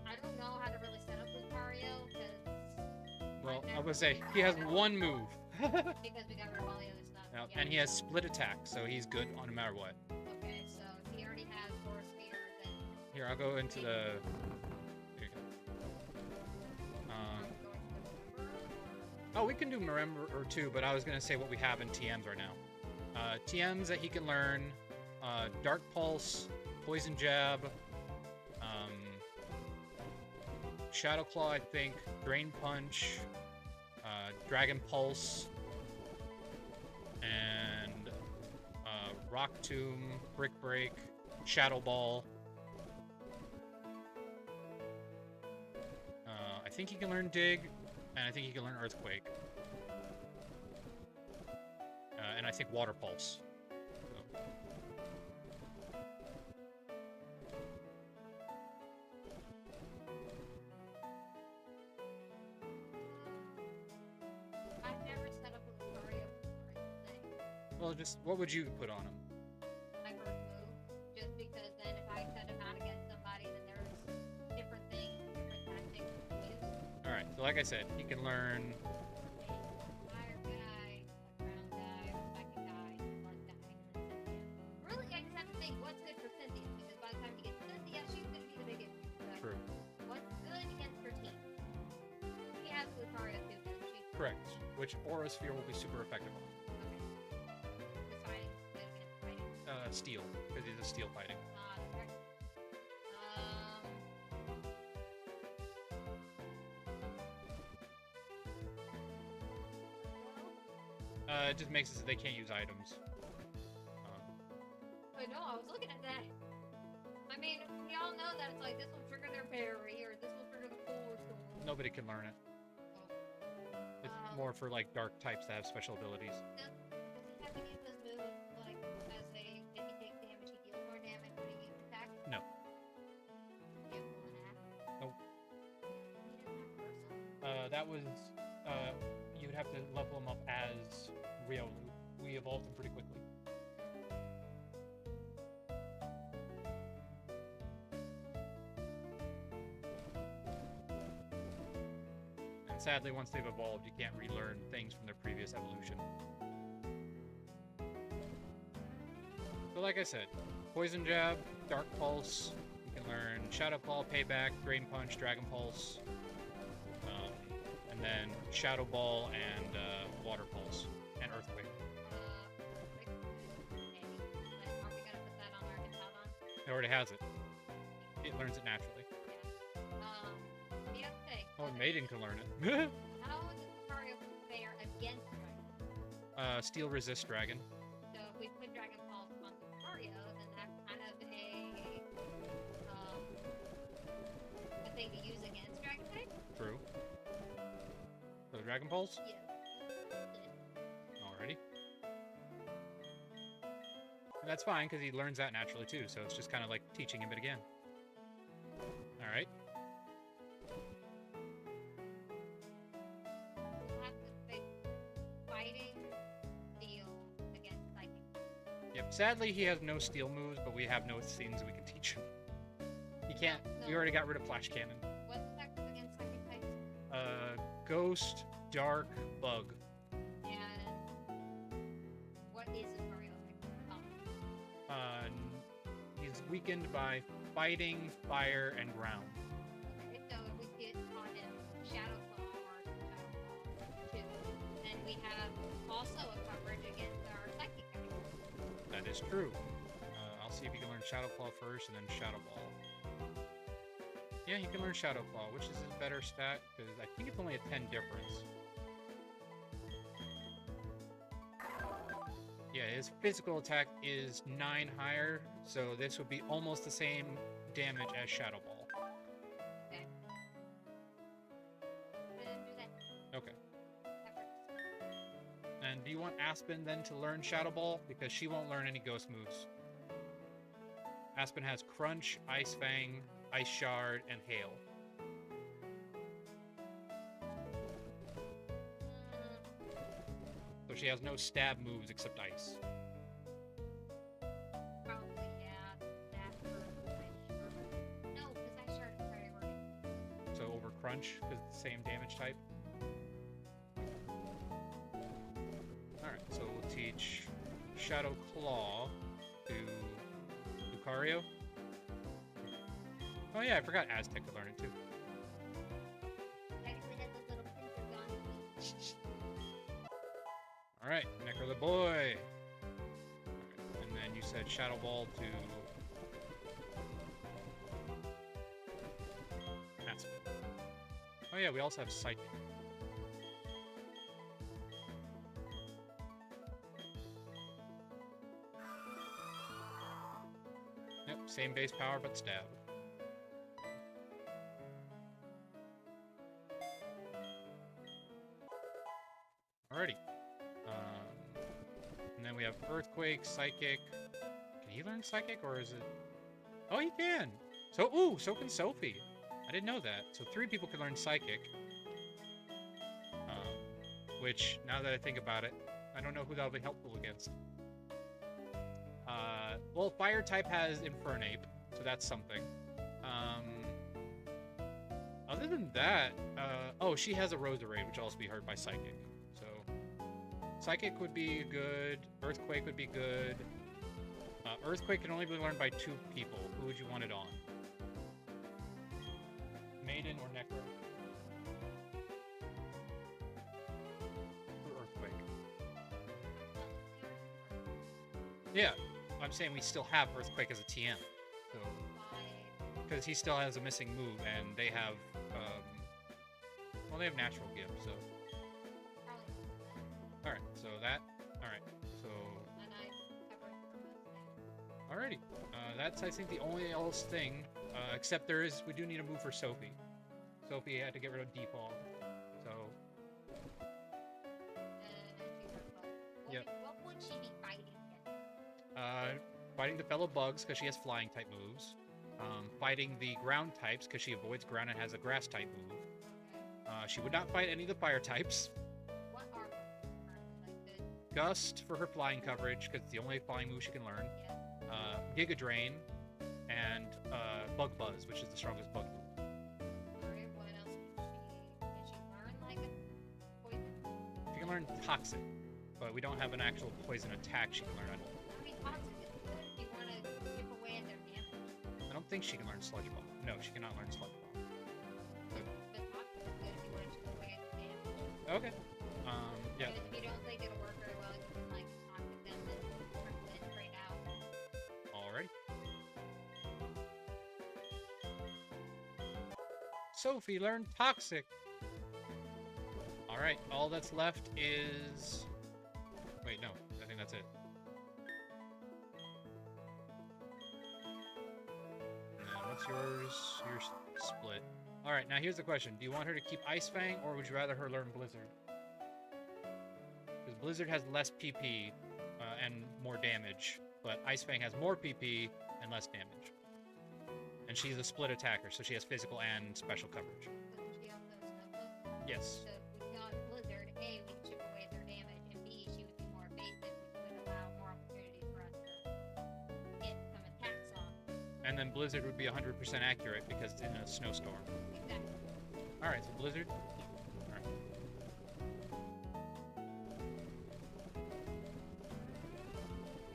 I don't know how to really set up Lucario because Well, I would say he has one move. because we got rid of all the other stuff. Yeah, Yeah. and he has Split Attack, so he's good on no matter what. Okay, so if he already has Aura Sphere, then Here, I'll go into the... Here you go. I'm going to remember. Oh, we can do Marember or two, but I was going to say what we have in TMs right now. TMs that he can learn, Dark Pulse, Poison Jab, Shadow Claw, I think, Drain Punch, Dragon Pulse, and Rock Tomb, Brick Break, Shadow Ball. I think he can learn Dig, and I think he can learn Earthquake. And I think Water Pulse. So. I've never set up a Lucario for anything. Well, just what would you put on him? My first move, just because then if I set him out against somebody, then there's different things, different tactics to use. All right. So like I said, he can learn. Fire guy, a ground guy, a psychic guy, a blood guy, and then Cynthia. Really, I just have to think what's good for Cynthia, because by the time you get to Cynthia, she's going to be the biggest. But True. what's good against her team? She has Lucario too, doesn't she? Correct. Which Aura Sphere will be super effective on. Okay. Just fighting, good against fighting. Steel, because he's a steel fighting. Okay. It just makes it so they can't use items. I know, I was looking at that. I mean, we all know that it's like this will trigger their berry or this will trigger the polar storm. Nobody can learn it. It's more for like dark types that have special abilities. Does he have any of those moves like as a if he takes damage he deals more damage when he uses attack? No. Give him an Nope. He doesn't have Ursa. That was you would have to level him up as Riolu. We evolved him pretty quickly. sadly, once they've evolved, you can't relearn things from their previous evolution. So like I said, Poison Jab, Dark Pulse, you can learn Shadow Claw, Payback, Drain Punch, Dragon Pulse, and then Shadow Ball and Water Pulse, and Earthquake. Okay. But are we gonna put that on our Hippowdon? It already has it. It learns it naturally. Yeah. The other thing. Oh, Maiden can learn it. How does Lucario fare against Dragon? Steel Resist Dragon. So if we put Dragon Pulse on Lucario, then that's kind of a thing to use against Dragon type. True. So Dragon Pulse? Yeah. Alrighty. And that's fine, because he learns that naturally too, so it's just kind of like teaching him it again. Alright. We'll have to pick fighting steel against psychic. Yep. Sadly, he has no steel moves, but we have no things we can teach him. He can't. No. We already got rid of Flash Cannon. What's the attack against psychic types? Ghost, Dark, Bug. And what is Lucario like? He's weakened by fighting, fire, and ground. Okay, so if we get on him Shadow Claw or Shadow Claw 2, then we have also a coverage against our psychic type. That is true. I'll see if he can learn Shadow Claw first, and then Shadow Ball. Yeah, he can learn Shadow Claw, which is his better stat, because I think it's only a 10 difference. Yeah, his physical attack is 9 higher, so this would be almost the same damage as Shadow Ball. Okay. We're gonna do that. Okay. That works. And do you want Aspen then to learn Shadow Ball? Because she won't learn any ghost moves. Aspen has Crunch, Ice Fang, Ice Shard, and Hail. So she has no stab moves except Ice. Probably, yeah. That or Ice Shard. No, because Ice Shard is priority. So over Crunch, because it's the same damage type. Alright, so we'll teach Shadow Claw to Lucario. Oh yeah, I forgot Aztec could learn it too. Actually, has those little pincer guns. Alright, Necro the boy! Alright, and then you said Shadow Ball to Aspen. Oh yeah, we also have Psychic. Yep, same base power, but stab. Alrighty. And then we have Earthquake, Psychic. Can he learn Psychic, or is it... Oh, he can! So, ooh, so can Sophie. I didn't know that. So 3 people can learn Psychic. Which, now that I think about it, I don't know who that'll be helpful against. Well, Fire type has Infernape, so that's something. Other than that, oh, she has a Roserade, which will also be hurt by Psychic. So, Psychic would be good, Earthquake would be good. Earthquake can only be learned by 2 people. Who would you want it on? Maiden or Necro? Or Earthquake? Yeah, I'm saying we still have Earthquake as a TM. So, because he still has a missing move, and they have, well, they have Natural Gift, so. Alright, so that, alright, so. Alrighty, that's, I think, the only else thing, except we do need a move for Sophie. Sophie had to get rid of Defog, so. Yep. What would she be fighting against? Fighting the fellow bugs, because she has flying type moves. Fighting the ground types, because she avoids ground and has a grass type move. She would not fight any of the fire types. What are like the Gust for her flying coverage, because it's the only flying move she can learn. Giga Drain, and Bug Buzz, which is the strongest bug move. Alright, what else can she learn like can learn Toxic, but we don't have an actual poison attack she can learn. I mean, toxic is good if you want to chip away at their damage. I don't think she can learn Sludge Bomb. No, she cannot learn Sludge Bomb. But toxic is good if you want to chip away at their damage. Okay. Yeah. Because if you don't think it'll work very well, you can like toxic them and triple it straight out. Alrighty. Sophie learned Toxic. Alright, all that's left is... Wait, no. I think that's it. And then what's yours? Your split. Alright, now here's the question. Do you want her to keep Ice Fang, or would you rather her learn Blizzard? Because Blizzard has less PP and more damage, but Ice Fang has more PP and less damage. And she's a split attacker, so she has physical and special coverage. Doesn't she also snuff us? Yes. So if we got Blizzard, A, we can chip away at their damage, and B, she would be more evasive, which would allow more opportunities for us to get some attacks off. And then Blizzard would be 100% accurate because it's in a snowstorm. Exactly. Alright, so Blizzard. Alright.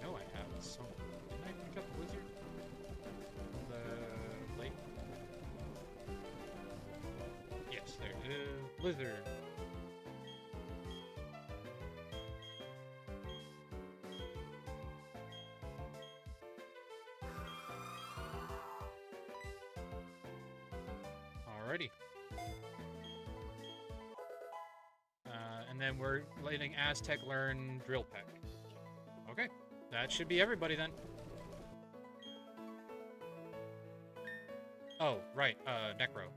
No, I have some. Didn't I pick up Blizzard? The lake? Yes, there it is. Blizzard. Alrighty. And then we're letting Aztec learn Drill Peck. Okay, that should be everybody then. Oh, right, Necro.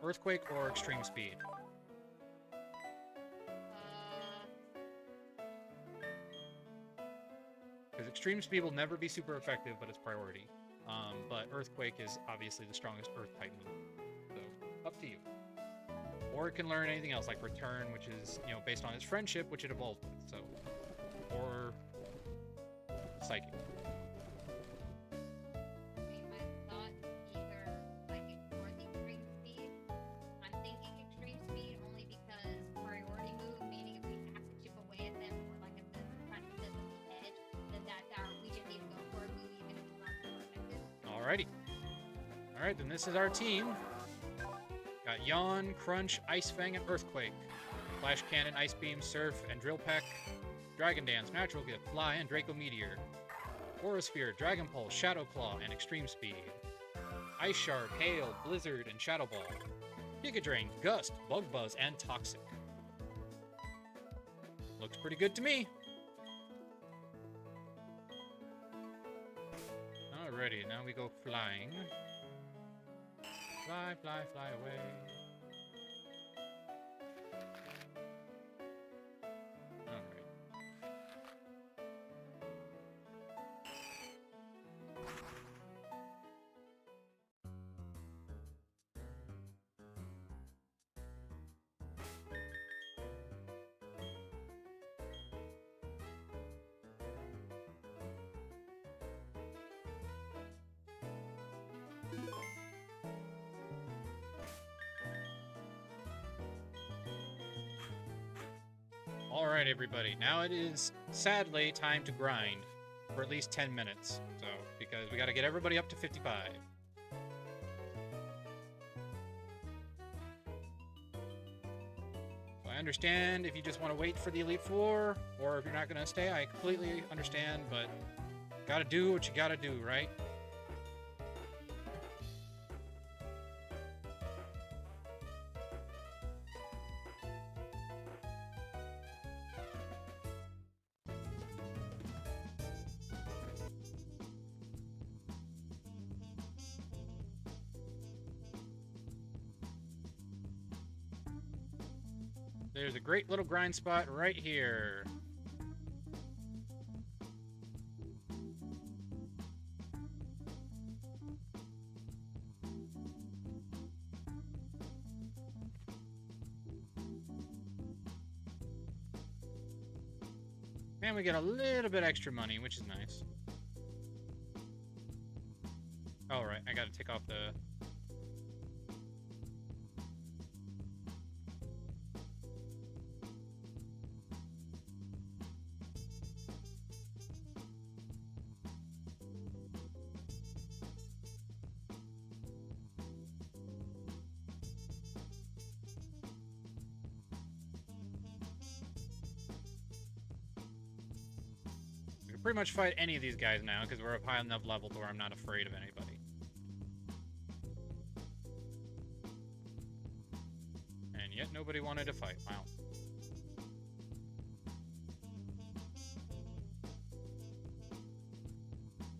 Earthquake or Extreme Speed? Because Extreme Speed will never be super effective, but it's priority. But Earthquake is obviously the strongest Earth type move. So, up to you. Or it can learn anything else, like Return, which is, you know, based on its friendship, which it evolved with, so... Or... Psychic. I mean, I thought either psychic or the extreme speed. I'm thinking extreme speed only because priority move, meaning if we have to chip away at them or like if the trying to flip at the edge, then that's our we just need to go for a move even if it's not super effective. Alrighty. Alright, then this is our team. Got Yawn, Crunch, Ice Fang, and Earthquake. Flash Cannon, Ice Beam, Surf, and Drill Peck. Dragon Dance, Natural Gift, Fly, and Draco Meteor. Aura Sphere, Dragon Pulse, Shadow Claw, and Extreme Speed. Ice Shard, Hail, Blizzard, and Shadow Ball. Giga Drain, Gust, Bug Buzz, and Toxic. Looks pretty good to me. Alrighty, now we go flying. Fly, fly, fly away. Alright. Alright, everybody. Now it is, sadly, time to grind for at least 10 minutes. So, because we gotta get everybody up to 55. So I understand if you just want to wait for the Elite Four, or if you're not gonna stay, I completely understand, but gotta do what you gotta do, right? There's a great little grind spot right here. And we get a little bit extra money, which is nice. All right, I gotta take off the... pretty much fight any of these guys now because we're up high enough level to where I'm not afraid of anybody. And yet nobody wanted to fight. Wow.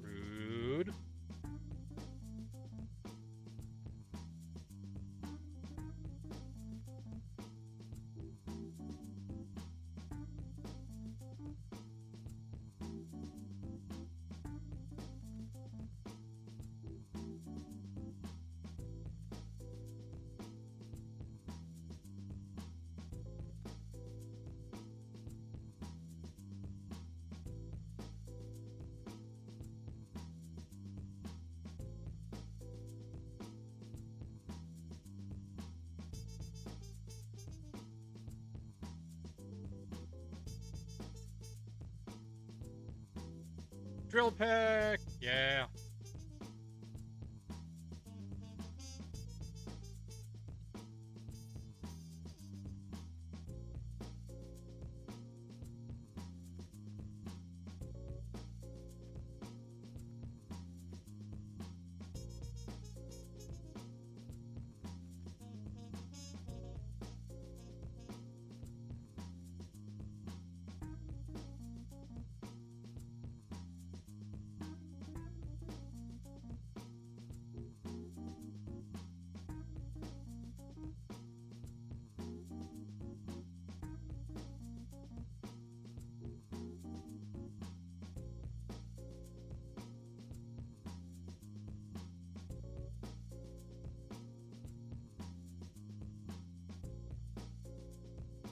Rude. Drill peck! Yeah.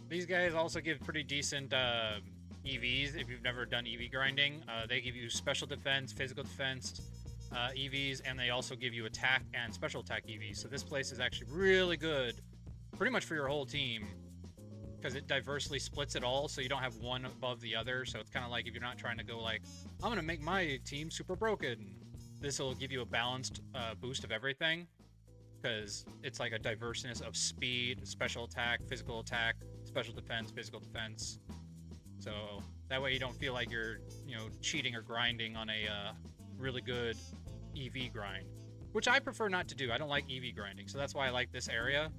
These guys also give pretty decent EVs if you've never done EV grinding. They give you special defense, physical defense EVs, and they also give you attack and special attack EVs. So this place is actually really good, pretty much for your whole team, because it diversely splits it all, so you don't have one above the other. So it's kind of like if you're not trying to go like, I'm gonna make my team super broken. This will give you a balanced boost of everything, because it's like a diverseness of speed, special attack, special defense, physical defense. So that way you don't feel like you're, cheating or grinding on a really good EV grind, which I prefer not to do. I don't like EV grinding, so that's why I like this area.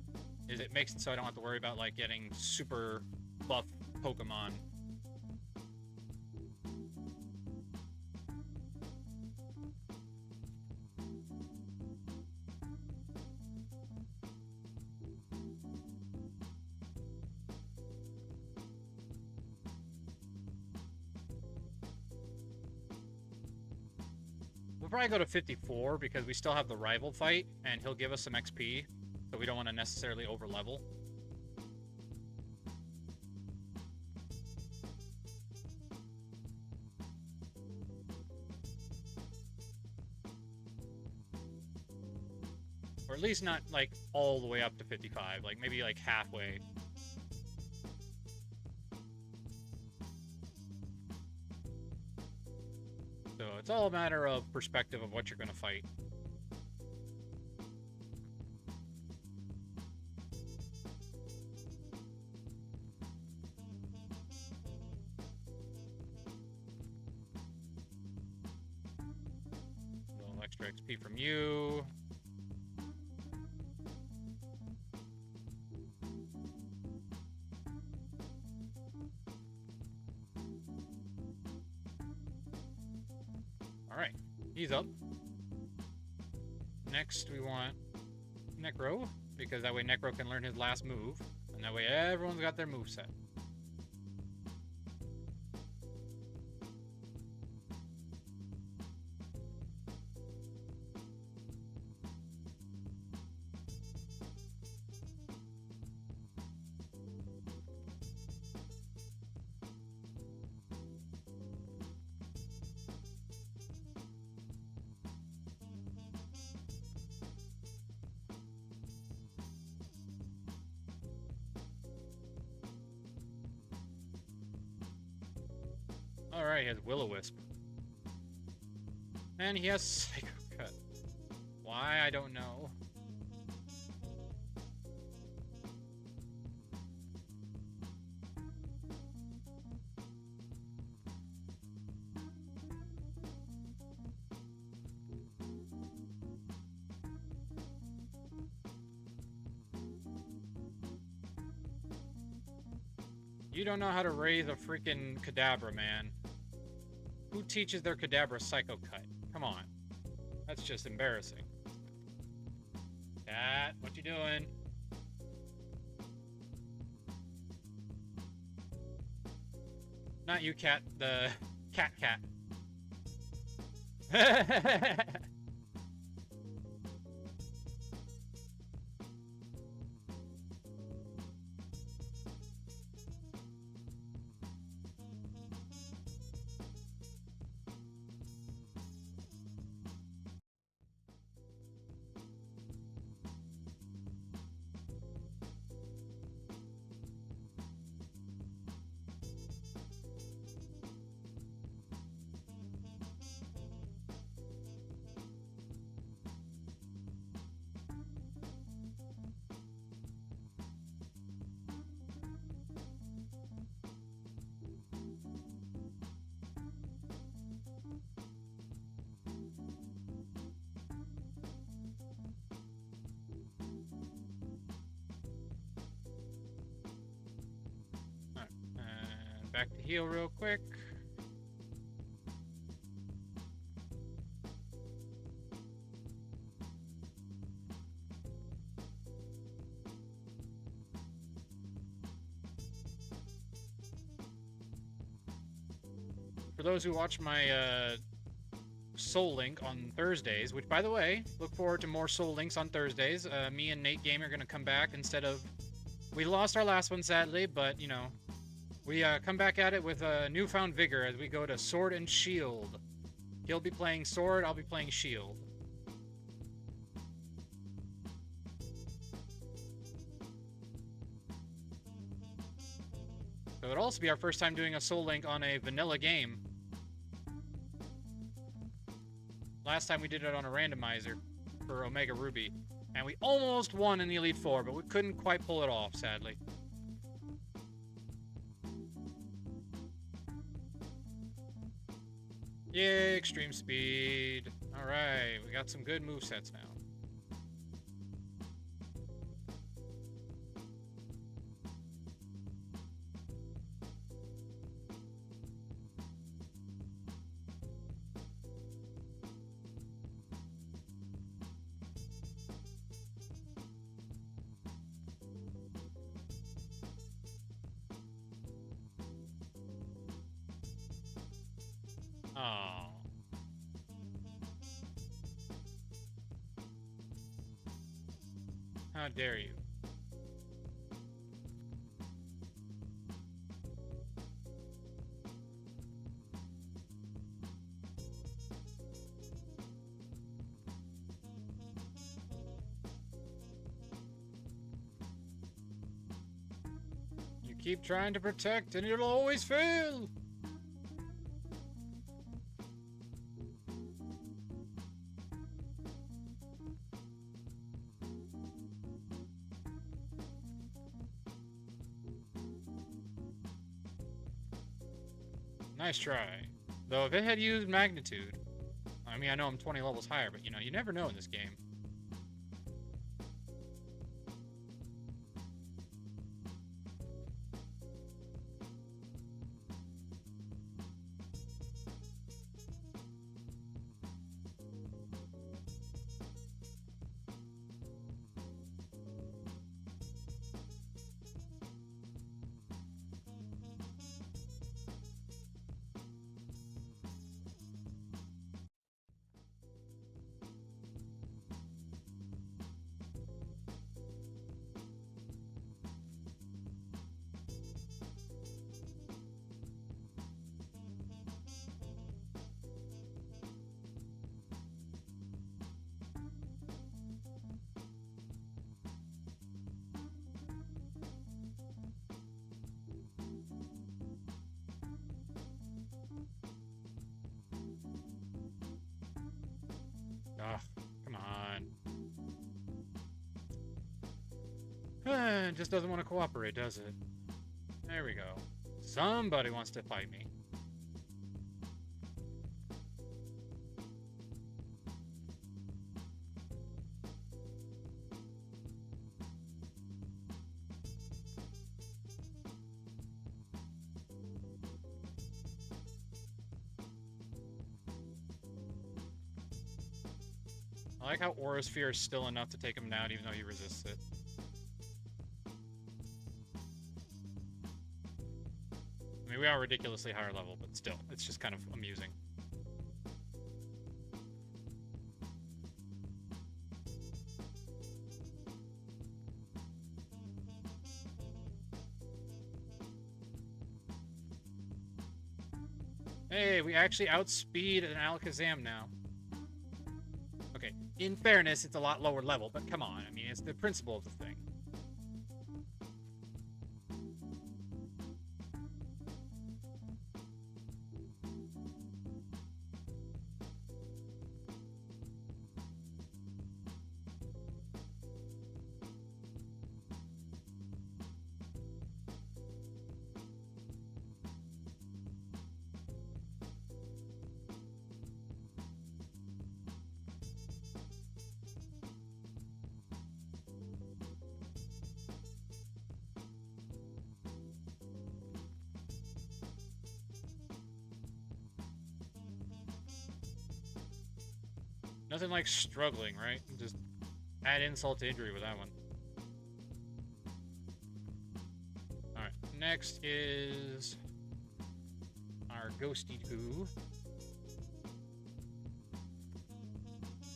Is it makes it so I don't have to worry about like getting super buff Pokemon. We'll probably go to 54 because we still have the rival fight, and he'll give us some XP, so we don't want to necessarily over-level. Or at least not, like, all the way up to 55, like, maybe, like, halfway. So it's all a matter of perspective of what you're going to fight. A little extra XP from you. Alright, he's up. Next, we want Necro, because that way Necro can learn his last move, and that way everyone's got their moveset. Alright, he has Will-O-Wisp. And he has Psycho Cut. Why, I don't know. You don't know how to raise a freaking Kadabra, man. Who teaches their Kadabra Psycho Cut? Come on. That's just embarrassing. Cat, what you doing? Not you, Cat. The cat. Back to heal real quick. For those who watch my Soul Link on Thursdays, which, by the way, look forward to more Soul Links on Thursdays. Me and Nate Game are going to come back instead of... We lost our last one, sadly, but, you know, we come back at it with a newfound vigor as we go to Sword and Shield. He'll be playing Sword, I'll be playing Shield. So it'll also be our first time doing a Soul Link on a vanilla game. Last time we did it on a randomizer for Omega Ruby. And we almost won in the Elite Four, but we couldn't quite pull it off, sadly. Yay, extreme speed. Alright, we got some good movesets now. Oh. How dare you? You keep trying to protect and it'll always fail. Nice try. Though if it had used magnitude, I mean, I know I'm 20 levels higher, but you know, you never know in this game. Ugh, come on. It just doesn't want to cooperate, does it? There we go. Somebody wants to fight me. I like how Aura Sphere is still enough to take him down, even though he resists it. I mean, we are ridiculously higher level, but still, it's just kind of amusing. Hey, we actually outspeed an Alakazam now. Okay, in fairness, it's a lot lower level, but come on. I mean, it's the principle of the thing. Nothing like struggling, right? Just add insult to injury with that one. Alright, next is our Ghosty Goo.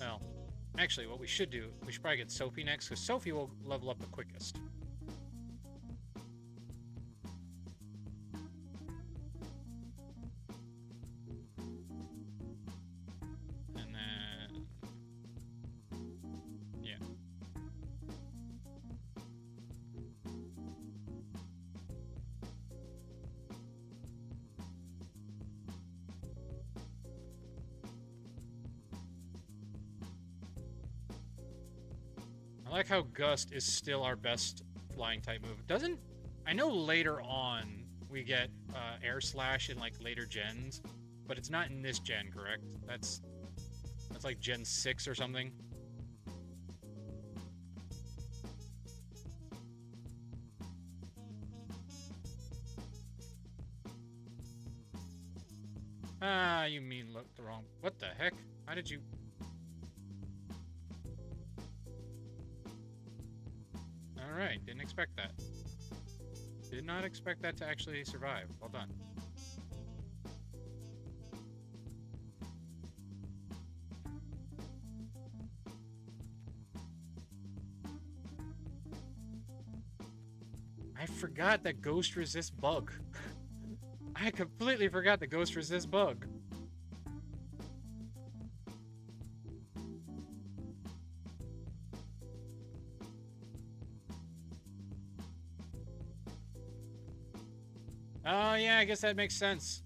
Well, actually, what we should do, we should probably get Sophie next, because Sophie will level up the quickest. And then... yeah. I like how Gust is still our best flying type move. Doesn't... I know later on we get Air Slash in like later gens, but it's not in this gen, correct? That's like Gen 6 or something. Ah, you mean look the wrong... What the heck? How did you... Alright, didn't expect that. Did not expect that to actually survive. Well done. I forgot that Ghost resists bug. I completely forgot that Ghost resists bug. Oh, yeah, I guess that makes sense.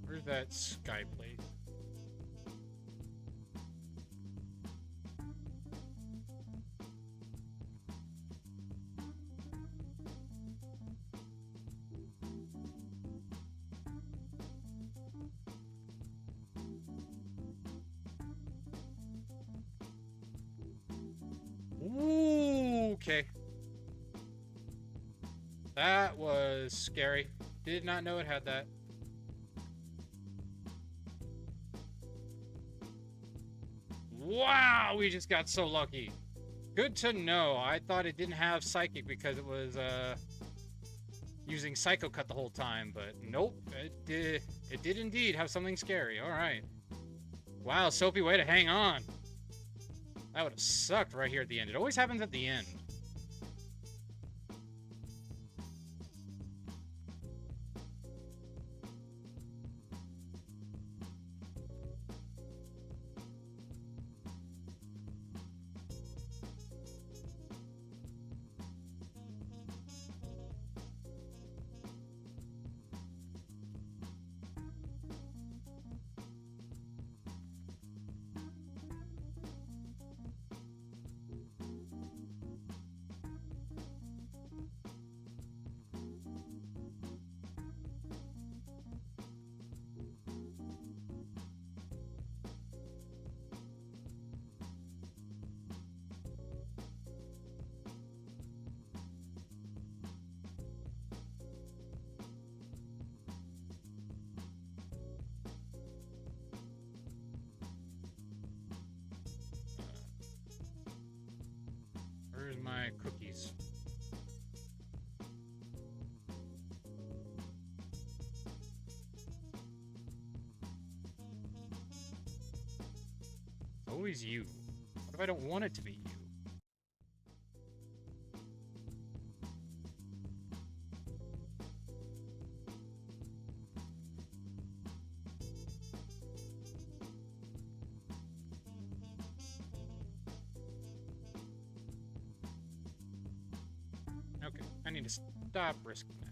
Where's that sky plate? Ooh, okay. That was scary. Did not know it had that. Wow, we just got so lucky. Good to know. I thought it didn't have Psychic because it was using Psycho Cut the whole time, but nope. It did indeed have something scary. Alright. Wow, Soapy, way to hang on. That would have sucked right here at the end. It always happens at the end. my cookies? It's always you. What if I don't want it to be you? Okay, I need to stop risking that.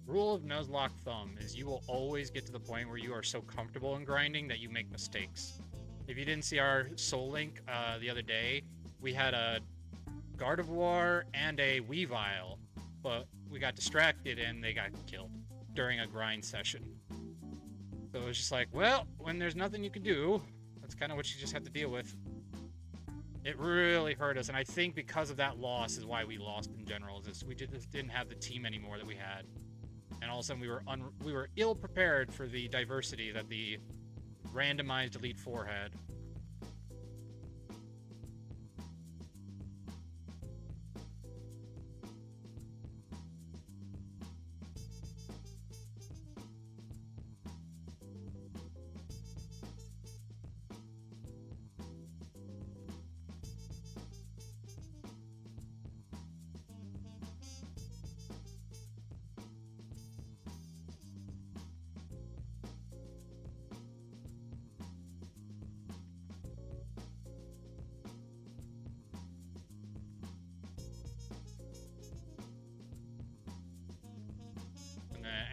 Rule of Nuzlocke Thumb is you will always get to the point where you are so comfortable in grinding that you make mistakes. If you didn't see our Soul Link the other day, we had a Gardevoir and a Weavile, but we got distracted and they got killed during a grind session. So it was just like, well, when there's nothing you can do, that's kind of what you just have to deal with. It really hurt us, and I think because of that loss is why we lost in general. Is this, we just didn't have the team anymore that we had. And all of a sudden we were ill prepared for the diversity that the randomized Elite Four had.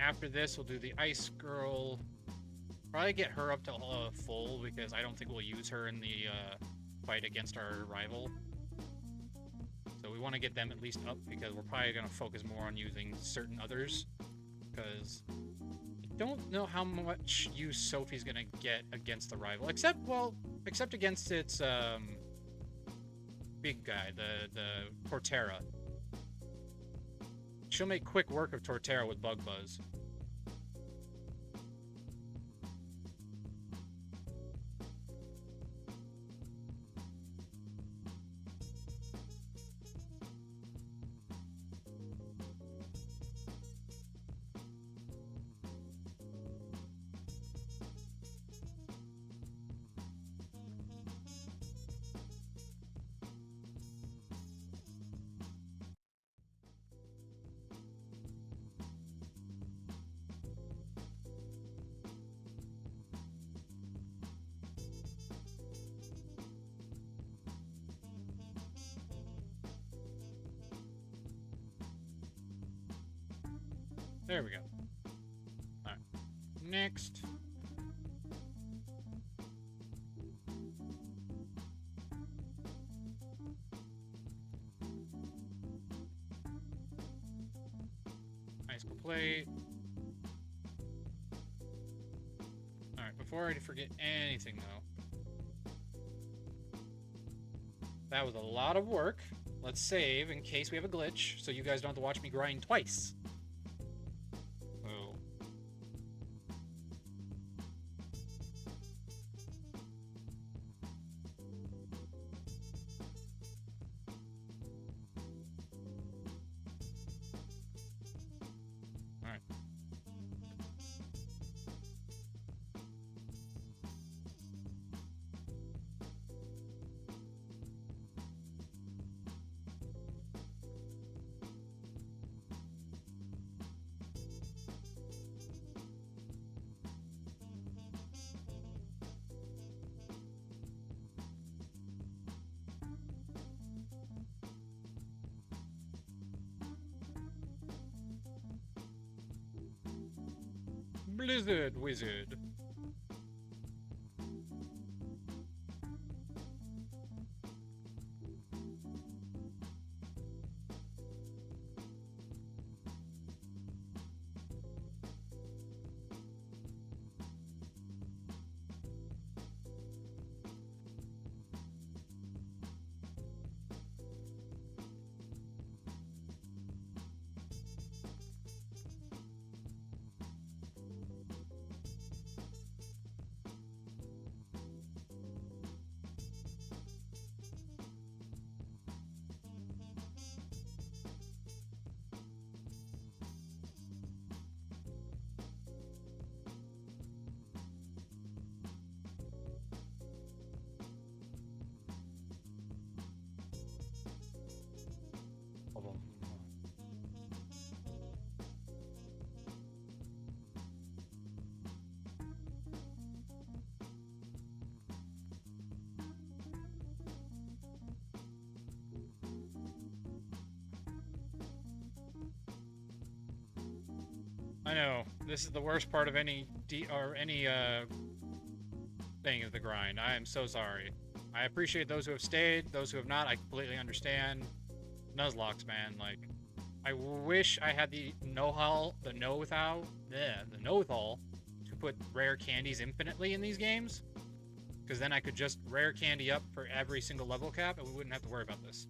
After this, we'll do the Ice Girl. Probably get her up to full, because I don't think we'll use her in the fight against our rival. So we want to get them at least up, because we're probably going to focus more on using certain others. Because I don't know how much use Sophie's going to get against the rival. Except against its big guy, the Torterra. She'll make quick work of Torterra with Bug Buzz. There we go. Alright. Next. Icicle Plate. Alright, before I forget anything though. That was a lot of work. Let's save in case we have a glitch, so you guys don't have to watch me grind twice. Blizzard Wizard. I know, this is the worst part of any thing is the grind. I am so sorry. I appreciate those who have stayed, those who have not, I completely understand. Nuzlocke, man, like, I wish I had the know-how to put rare candies infinitely in these games, because then I could just rare candy up for every single level cap, and we wouldn't have to worry about this.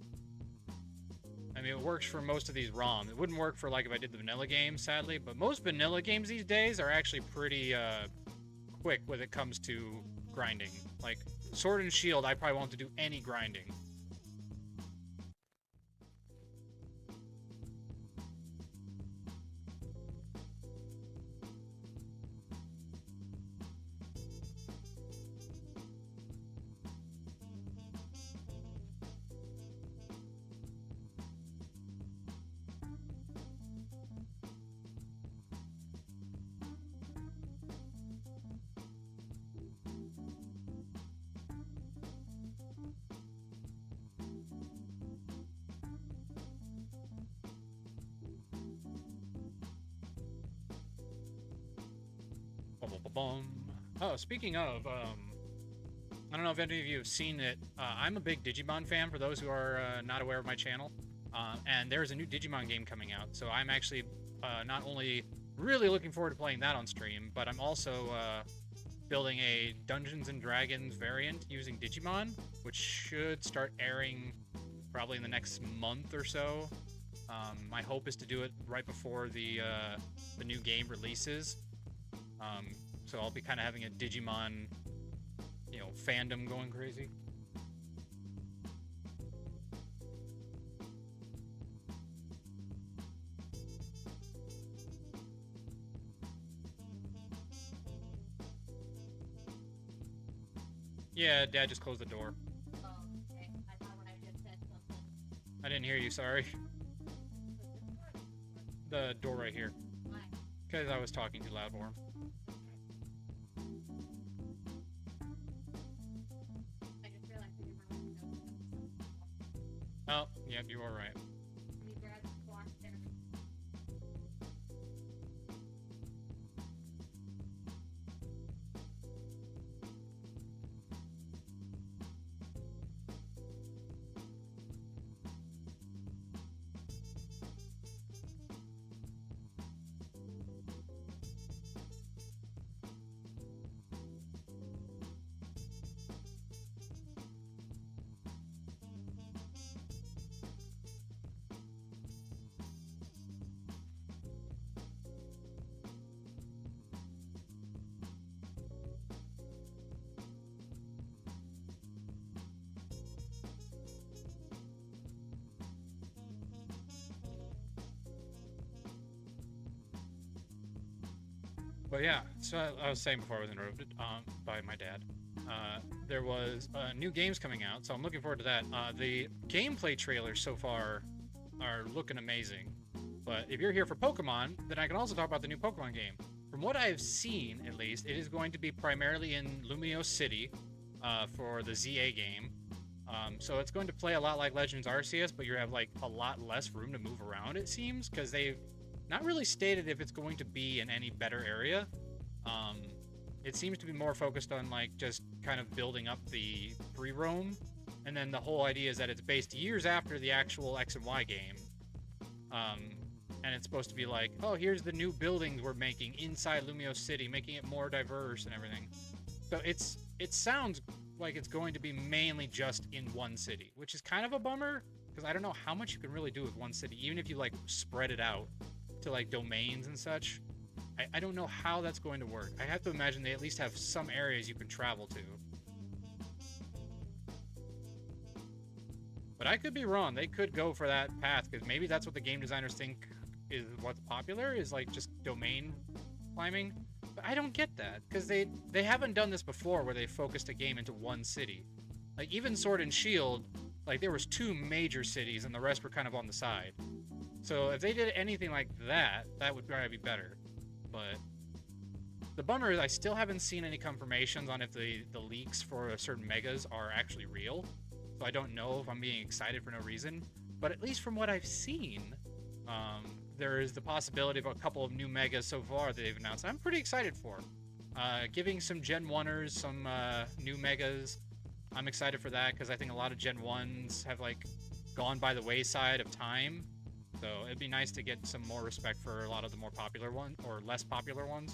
I mean, it works for most of these ROM. It wouldn't work for, like, if I did the vanilla games, sadly, but most vanilla games these days are actually pretty, quick when it comes to grinding. Like, Sword and Shield, I probably won't have to do any grinding. Oh, speaking of, I don't know if any of you have seen it. I'm a big Digimon fan, for those who are not aware of my channel. And there's a new Digimon game coming out, so I'm actually not only really looking forward to playing that on stream, but I'm also building a Dungeons & Dragons variant using Digimon, which should start airing probably in the next month or so. My hope is to do it right before the new game releases. So I'll be kind of having a Digimon, you know, fandom going crazy. Yeah, Dad just closed the door. Oh, okay. I thought when I just said something. I didn't hear you, sorry. The door right here. Why? Because I was talking too loud for him. I just realized that you were like, Oh, yep, you are right. you grabbed the block there. But yeah, so I was saying before I was interrupted by my dad. There was new games coming out, so I'm looking forward to that. The gameplay trailers so far are looking amazing. But if you're here for Pokemon, then I can also talk about the new Pokemon game. From what I've seen, at least, it is going to be primarily in Lumiose City for the ZA game. So it's going to play a lot like Legends Arceus, but you have like a lot less room to move around, it seems, because they've not really stated if it's going to be in any better area. It seems to be more focused on like just kind of building up the free roam, and then the whole idea is that it's based years after the actual X and Y game. And it's supposed to be like, oh, here's the new buildings we're making inside Lumio City, making it more diverse and everything. So it sounds like it's going to be mainly just in one city, which is kind of a bummer, because I don't know how much you can really do with one city, even if you like spread it out to like domains and such. I don't know how that's going to work. I have to imagine they at least have some areas you can travel to. But I could be wrong. They could go for that path, because maybe that's what the game designers think is what's popular, is like just domain climbing. But I don't get that, because they haven't done this before where they focused a game into one city. Like even Sword and Shield, like there was 2 major cities and the rest were kind of on the side. So if they did anything like that, that would probably be better. But the bummer is I still haven't seen any confirmations on if the leaks for certain megas are actually real. So I don't know if I'm being excited for no reason. But at least from what I've seen, there is the possibility of a couple of new megas so far that they've announced. I'm pretty excited for. Giving some Gen 1ers some new megas. I'm excited for that because I think a lot of Gen 1s have like gone by the wayside of time. So it'd be nice to get some more respect for a lot of the more popular ones, or less popular ones.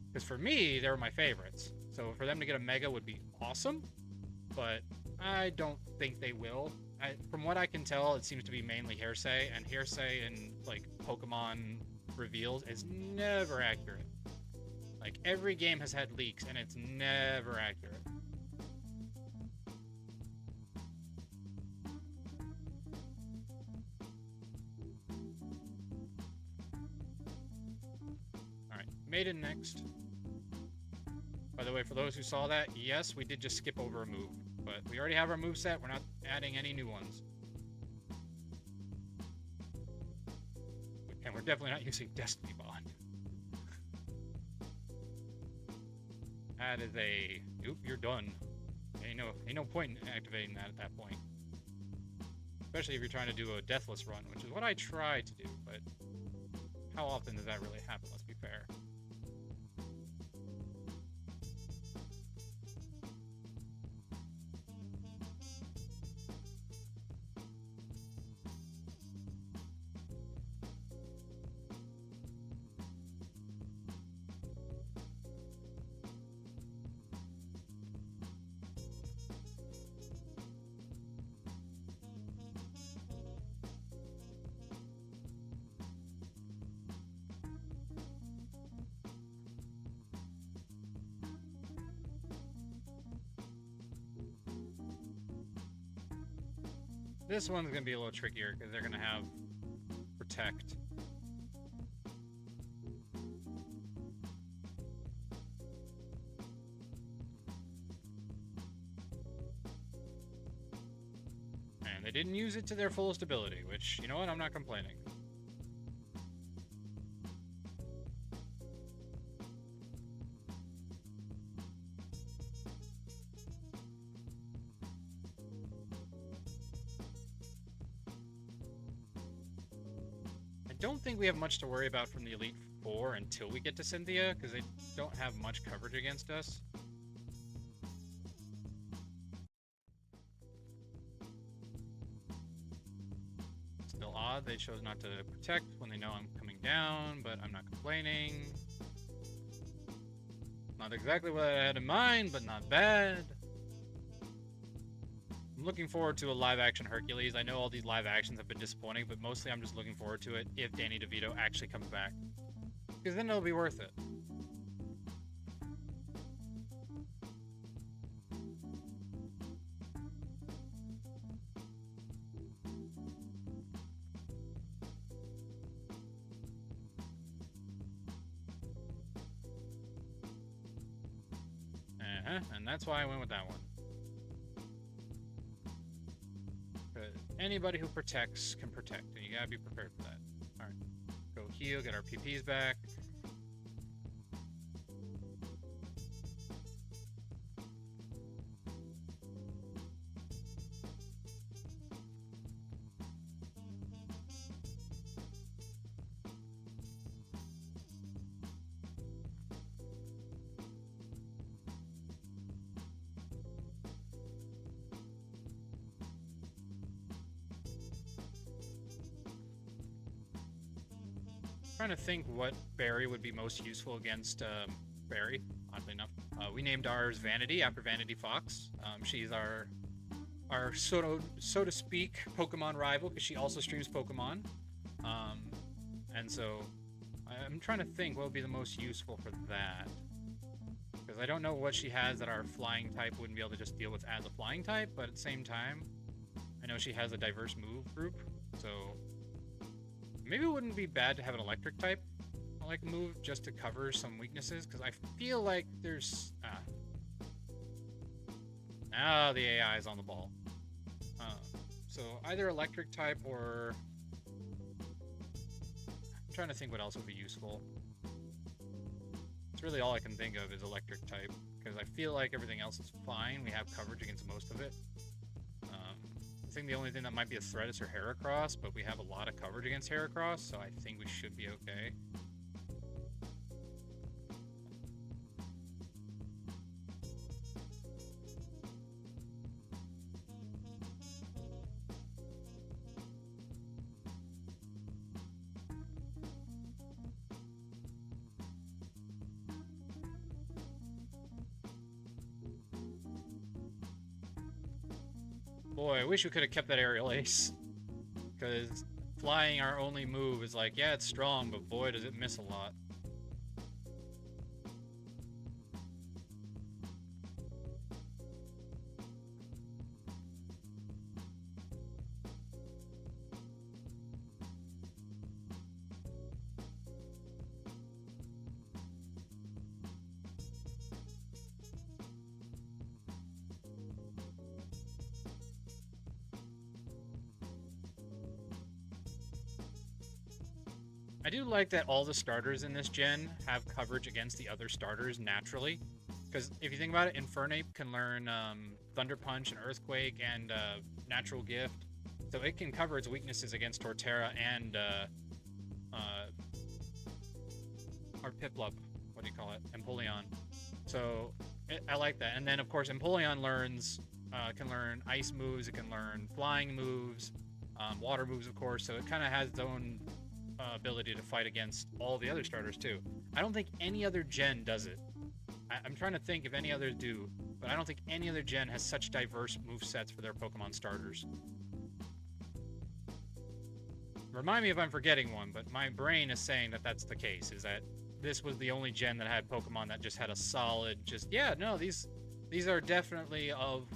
Because for me, they were my favorites. So for them to get a mega would be awesome, but I don't think they will. From what I can tell, it seems to be mainly hearsay, and hearsay in like Pokemon reveals is never accurate. Like every game has had leaks, and it's never accurate. Maiden next. By the way, for those who saw that, yes, we did just skip over a move. But we already have our moveset, we're not adding any new ones. And we're definitely not using Destiny Bond. That is a... Oop, you're done. Ain't no point in activating that at that point. Especially if you're trying to do a deathless run, which is what I try to do, but how often does that really happen, let's be fair. This one's going to be a little trickier because they're going to have Protect. And they didn't use it to their fullest ability, which, you know what, I'm not complaining. I don't think we have much to worry about from the Elite Four until we get to Cynthia, because they don't have much coverage against us. Still odd, they chose not to protect when they know I'm coming down, but I'm not complaining. Not exactly what I had in mind, but not bad. I'm looking forward to a live-action Hercules. I know all these live actions have been disappointing, but mostly I'm just looking forward to it if Danny DeVito actually comes back. Because then it'll be worth it. And that's why I went with that one. Anybody who protects can protect, and you gotta be prepared for that. Alright, go heal, get our PPs back. Trying to think what berry would be most useful against Berry, oddly enough. We named ours Vanity after Vanity Fox. She's our so to speak Pokemon rival because she also streams Pokemon. And so I'm trying to think what would be the most useful for that. Because I don't know what she has that our flying type wouldn't be able to just deal with as a flying type, but at the same time, I know she has a diverse move group, so maybe it wouldn't be bad to have an electric type like move just to cover some weaknesses, because I feel like there's now the AI is on the ball. So either electric type or I'm trying to think what else would be useful. It's really all I can think of is electric type, because I feel like everything else is fine. We have coverage against most of it. I think the only thing that might be a threat is her Heracross, but we have a lot of coverage against Heracross, so I think we should be okay. Boy, I wish we could have kept that aerial ace. Because flying our only move is like, yeah, it's strong, but boy, does it miss a lot. I do like that all the starters in this gen have coverage against the other starters naturally. Because if you think about it, Infernape can learn Thunder Punch and Earthquake and Natural Gift. So it can cover its weaknesses against Torterra and or Piplup. What do you call it? Empoleon. So I like that. And then, of course, Empoleon learns, can learn Ice moves. It can learn Flying moves, Water moves, of course. So it kind of has its own ability to fight against all the other starters too. I don't think any other gen does it. I'm trying to think if any others do, but I don't think any other gen has such diverse movesets for their Pokemon starters. Remind me if I'm forgetting one, but my brain is saying that that's the case, is that this was the only gen that had Pokemon that just had a solid, yeah, no, these are definitely of,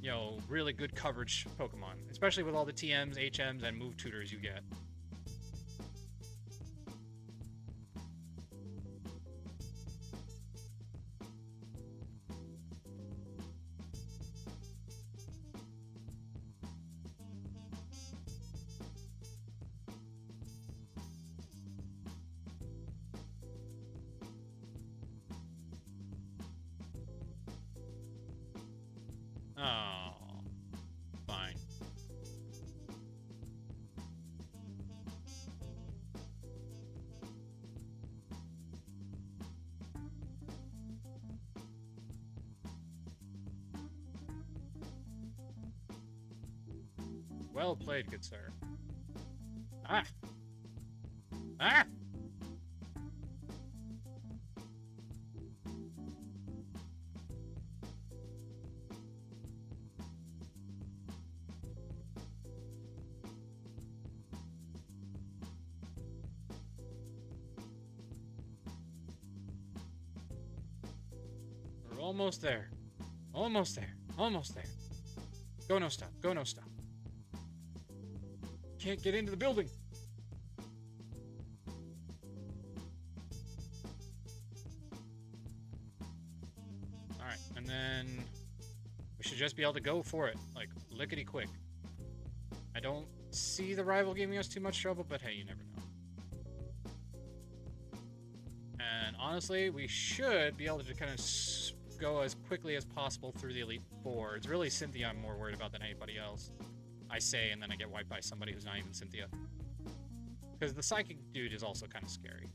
you know, really good coverage Pokemon, especially with all the TMs, HMs, and move tutors you get. Oh, fine. Well played, good sir. Ah! Ah! We're almost there. Almost there. Almost there. Go no stop. Go no stop. Can't get into the building. Alright, and then we should just be able to go for it, like, lickety quick. I don't see the rival giving us too much trouble, but hey, you never know. And honestly, we should be able to kind of go as quickly as possible through the Elite Four. It's really Cynthia I'm more worried about than anybody else. I say, and then I get wiped by somebody who's not even Cynthia. Because the Psychic dude is also kind of scary.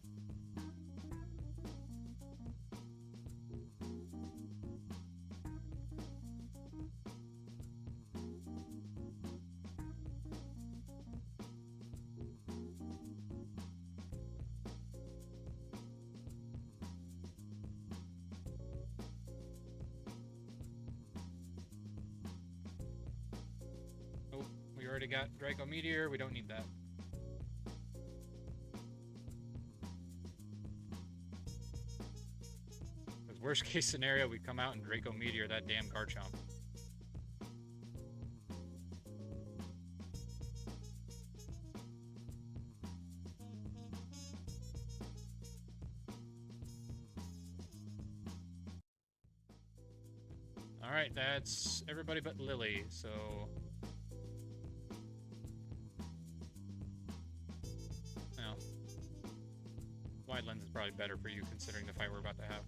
already got Draco Meteor. We don't need that. Because worst case scenario, we come out and Draco Meteor that damn Garchomp. Alright, that's everybody but Lily, so... Well... Wide Lens is probably better for you, considering the fight we're about to have.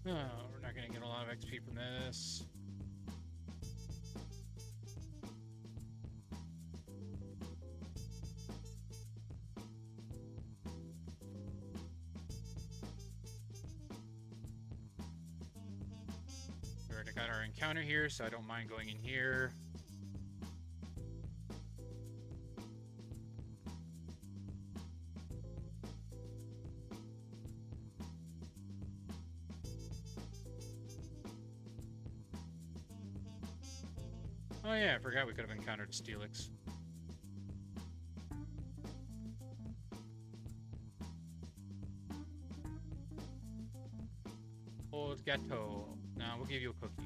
Oh, we're not gonna get a lot of XP from this. We already got our encounter here, so I don't mind going in here. Oh yeah, I forgot we could have encountered Steelix. Old Gateau. Now we'll give you a cookie.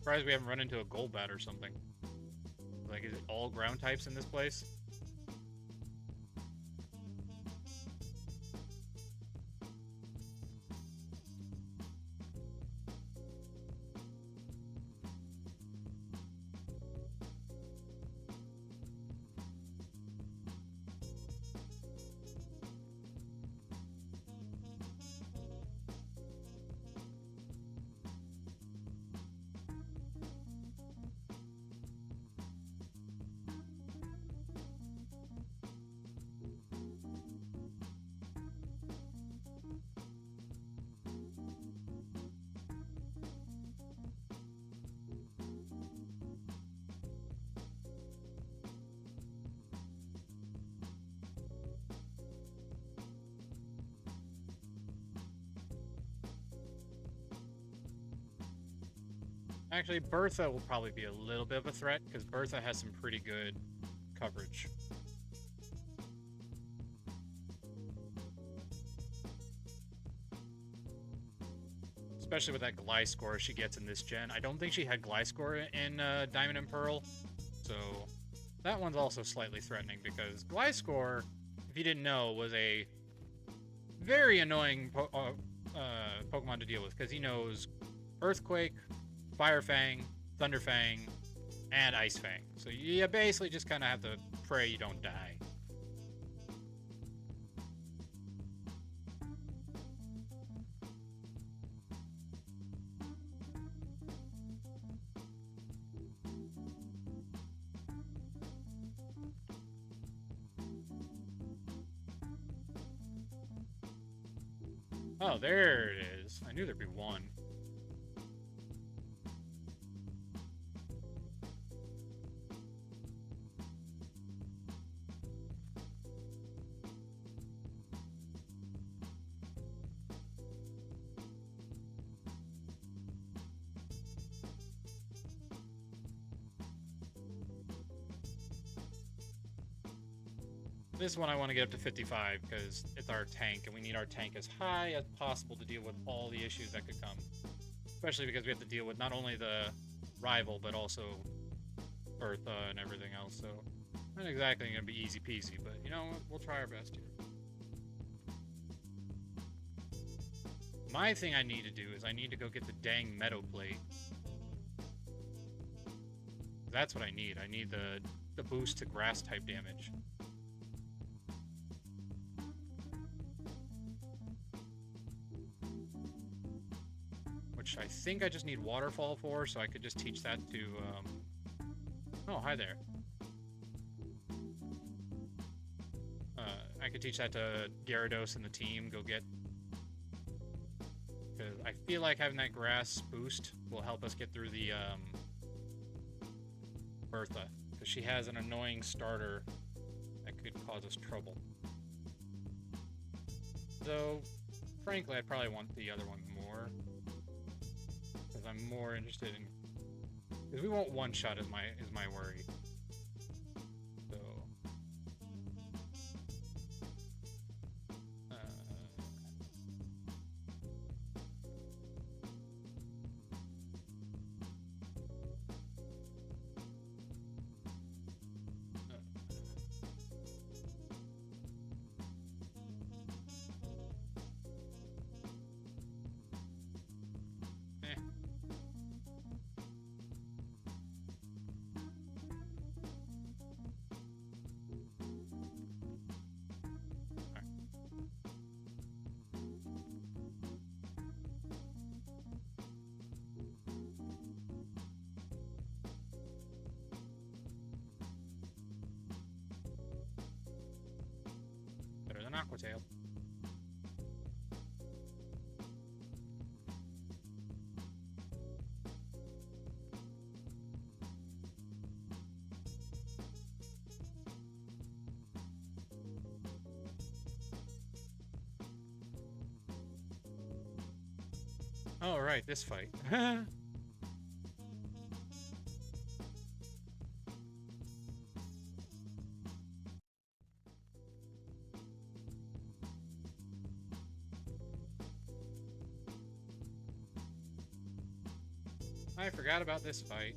Surprised we haven't run into a Golbat or something. Like, is it all ground types in this place? Actually, Bertha will probably be a little bit of a threat, because Bertha has some pretty good coverage. Especially with that Gliscor she gets in this gen. I don't think she had Gliscor in Diamond and Pearl, so that one's also slightly threatening, because Gliscor, if you didn't know, was a very annoying Pokemon to deal with, because he knows Earthquake, Fire Fang, Thunder Fang, and Ice Fang. So you basically just kind of have to pray you don't die. Oh, there it is. I knew there'd be one. This one I want to get up to 55 because it's our tank, and we need our tank as high as possible to deal with all the issues that could come. Especially because we have to deal with not only the rival, but also Bertha and everything else, so not exactly gonna be easy peasy, but you know, we'll try our best here. My thing I need to do is I need to go get the dang meadow plate. That's what I need. I need the boost to grass type damage. Which I think I just need waterfall for, so I could just teach that to oh, hi there. I could teach that to Gyarados and the team. Go get... Because I feel like having that grass boost will help us get through the Bertha. Because she has an annoying starter that could cause us trouble. So, frankly, I'd probably want the other one more. Because I'm more interested in... Because we won't one-shot is my worry. So... Better than Aqua Tail. Oh, right, this fight. I forgot about this fight.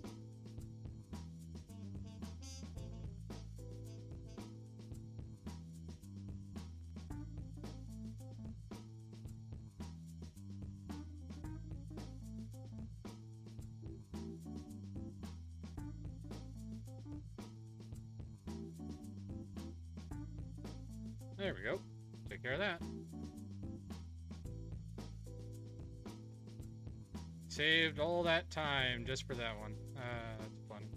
There we go. Take care of that. Saved all that time just for that one. That's funny.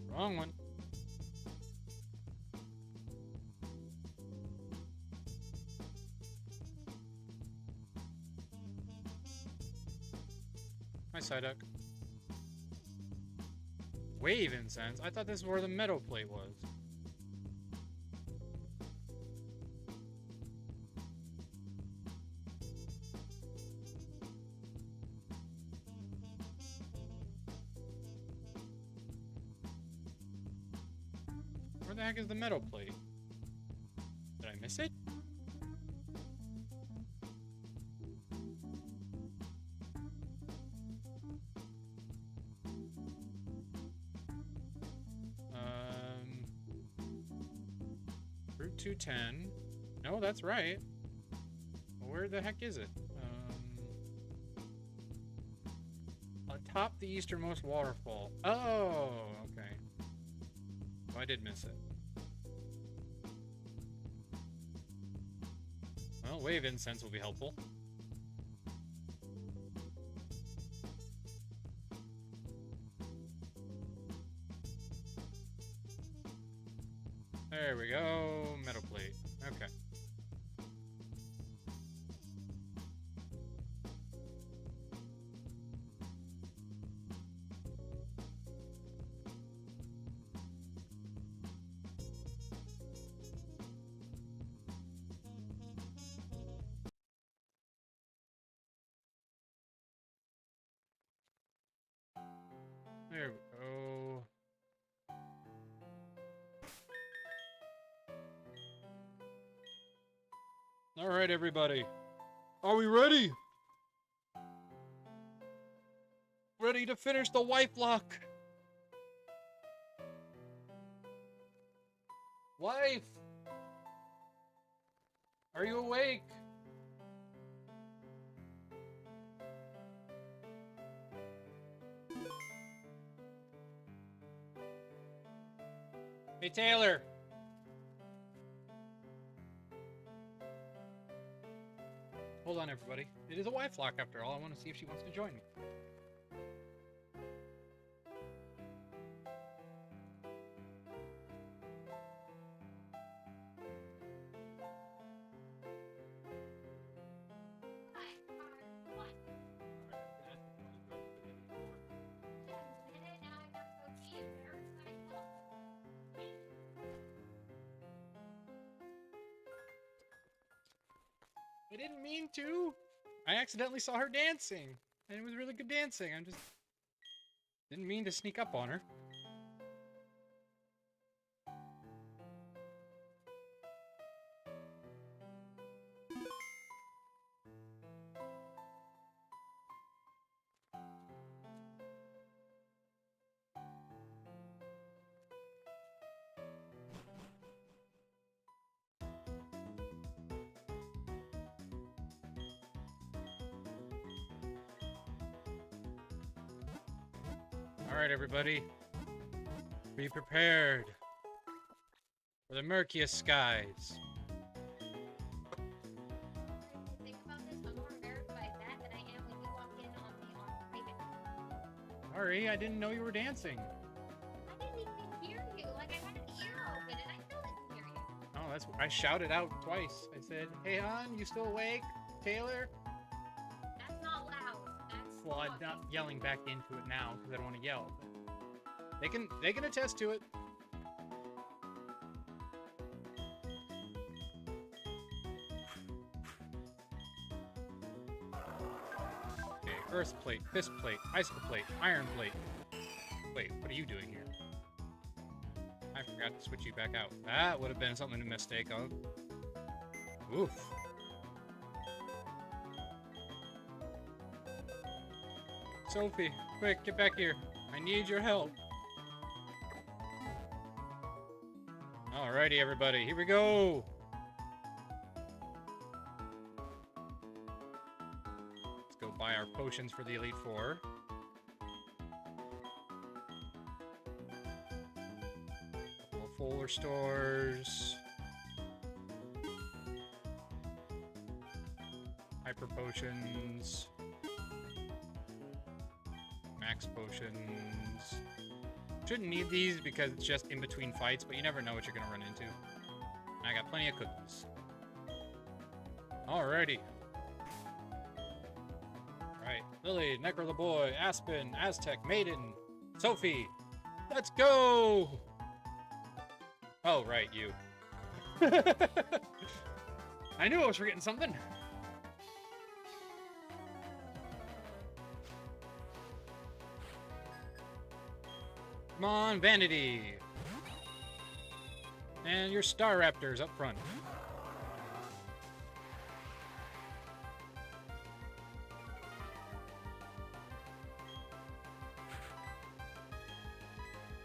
Wrong one. Hi, Psyduck. Wave incense? I thought this was where the meadow plate was. Where the heck is the meadow plate? Did I miss it? Route 210. No, that's right. Where the heck is it? Atop the easternmost waterfall. Oh, okay. Oh, I did miss it. Well, wave incense will be helpful. There we go. Metal plate. Okay. All right, everybody. Are we ready? Ready to finish the wife lock. Wife! Are you awake? Hey, Taylor. Hold on, everybody. It is a wife lock after all. I want to see if she wants to join me. I didn't mean to. I accidentally saw her dancing. And it was really good dancing. I just didn't mean to sneak up on her. Alright, everybody. Be prepared for the murkiest skies. Think about this, I'm more embarrassed by that than I am when you walk in on me on private. Sorry, I didn't know you were dancing. I didn't even hear you. Like, I had an ear open and I still didn't hear you. Oh, that's... I shouted out twice. I said, hey, hon, you still awake? Taylor? That's not loud. That's Well, I'm not yelling back into it now because I don't want to yell. But they can attest to it. Okay, earth plate, fist plate, icicle plate, iron plate. Wait, what are you doing here? I forgot to switch you back out. That would have been something to mistake of. Oof. Sophie, quick, get back here. I need your help. Alrighty, everybody, here we go. Let's go buy our potions for the Elite Four. Couple of Fuller stores. Hyper potions. Max potions. Shouldn't need these because it's just in between fights, but you never know what you're gonna run into. And I got plenty of cookies. Alrighty. Alright, Lily, Necro the Boy, Aspen, Aztec, Maiden, Sophie. Let's go! Oh, right, you. I knew I was forgetting something. Come on, Vanity! And your Star Raptors up front.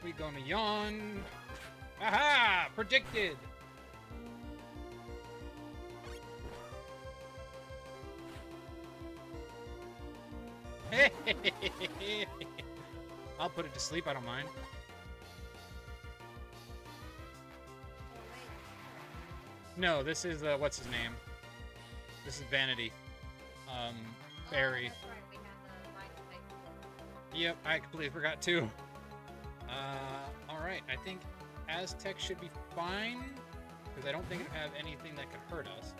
We gonna yawn. Aha! Predicted! I'll put it to sleep, I don't mind. No, this is, what's his name? This is Vanity. Barry. That's right, we had the ride thing. Yep, I completely forgot too. Alright, I think Aztec should be fine, because I don't think it have anything that could hurt us.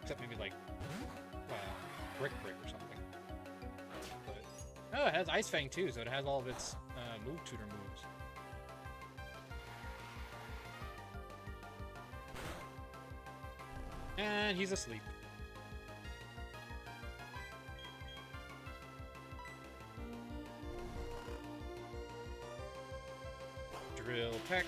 Except maybe like, Brick or something. But, oh, it has Ice Fang too, so it has all of its move tutor moves. And he's asleep. Drill Peck.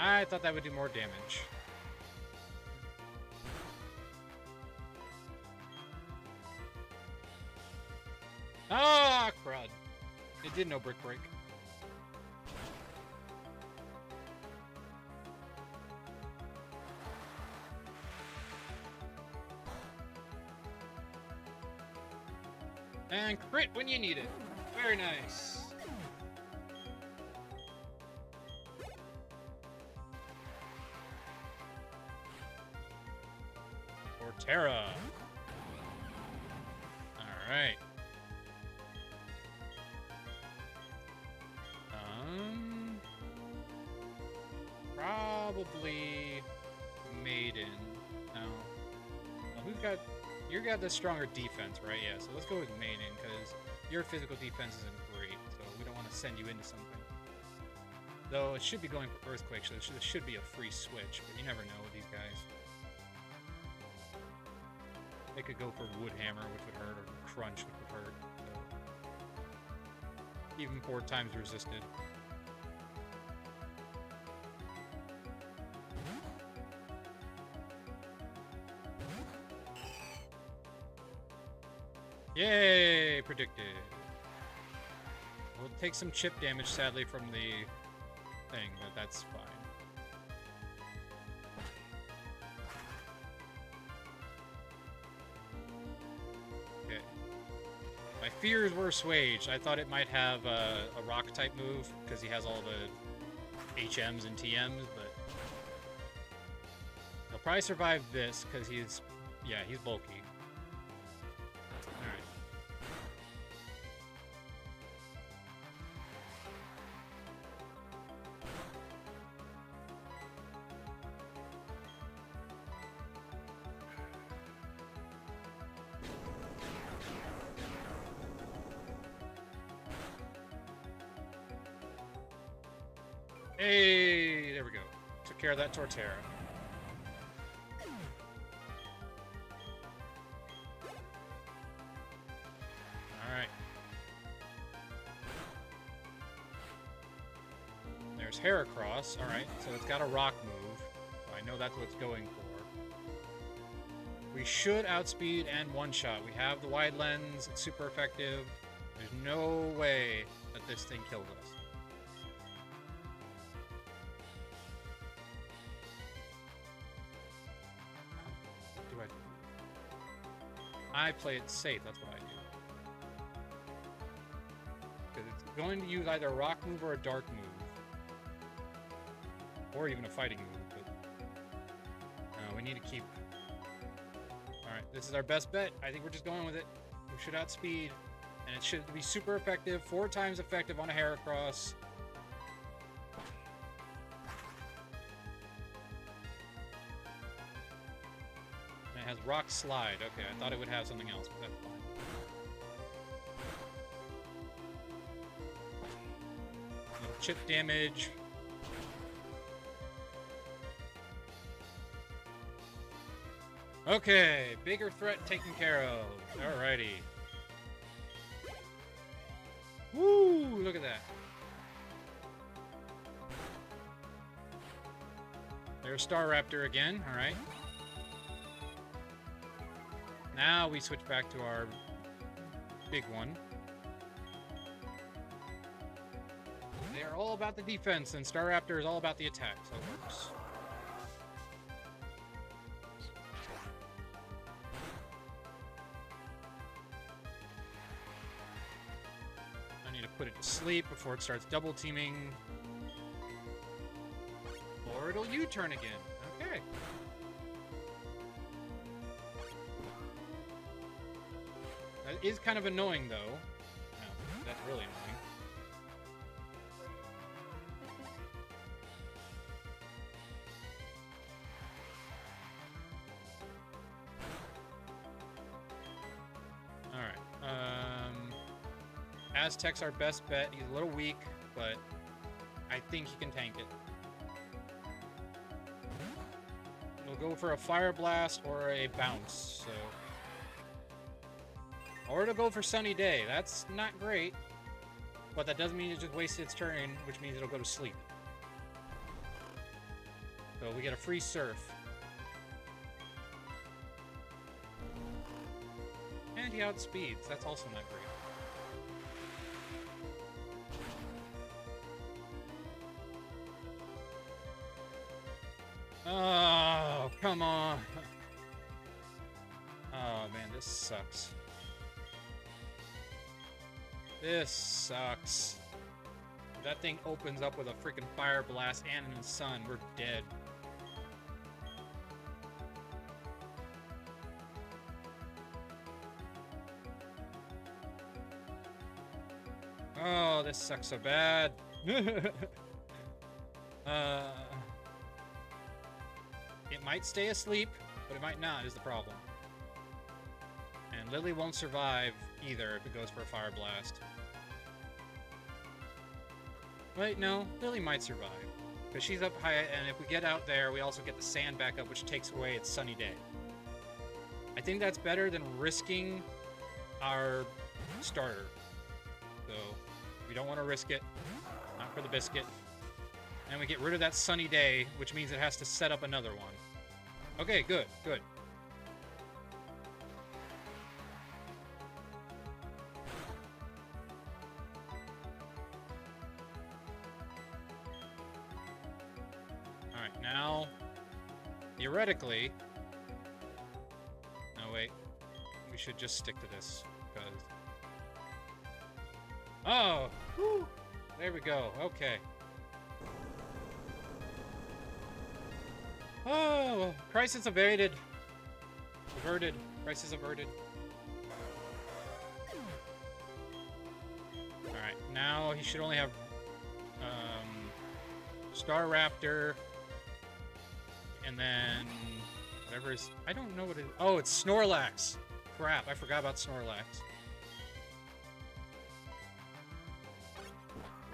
I thought that would do more damage. Ah, crud. It did no brick break. And crit when you need it. Very nice. Torterra. Alright. Probably Maiden. No. Well, who's got... You got the stronger defense, right? Yeah, so let's go with Maiden, because your physical defense isn't great, so we don't want to send you into something. Though it should be going for Earthquake, so this should be a free switch, but you never know with these guys. They could go for Wood Hammer, which would hurt, or Crunch, which would hurt. So. Even 4 times resisted. Yay! Predicted. We'll take some chip damage, sadly, from the thing, but that's fine. Okay. My fears were assuaged. I thought it might have a rock-type move, because he has all the HMs and TMs, but... He'll probably survive this, because he's... Yeah, he's bulky. Alright. Hey, there we go. Took care of that Torterra. Alright. There's Heracross. Alright, so it's got a rock move. So I know that's what it's going for. We should outspeed and one-shot. We have the wide lens. It's super effective. There's no way that this thing kills us. I play it safe, that's what I do. Because it's going to use either a rock move or a dark move. Or even a fighting move, but... No, we need to keep... Alright, this is our best bet. I think we're just going with it. We should outspeed. And it should be super effective. 4 times effective on a Heracross. It has Rock Slide. Okay, I thought it would have something else, but that's fine. Little chip damage. Okay, bigger threat taken care of. Alrighty. Woo! Look at that. There's Staraptor again. Alright. Now we switch back to our big one. They are all about the defense, and Staraptor is all about the attack, so it works. I need to put it to sleep before it starts double teaming. Or it'll U-turn again. Okay. That is kind of annoying, though. No, that's really annoying. Alright. Aztec's our best bet. He's a little weak, but I think he can tank it. We'll go for a Fire Blast or a Bounce, so... Or it'll go for Sunny Day. That's not great. But that doesn't mean it just wasted its turn, which means it'll go to sleep. So we get a free surf. And he outspeeds. That's also not great. Oh, come on. Oh, man, this sucks. This sucks. If that thing opens up with a freaking fire blast and in the sun, we're dead. Oh, this sucks so bad. It might stay asleep, but it might not, is the problem. And Lily won't survive either if it goes for a fire blast. Wait, no, Lily might survive. Because she's up high, and if we get out there, we also get the sand back up, which takes away its sunny day. I think that's better than risking our starter. So, we don't want to risk it. Not for the biscuit. And we get rid of that sunny day, which means it has to set up another one. Okay, good, good. Alright, now, theoretically... No, wait. We should just stick to this, because... Oh! Whew. There we go, okay. Oh, crisis averted. Averted. Crisis averted. Alright, now he should only have Star Raptor. And then whatever is I don't know what it is. Oh, it's Snorlax. Crap, I forgot about Snorlax.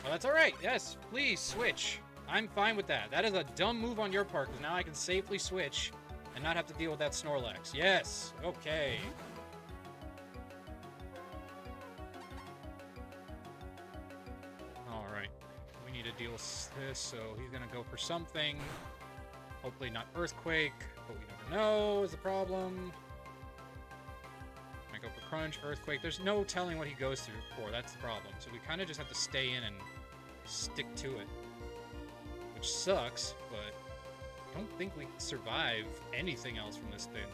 Well, that's alright. Yes, please switch. I'm fine with that. That is a dumb move on your part, because now I can safely switch and not have to deal with that Snorlax. Yes! Okay. Alright. We need to deal with this, so he's gonna go for something. Hopefully not Earthquake, but we never know is the problem. I go for Crunch, Earthquake. There's no telling what he goes through for. That's the problem. So we kind of just have to stay in and stick to it. Which sucks, but I don't think we can survive anything else from this thing.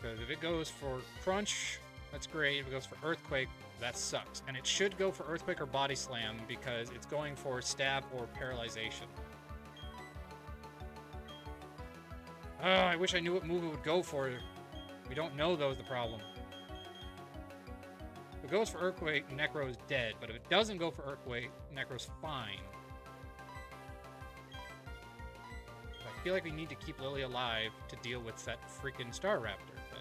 Because if it goes for Crunch, that's great. If it goes for Earthquake, that sucks. And it should go for Earthquake or Body Slam because it's going for Stab or Paralyzation. Oh, I wish I knew what move it would go for. We don't know, though, is the problem. If it goes for Earthquake, Necro is dead. But if it doesn't go for Earthquake, Necro's fine. I feel like we need to keep Lily alive to deal with that freaking Star Raptor. But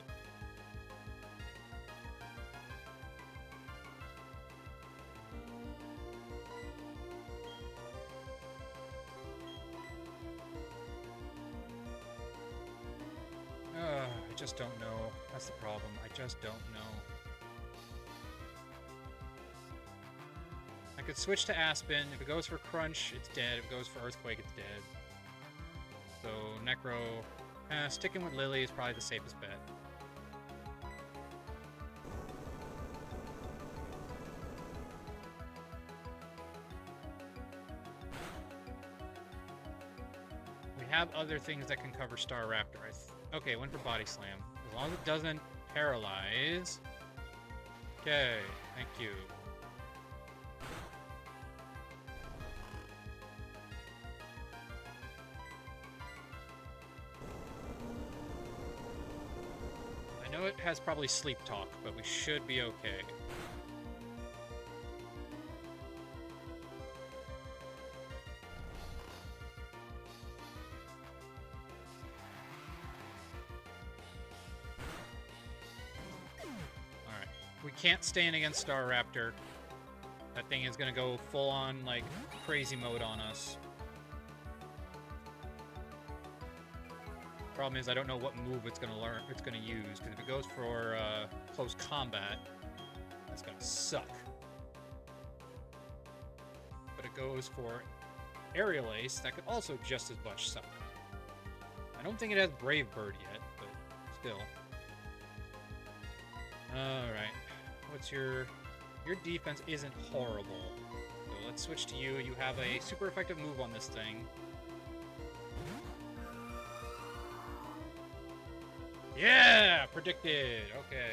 I just don't know. That's the problem. I just don't know. I could switch to Aspen. If it goes for Crunch, it's dead. If it goes for Earthquake, it's dead. So Necro, sticking with Lily is probably the safest bet. We have other things that can cover Star Raptor. Okay, went for Body Slam. As long as it doesn't paralyze. Okay, thank you. I know it has probably Sleep Talk, but we should be okay. We can't stand against Star Raptor. That thing is gonna go full on, like, crazy mode on us. Problem is, I don't know what move it's gonna learn. It's gonna use, because if it goes for close combat, that's gonna suck. But it goes for aerial ace, that could also just as much suck. I don't think it has Brave Bird yet, but still. Alright. What's your defense isn't horrible. So let's switch to you. You have a super effective move on this thing. Yeah! Predicted! Okay.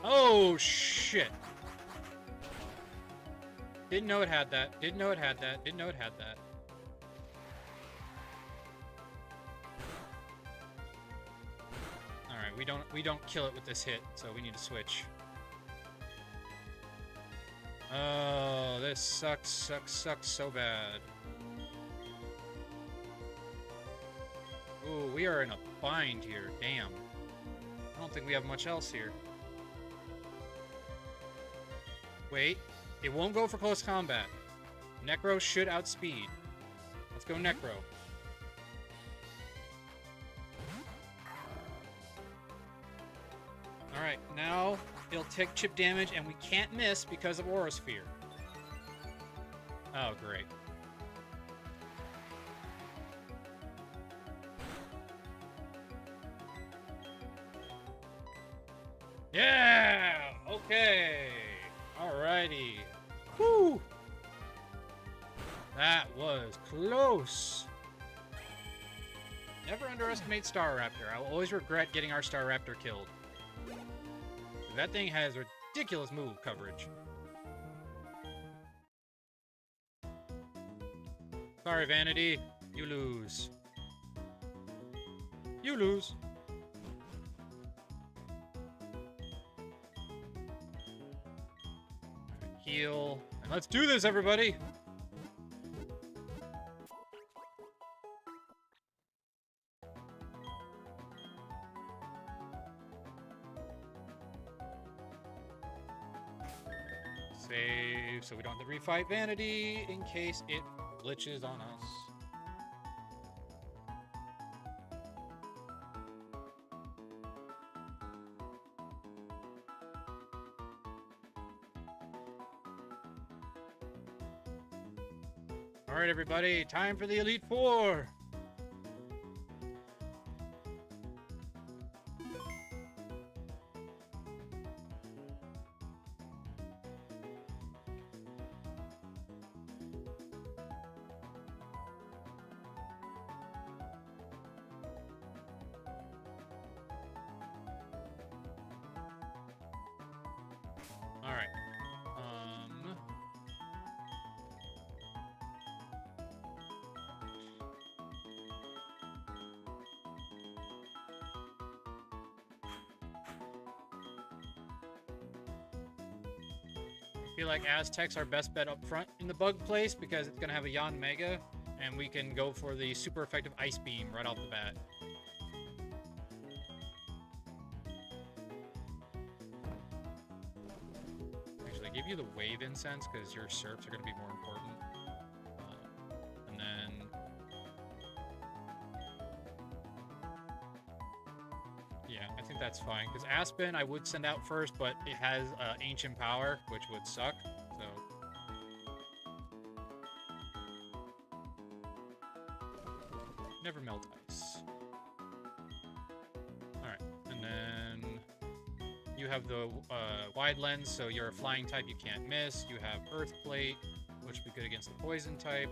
Oh, shit. Didn't know it had that. Didn't know it had that. Didn't know it had that. Alright, we don't kill it with this hit, so we need to switch. Oh, this sucks so bad. Ooh, we are in a bind here. Damn. I don't think we have much else here. Wait, it won't go for close combat. Necro should outspeed. Let's go Necro. Alright, now it'll take chip damage and we can't miss because of Aura Sphere. Oh, great. Yeah! Okay! Alrighty. Woo! That was close. Never underestimate Star Raptor. I will always regret getting our Star Raptor killed. That thing has ridiculous move coverage. Sorry, Vanity. You lose. You lose. Heal. And let's do this, everybody! Save so we don't have to refight Vanity in case it glitches on us. Alright, everybody, time for the Elite Four! Alright. I feel like Aztec's our best bet up front in the bug place because it's gonna have a Yon Mega, and we can go for the super effective Ice Beam right off the bat. Actually, give you the Wave Incense because your Serps are gonna be more important. And then... yeah, I think that's fine. Because Aspen, I would send out first, but it has Ancient Power, which would suck. So, never melt ice. All right, and then you have the wide lens, so you're a flying type, you can't miss. You have Earth Plate, which would be good against the poison type.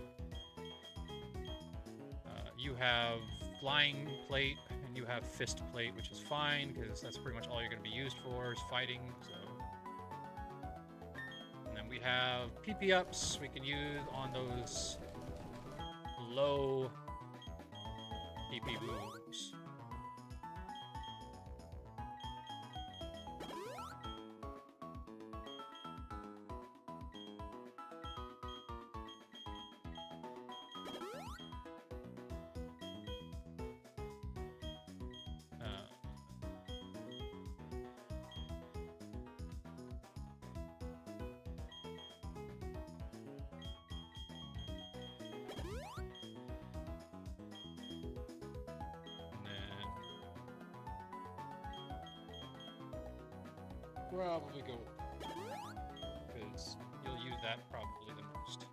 You have Flying Plate. And you have Fist Plate, which is fine, because that's pretty much all you're going to be used for, is fighting, so... And then we have PP ups we can use on those low PP moves. probably go because you'll use that probably the most.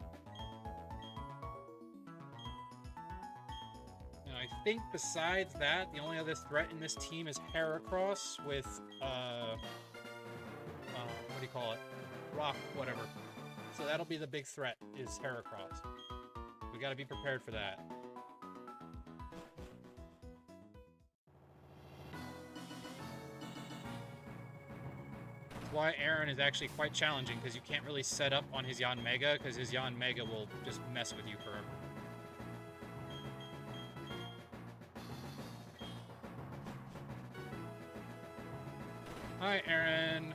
And I think besides that, the only other threat in this team is Heracross with what do you call it? Rock, whatever. So that'll be the big threat, is Heracross. We gotta be prepared for that. That's why Aaron is actually quite challenging, because you can't really set up on his Yon Mega, because his Yon Mega will just mess with you forever. Hi, Aaron.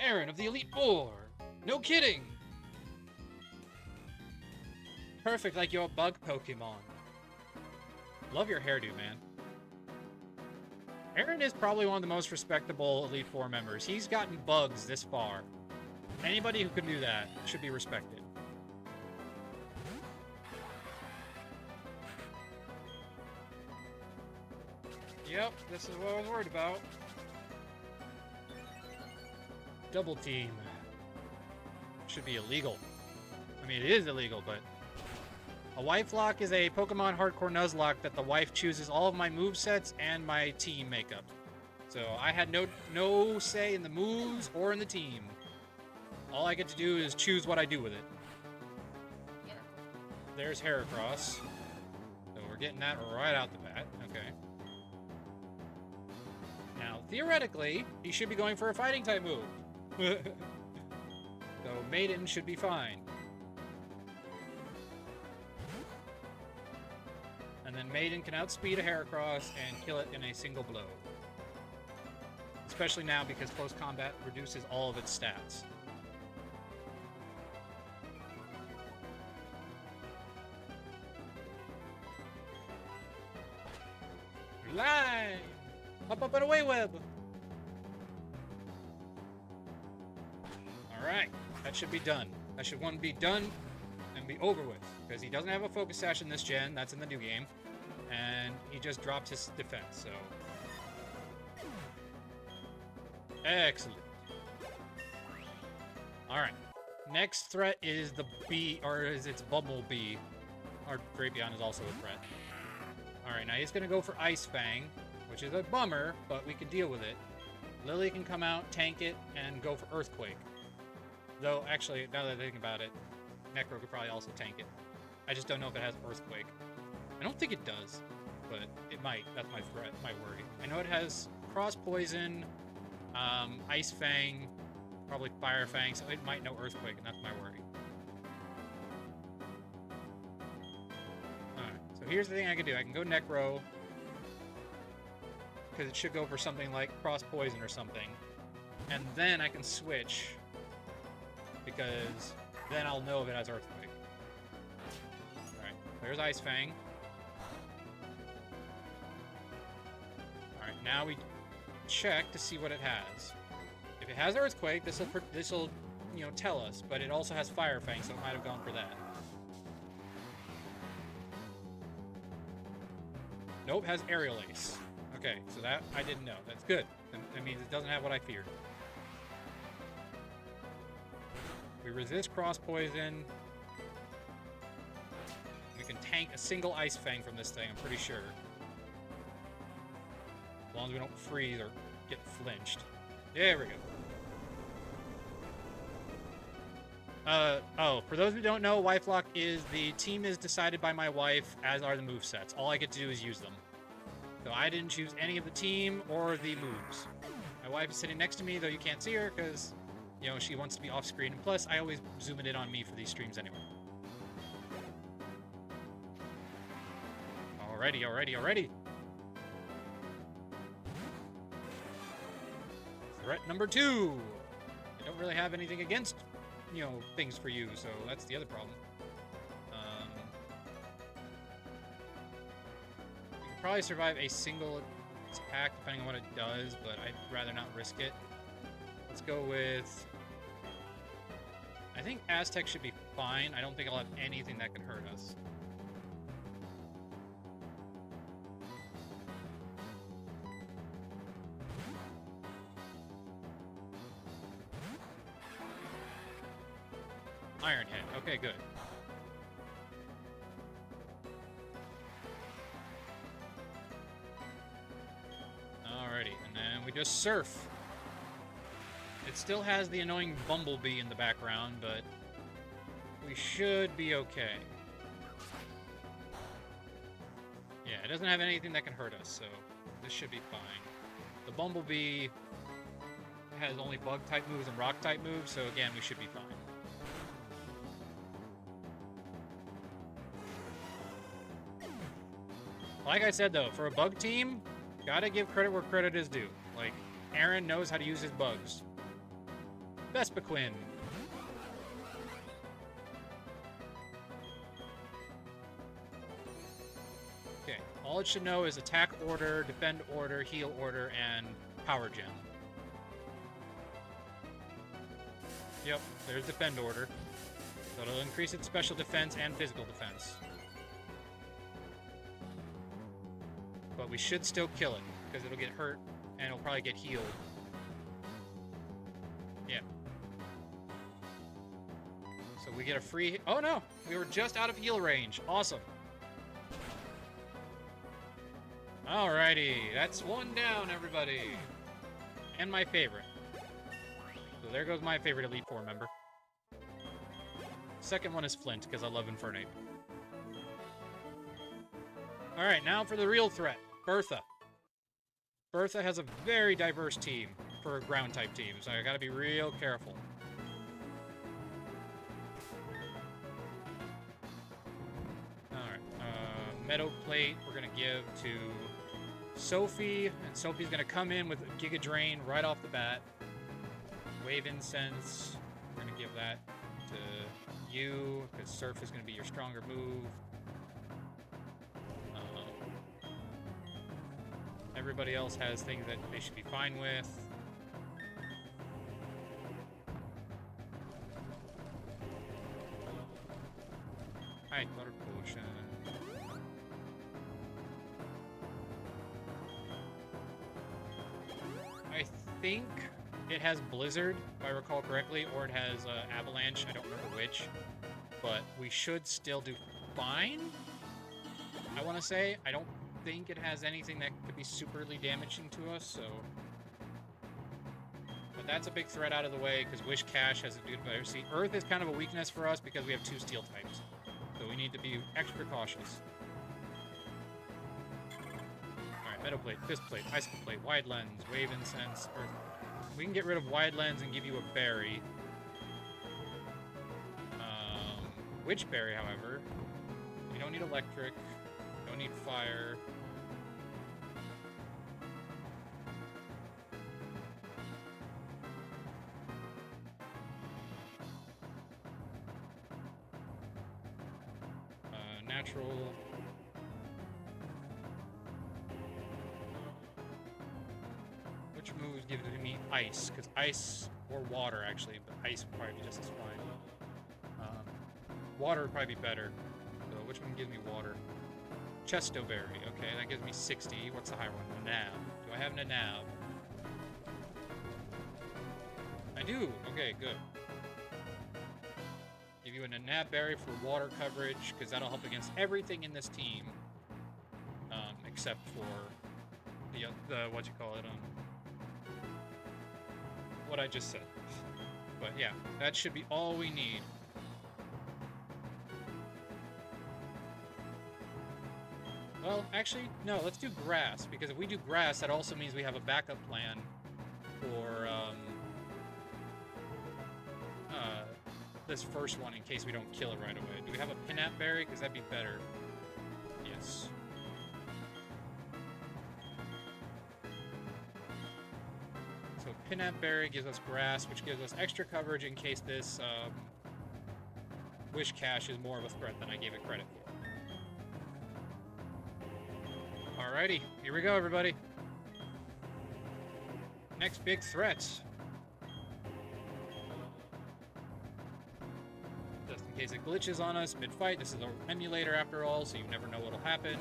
Aaron of the Elite Four. No kidding. Perfect, like your bug Pokemon. Love your hairdo, man. Aaron is probably one of the most respectable Elite Four members. He's gotten bugs this far. Anybody who can do that should be respected. Yep, this is what I was worried about. Double team. Should be illegal. I mean, it is illegal, but... A wife lock is a Pokemon Hardcore Nuzlocke that the wife chooses all of my movesets and my team makeup. So I had no say in the moves or in the team. All I get to do is choose what I do with it. Yeah. There's Heracross. So we're getting that right out the bat. Okay. Now, theoretically, he should be going for a fighting type move. So Maiden should be fine. And then Maiden can outspeed a Heracross and kill it in a single blow. Especially now because close combat reduces all of its stats. Line! Up and away, web! Alright, that should be done. That should one be done and be over with. Because he doesn't have a focus sash in this gen, that's in the new game. And he just dropped his defense, so... Excellent. Alright. Next threat is the bee, or is it's Bumblebee. Our Drapion is also a threat. Alright, now he's gonna go for Ice Fang, which is a bummer, but we can deal with it. Lily can come out, tank it, and go for Earthquake. Though, actually, now that I think about it, Necro could probably also tank it. I just don't know if it has Earthquake. I don't think it does, but it might. That's my threat, my worry. I know it has Cross Poison, Ice Fang, probably Fire Fang, so it might know Earthquake, and that's my worry. Alright, so here's the thing I can do. I can go Necro, because it should go for something like Cross Poison or something. And then I can switch, because then I'll know if it has Earthquake. Alright, there's Ice Fang. Alright, now we check to see what it has. If it has Earthquake, this'll you know, tell us, but it also has Fire Fang, so it might have gone for that. Nope, has Aerial Ace. Okay, so that I didn't know. That's good. That means it doesn't have what I feared. We resist Cross Poison. We can tank a single Ice Fang from this thing, I'm pretty sure. As long as we don't freeze or get flinched. There we go. Oh, for those who don't know, Wife Lock is the team is decided by my wife, as are the movesets. All I get to do is use them. So I didn't choose any of the team or the moves. My wife is sitting next to me, though you can't see her because, you know, she wants to be off screen. And plus, I always zoom it in on me for these streams anyway. Alrighty. Threat number 2. I don't really have anything against, you know, things for you, so that's the other problem. You can probably survive a single attack depending on what it does, but I'd rather not risk it. Let's go with... I think Aztec should be fine. I don't think I'll have anything that can hurt us. Iron Head. Okay, good. Alrighty, and then we just surf. It still has the annoying bumblebee in the background, but we should be okay. Yeah, it doesn't have anything that can hurt us, so this should be fine. The bumblebee has only bug-type moves and rock-type moves, so again, we should be fine. Like I said, though, for a bug team, gotta give credit where credit is due. Like, Aaron knows how to use his bugs. Vespiquen. Okay, all it should know is attack order, defend order, heal order, and power gem. Yep, there's defend order. So it'll increase its special defense and physical defense. But we should still kill it, because it'll get hurt, and it'll probably get healed. Yeah. So we get a free... Oh no! We were just out of heal range. Awesome. Alrighty, that's one down, everybody. And my favorite. So there goes my favorite Elite Four member. Second one is Flint, because I love Infernape. Alright, now for the real threat. Bertha. Bertha has a very diverse team for a ground-type team, so I gotta be real careful. Alright, Meadow Plate we're gonna give to Sophie, and Sophie's gonna come in with Giga Drain right off the bat. Wave Incense, we're gonna give that to you, because Surf is gonna be your stronger move. Everybody else has things that they should be fine with. High Clutter Potion. I think it has Blizzard, if I recall correctly, or it has Avalanche, I don't remember which. But we should still do fine, I want to say. I don't think it has anything that could be superly damaging to us, so... But that's a big threat out of the way, because Wish Cash has a good better. See, Earth is kind of a weakness for us because we have 2 steel types. So we need to be extra cautious. Alright, Meadow Plate, Fist Plate, Icicle Plate, Wide Lens, Wave Incense, Earth. We can get rid of Wide Lens and give you a berry. Witch Berry, however. We don't need electric. We don't need fire. Natural. Which moves give me ice? Because ice or water, actually, but ice would probably be just as fine. Water would probably be better. So which one gives me water? Chesto Berry. Okay, that gives me 60. What's the higher one? Nanab. Do I have Nanab? I do. Okay, good. Give you a Nanab Berry for water coverage, because that'll help against everything in this team. Except for the what you call it, what I just said. But yeah, that should be all we need. Well, actually, no, let's do grass, because if we do grass, that also means we have a backup plan for this first one in case we don't kill it right away. Do we have a Pinap Berry? Because that'd be better. Yes. So Pinap Berry gives us grass, which gives us extra coverage in case this Wish Cash is more of a threat than I gave it credit for. Alrighty, here we go, everybody. Next big threat. Just in case it glitches on us mid-fight, this is an emulator after all, so you never know what'll happen.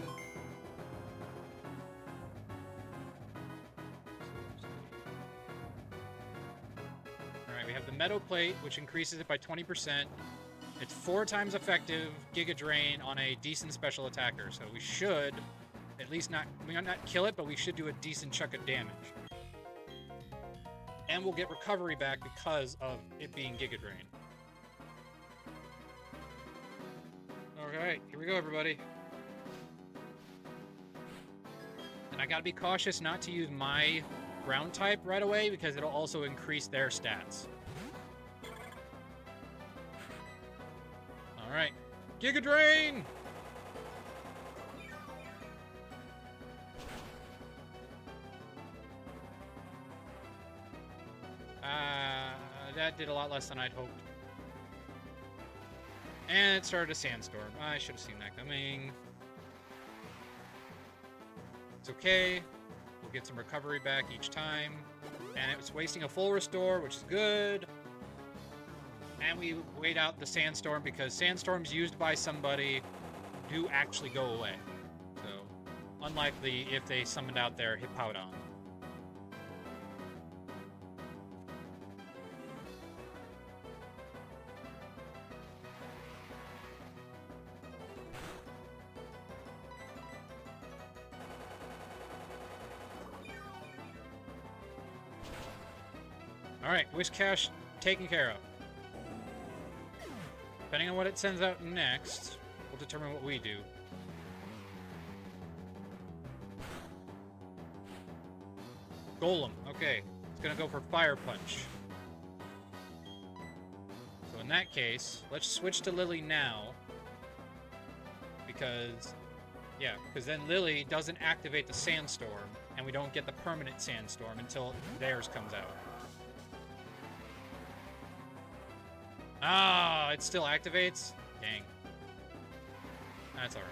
Alright, we have the Meadow Plate, which increases it by 20%. It's 4 times effective Giga Drain on a decent special attacker, so we should at least we might not kill it, but we should do a decent chunk of damage. And we'll get recovery back because of it being Giga Drain. Alright, here we go, everybody. And I gotta be cautious not to use my ground type right away because it'll also increase their stats. Alright. Giga Drain! That did a lot less than I'd hoped. And it started a sandstorm. I should have seen that coming. It's okay. We'll get some recovery back each time. And it was wasting a full restore, which is good. And we wait out the sandstorm because sandstorms used by somebody do actually go away. So, unlikely if they summoned out their Hippowdon. Alright, Wish Cache taken care of. Depending on what it sends out next, we'll determine what we do. Golem, okay. It's gonna go for Fire Punch. So in that case, let's switch to Lily now. Because then Lily doesn't activate the Sandstorm, and we don't get the permanent Sandstorm until theirs comes out. Ah, it still activates? Dang. That's alright.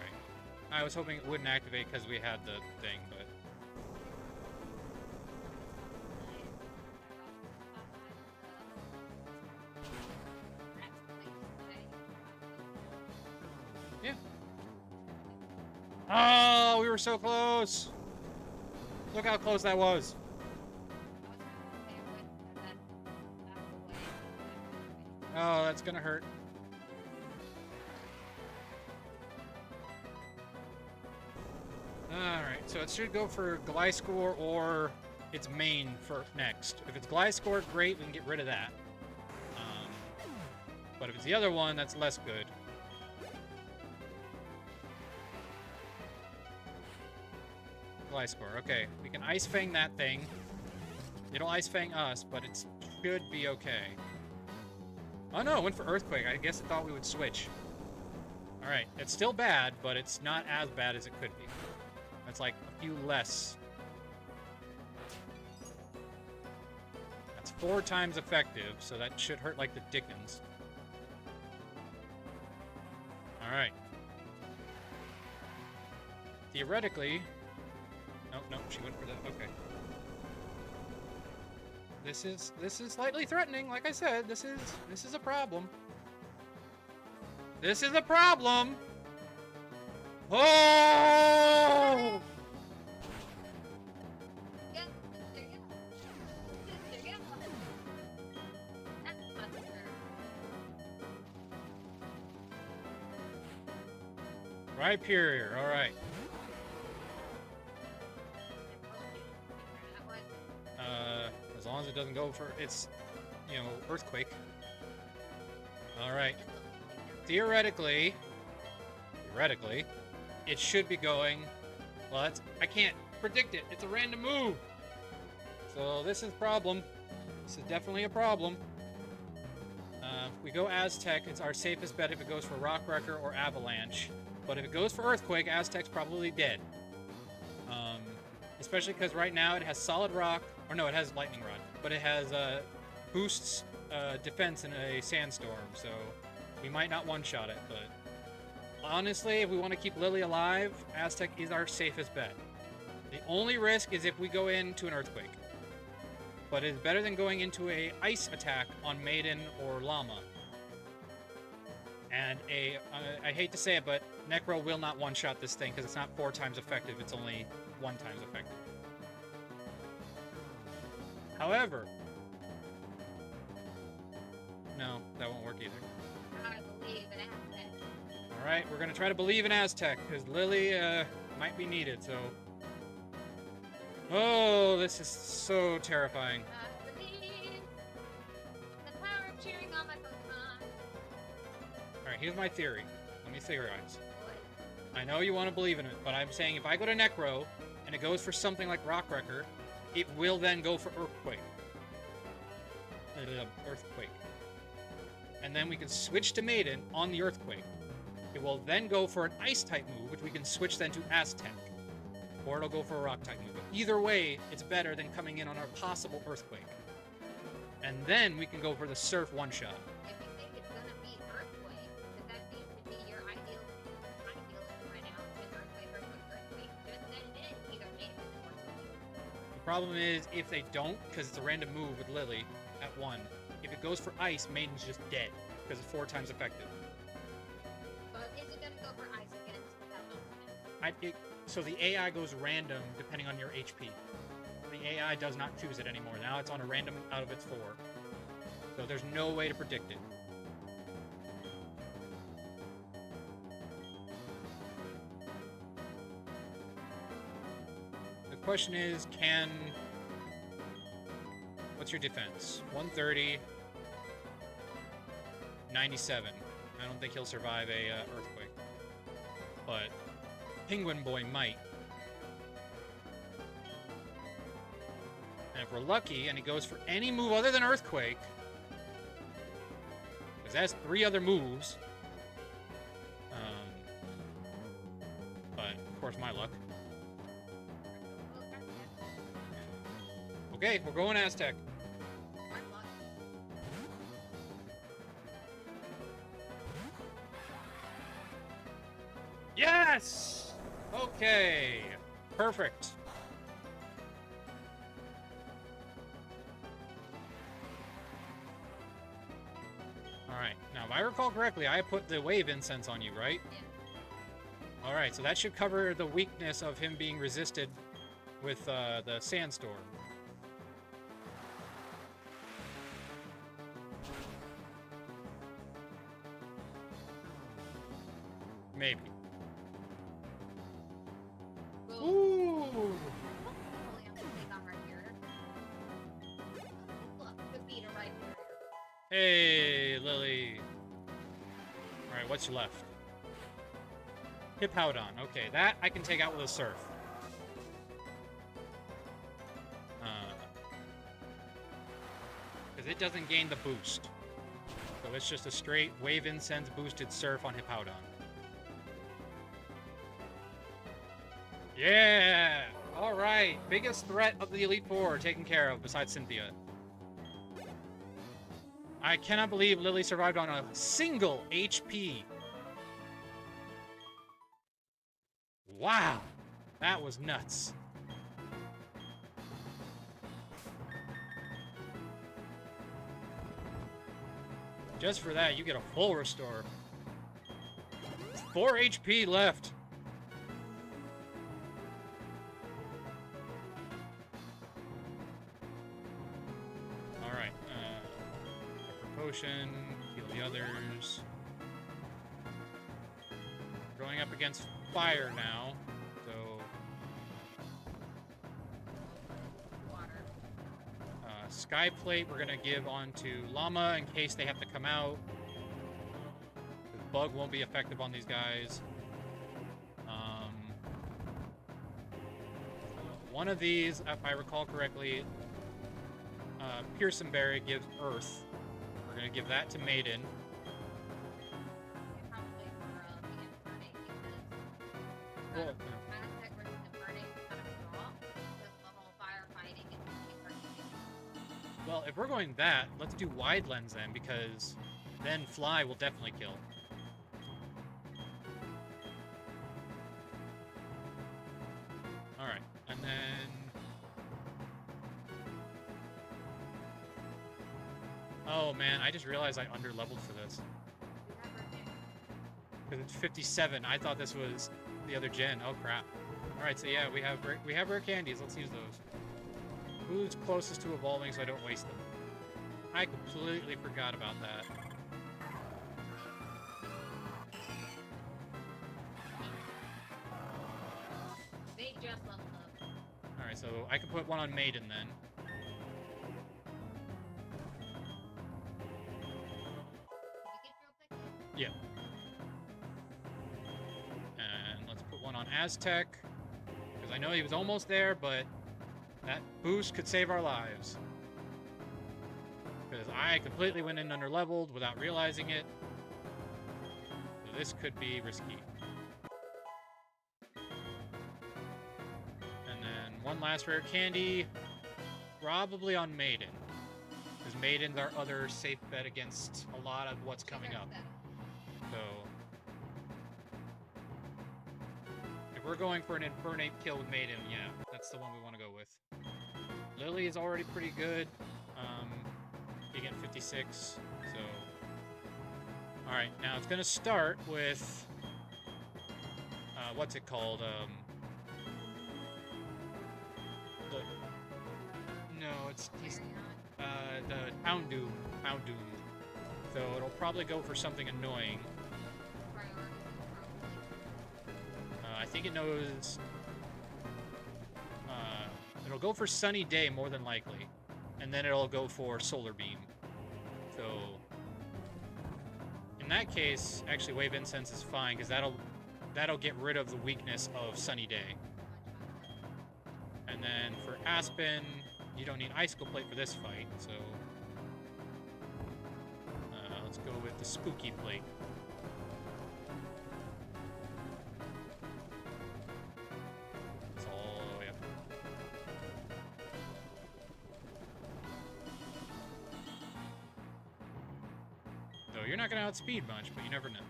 I was hoping it wouldn't activate because we had the thing, but... Yeah. Oh, we were so close! Look how close that was. Oh, that's gonna hurt. Alright, so it should go for Gliscor or its main for next. If it's Gliscor, great, we can get rid of that. But if it's the other one, that's less good. Gliscor, okay. We can Ice Fang that thing. It'll Ice Fang us, but it should be okay. Oh no, it went for Earthquake. I guess I thought we would switch. Alright, it's still bad, but it's not as bad as it could be. That's like a few less. That's 4 times effective, so that should hurt like the dickens. Alright. Theoretically... No, she went for that. Okay. This is slightly threatening. Like I said, this is a problem. This is a problem. Oh! Rhyperior, all right. As long as it doesn't go for its, Earthquake. Alright. Theoretically, it should be going... Well, I can't predict it. It's a random move. So this is a problem. This is definitely a problem. If we go Aztec, it's our safest bet if it goes for Rock Wrecker or Avalanche. But if it goes for Earthquake, Aztec's probably dead. Especially because right now it has Solid Rock, or no, it has Lightning Rod, but it has boosts defense in a Sandstorm, so we might not one-shot it, but honestly, if we want to keep Lily alive, Aztec is our safest bet. The only risk is if we go into an Earthquake, but it's better than going into a Ice attack on Maiden or Llama. And I hate to say it, but Necro will not one-shot this thing because it's not 4 times effective, it's only 1 times effective. However... No, that won't work either. I believe Alright, we're gonna try to believe in Aztec, because Lily, might be needed, so... Oh, this is so terrifying. I believe the power of cheering on my Pokemon. Alright, here's my theory. Let me theorize. What? I know you want to believe in it, but I'm saying if I go to Necro, and it goes for something like Rock Wrecker, it will then go for Earthquake. Earthquake. And then we can switch to Maiden on the Earthquake. It will then go for an Ice-type move, which we can switch then to Aztec. Or it'll go for a Rock-type move. But either way, it's better than coming in on our possible Earthquake. And then we can go for the Surf one-shot. If you think it's gonna be Earthquake, because that seems to be your ideal right now, with Earthquake, just send it in, either make it or Earthquake. The problem is, if they don't, because it's a random move with Lily at 1, if it goes for Ice, Maiden's just dead, because it's 4 times effective. But is it gonna go for Ice against that opponent? So the AI goes random depending on your HP. The AI does not choose it anymore. Now it's on a random out of its 4. So there's no way to predict it. The question is, what's your defense? 130, 97. I don't think he'll survive a earthquake. But Penguin Boy might. And if we're lucky and he goes for any move other than Earthquake, because that's 3 other moves. But, of course, my luck. Okay, we're going Aztec. Yes! Okay. Perfect. Alright, now if I recall correctly, I put the wave incense on you, right? Yeah. Alright, so that should cover the weakness of him being resisted with the sandstorm. Maybe. Ooh! Hopefully I'm gonna take on right here. Look, the beater right here. Hey, Lily. Alright, what's left? Hippowdon. Okay, that I can take out with a Surf. Because it doesn't gain the boost. So it's just a straight Wave Incense boosted Surf on Hippowdon. Yeah! Alright, biggest threat of the Elite Four taken care of besides Cynthia. I cannot believe Lily survived on a single HP. Wow, that was nuts. Just for that, you get a full restore. 4 HP left. Alright, potion, heal the others. We're going up against fire now, so... Water. Sky Plate we're gonna give on to Llama in case they have to come out. The Bug won't be effective on these guys. One of these, if I recall correctly, Pearson Berry gives Earth. We're gonna give that to Maiden. Probably for the Infernape because Well, Aztec versus Infernape is kind of a draw. Because the whole firefighting and Infernape. well, if we're going that, let's do Wide Lens then, because then Fly will definitely kill. Alright, and then... Oh man, I just realized I underleveled for this. Because it's 57. I thought this was the other gen. Oh crap. Alright, so yeah, we have rare candies. Let's use those. Who's closest to evolving so I don't waste them? I completely forgot about that. so I can put one on Maiden then. Did you get drill pick? Yeah. And let's put one on Aztec. Because I know he was almost there, but that boost could save our lives. Because I completely went in under-leveled without realizing it. So this could be risky. And then one last rare candy. Probably on Maiden. Because Maiden's our other safe bet against a lot of what's coming up. So... if we're going for an Infernate kill with Maiden, yeah, that's the one we want to go with. Lily is already pretty good. You get 56, so... Alright, now it's gonna start with... what's it called? No, it's... the Houndoom. Houndoom. So it'll probably go for something annoying. I think it knows... it'll go for Sunny Day, more than likely. And then it'll go for Solar Beam. So... in that case, actually Wave Incense is fine, because that'll get rid of the weakness of Sunny Day. And then for Aspen, you don't need Icicle Plate for this fight, so... let's go with the Spooky Plate. You're not going to outspeed much, but you never know.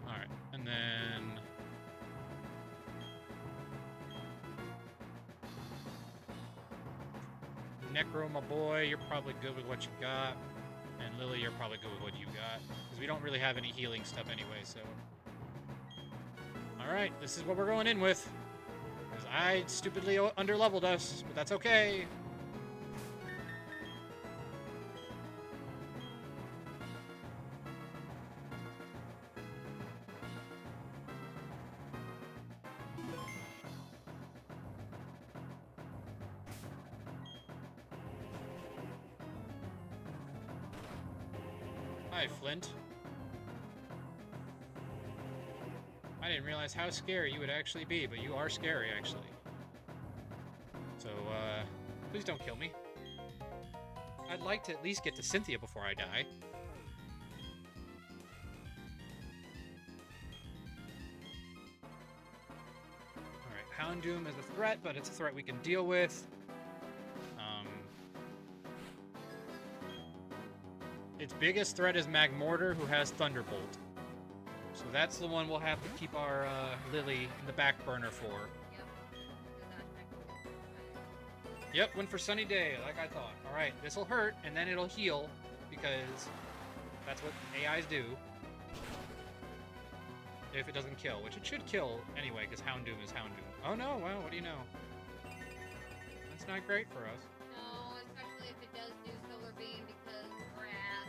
Alright, and then... Necro, my boy, you're probably good with what you got. And Lily, you're probably good with what you got. Because we don't really have any healing stuff anyway, so... Alright, this is what we're going in with. Because I stupidly underleveled us, but that's okay. Hi, Flint. I didn't realize how scary you would actually be, but you are scary, actually. So, please don't kill me. I'd like to at least get to Cynthia before I die. Alright, Houndoom is a threat, but it's a threat we can deal with. Its biggest threat is Magmortar, who has Thunderbolt. So that's the one we'll have to keep our Lily in the back burner for. Yep, went for Sunny Day, like I thought. Alright, this'll hurt, and then it'll heal, because that's what AIs do. If it doesn't kill, which it should kill anyway, because Houndoom is Houndoom. Oh no, well, what do you know? That's not great for us. No, especially if it does do Solar Beam, because wrath.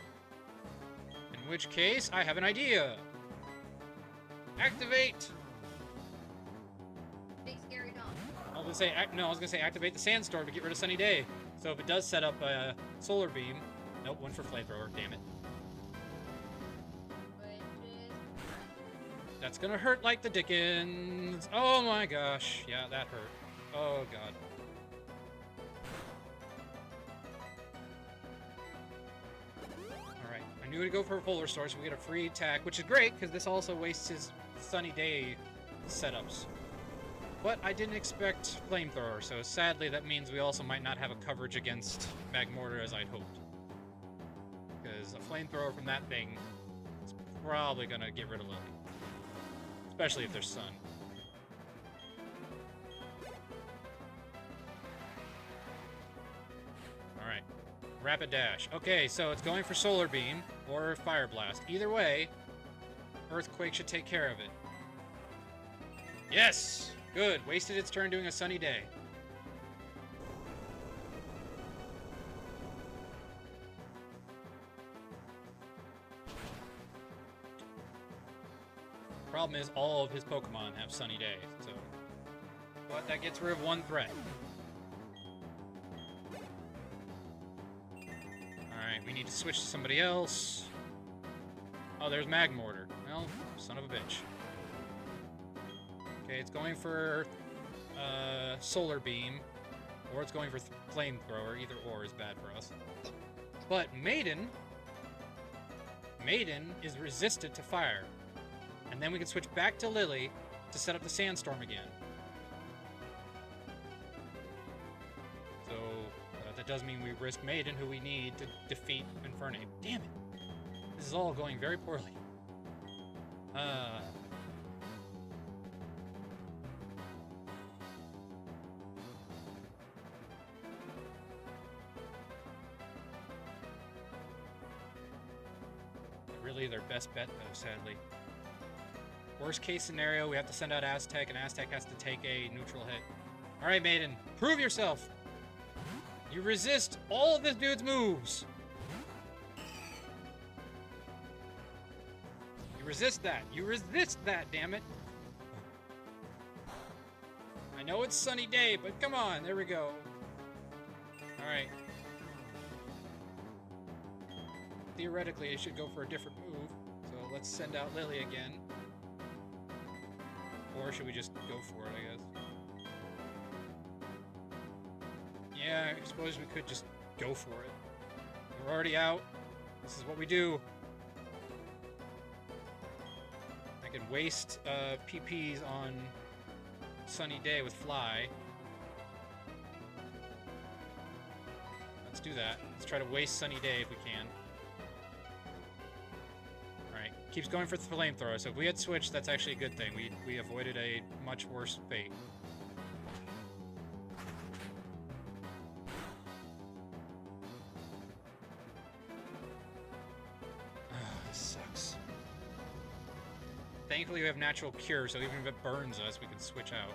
In which case, I have an idea! Activate! Big scary dog. I was gonna say activate the Sandstorm to get rid of Sunny Day. So if it does set up a Solar Beam... Nope, one for Flamethrower, damn it. That's gonna hurt like the dickens. Oh my gosh. Yeah, that hurt. Oh god. Alright, I knew to go for a Polar Store, so we get a free attack, which is great, because this also wastes his Sunny Day setups. But I didn't expect Flamethrower, so sadly that means we also might not have a coverage against Magmortar as I'd hoped. Because a Flamethrower from that thing is probably gonna get rid of Lily. Especially if there's sun. Alright. Rapid Dash. Okay, so it's going for Solar Beam or Fire Blast. Either way, Earthquake should take care of it. Yes! Good. Wasted its turn doing a Sunny Day. Problem is, all of his Pokemon have Sunny Day, so... But that gets rid of one threat. Alright, we need to switch to somebody else. Oh, there's Magmortar. Well, son of a bitch. Okay, it's going for Solar Beam. Or it's going for Flamethrower. Either or is bad for us. But Maiden is resistant to fire. And then we can switch back to Lily to set up the Sandstorm again. So, that does mean we risk Maiden, who we need to defeat Infernape. Damn it! This is all going very poorly. Really their best bet, though, sadly. Worst case scenario, we have to send out Aztec, and Aztec has to take a neutral hit. Alright, Maiden, prove yourself! You resist all of this dude's moves! You resist that! You resist that, damn it! I know it's sunny day, but come on, there we go. Alright. Theoretically, it should go for a different move, so let's send out Lily again. Or should we just go for it, I guess? Yeah, I suppose we could just go for it. We're already out. This is what we do. I can waste PPs on Sunny Day with Fly. Let's do that. Let's try to waste Sunny Day if we can. Alright, keeps going for the Flamethrower, so if we had switched, that's actually a good thing. We avoided a much worse fate. This sucks. Thankfully we have Natural Cure, so even if it burns us, we can switch out.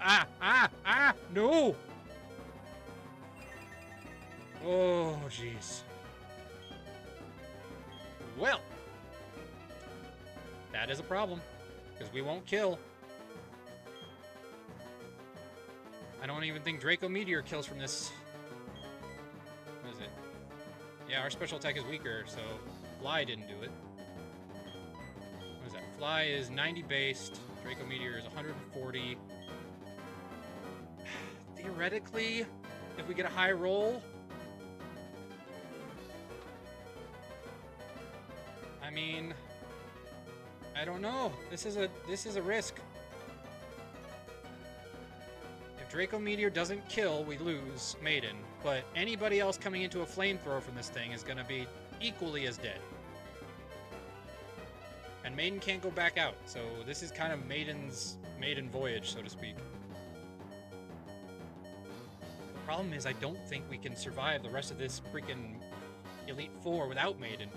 But... No! Oh, jeez. Well, that is a problem, because we won't kill. I don't even think Draco Meteor kills from this. What is it? Yeah, our special attack is weaker, so Fly didn't do it. What is that? Fly is 90 based, Draco Meteor is 140. Theoretically, if we get a high roll... I mean, I don't know. This is a risk. If Draco Meteor doesn't kill, we lose Maiden. But anybody else coming into a flamethrower from this thing is going to be equally as dead. And Maiden can't go back out, so this is kind of Maiden's maiden voyage, so to speak. The problem is I don't think we can survive the rest of this freaking Elite Four without Maiden.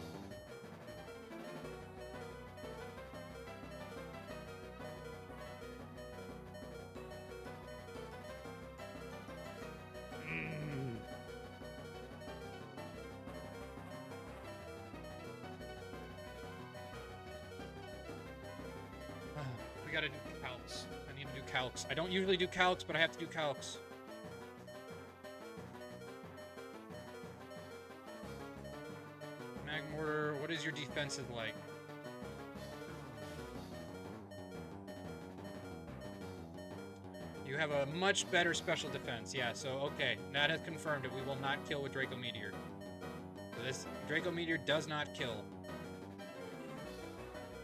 We gotta do calcs. I need to do calcs. I don't usually do calcs, but I have to do calcs. Magmortar, what is your defensive like? You have a much better special defense. Yeah, so okay. That has confirmed that we will not kill with Draco Meteor. So this Draco Meteor does not kill.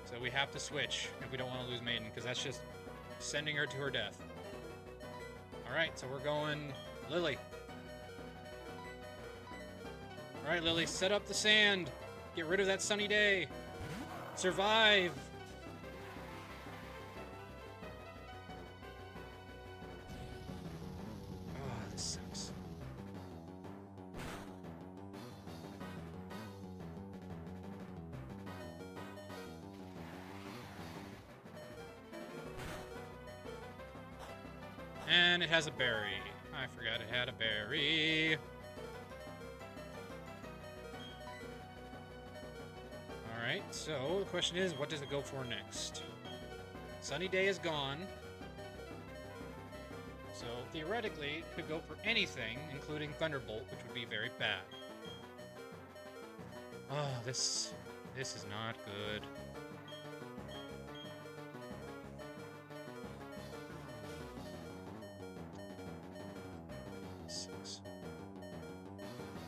So we have to switch if we don't want to lose Maiden, because that's just sending her to her death. Alright, so we're going Lily. Alright, Lily, set up the sand. Get rid of that sunny day. Survive. Oh, this sucks. And it has a berry. I forgot it had a berry. Alright, so the question is, what does it go for next? Sunny Day is gone. So theoretically, it could go for anything, including Thunderbolt, which would be very bad. Oh, this is not good.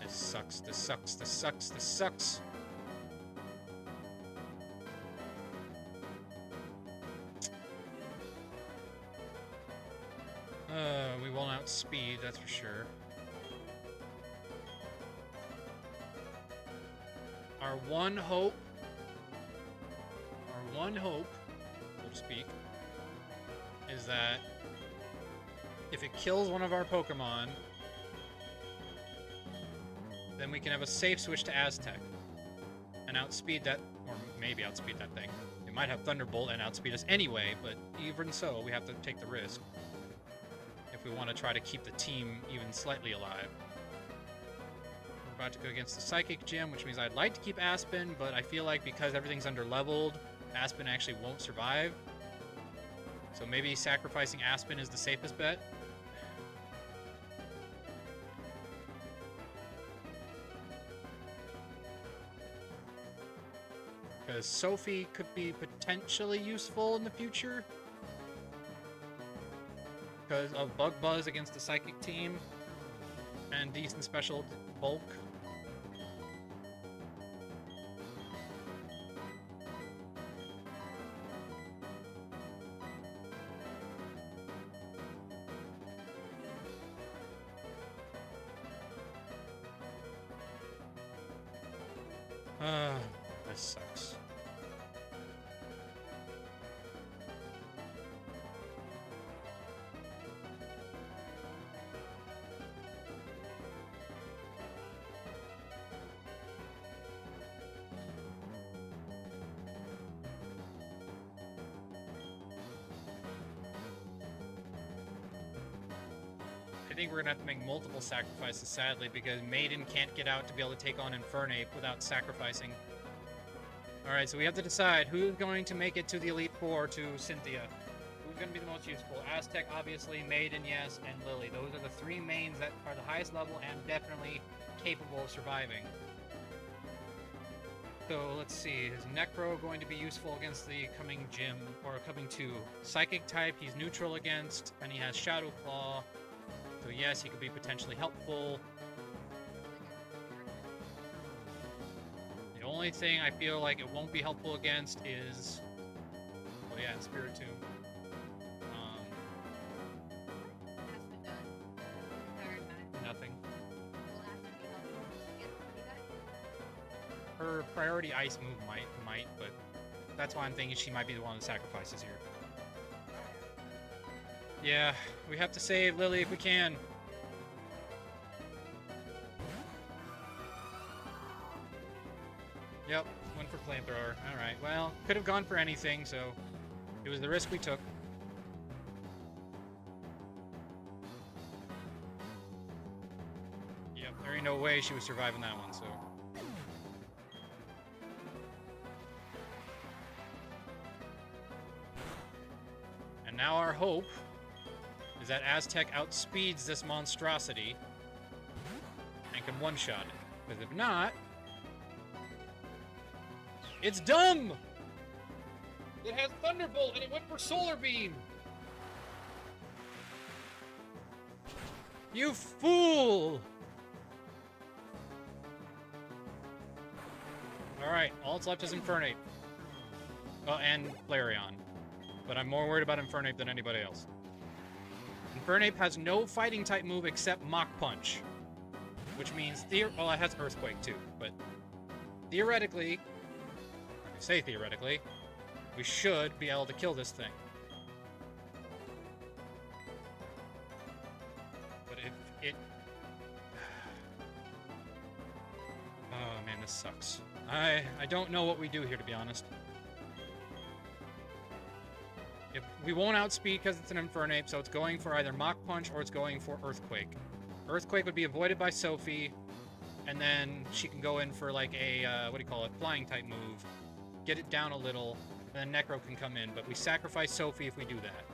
This sucks. This sucks. This sucks. This sucks. We won't outspeed, that's for sure. Our one hope, so to speak, is that if it kills one of our Pokemon, then we can have a safe switch to Aztec and outspeed that, or maybe outspeed that thing. It might have Thunderbolt and outspeed us anyway, but even so, we have to take the risk if we want to try to keep the team even slightly alive. We're about to go against the Psychic Gym, which means I'd like to keep Aspen, but I feel like because everything's under-leveled, Aspen actually won't survive. So maybe sacrificing Aspen is the safest bet. Because Sophie could be potentially useful in the future. Because of Bug Buzz against the Psychic team. And decent special bulk. This sucks. I think we're gonna have to make multiple sacrifices, sadly, because Maiden can't get out to be able to take on Infernape without sacrificing. Alright, so we have to decide who's going to make it to the Elite Four to Cynthia. Who's going to be the most useful? Aztec, obviously, Maiden, yes, and Lily. Those are the three mains that are the highest level and definitely capable of surviving. So, let's see. Is Necro going to be useful against the coming gym, or coming to Psychic type? He's neutral against, and he has Shadow Claw. So yes, he could be potentially helpful. The only thing I feel like it won't be helpful against is... Oh yeah, Spiritomb. Nothing. Her priority ice move might, but that's why I'm thinking she might be the one that sacrifices here. Yeah, we have to save Lily if we can. Yep, went for Flamethrower. Alright, well, could have gone for anything, so it was the risk we took. Yep, there ain't no way she was surviving that one, so... And now our hope is that Aztec outspeeds this monstrosity and can one-shot it. Because if not, it's dumb! It has Thunderbolt and it went for Solar Beam! You fool! Alright, all that's left is Infernape. Oh, and Flareon. But I'm more worried about Infernape than anybody else. Infernape has no fighting type move except Mach Punch. Which means, well, it has Earthquake too, but theoretically, I say theoretically, we should be able to kill this thing. But if it... Oh man, this sucks. I don't know what we do here, to be honest. If we won't outspeed because it's an Infernape, so it's going for either Mach Punch or it's going for Earthquake. Earthquake would be avoided by Sophie, and then she can go in for like a, flying type move, get it down a little, and then Necro can come in, but we sacrifice Sophie if we do that.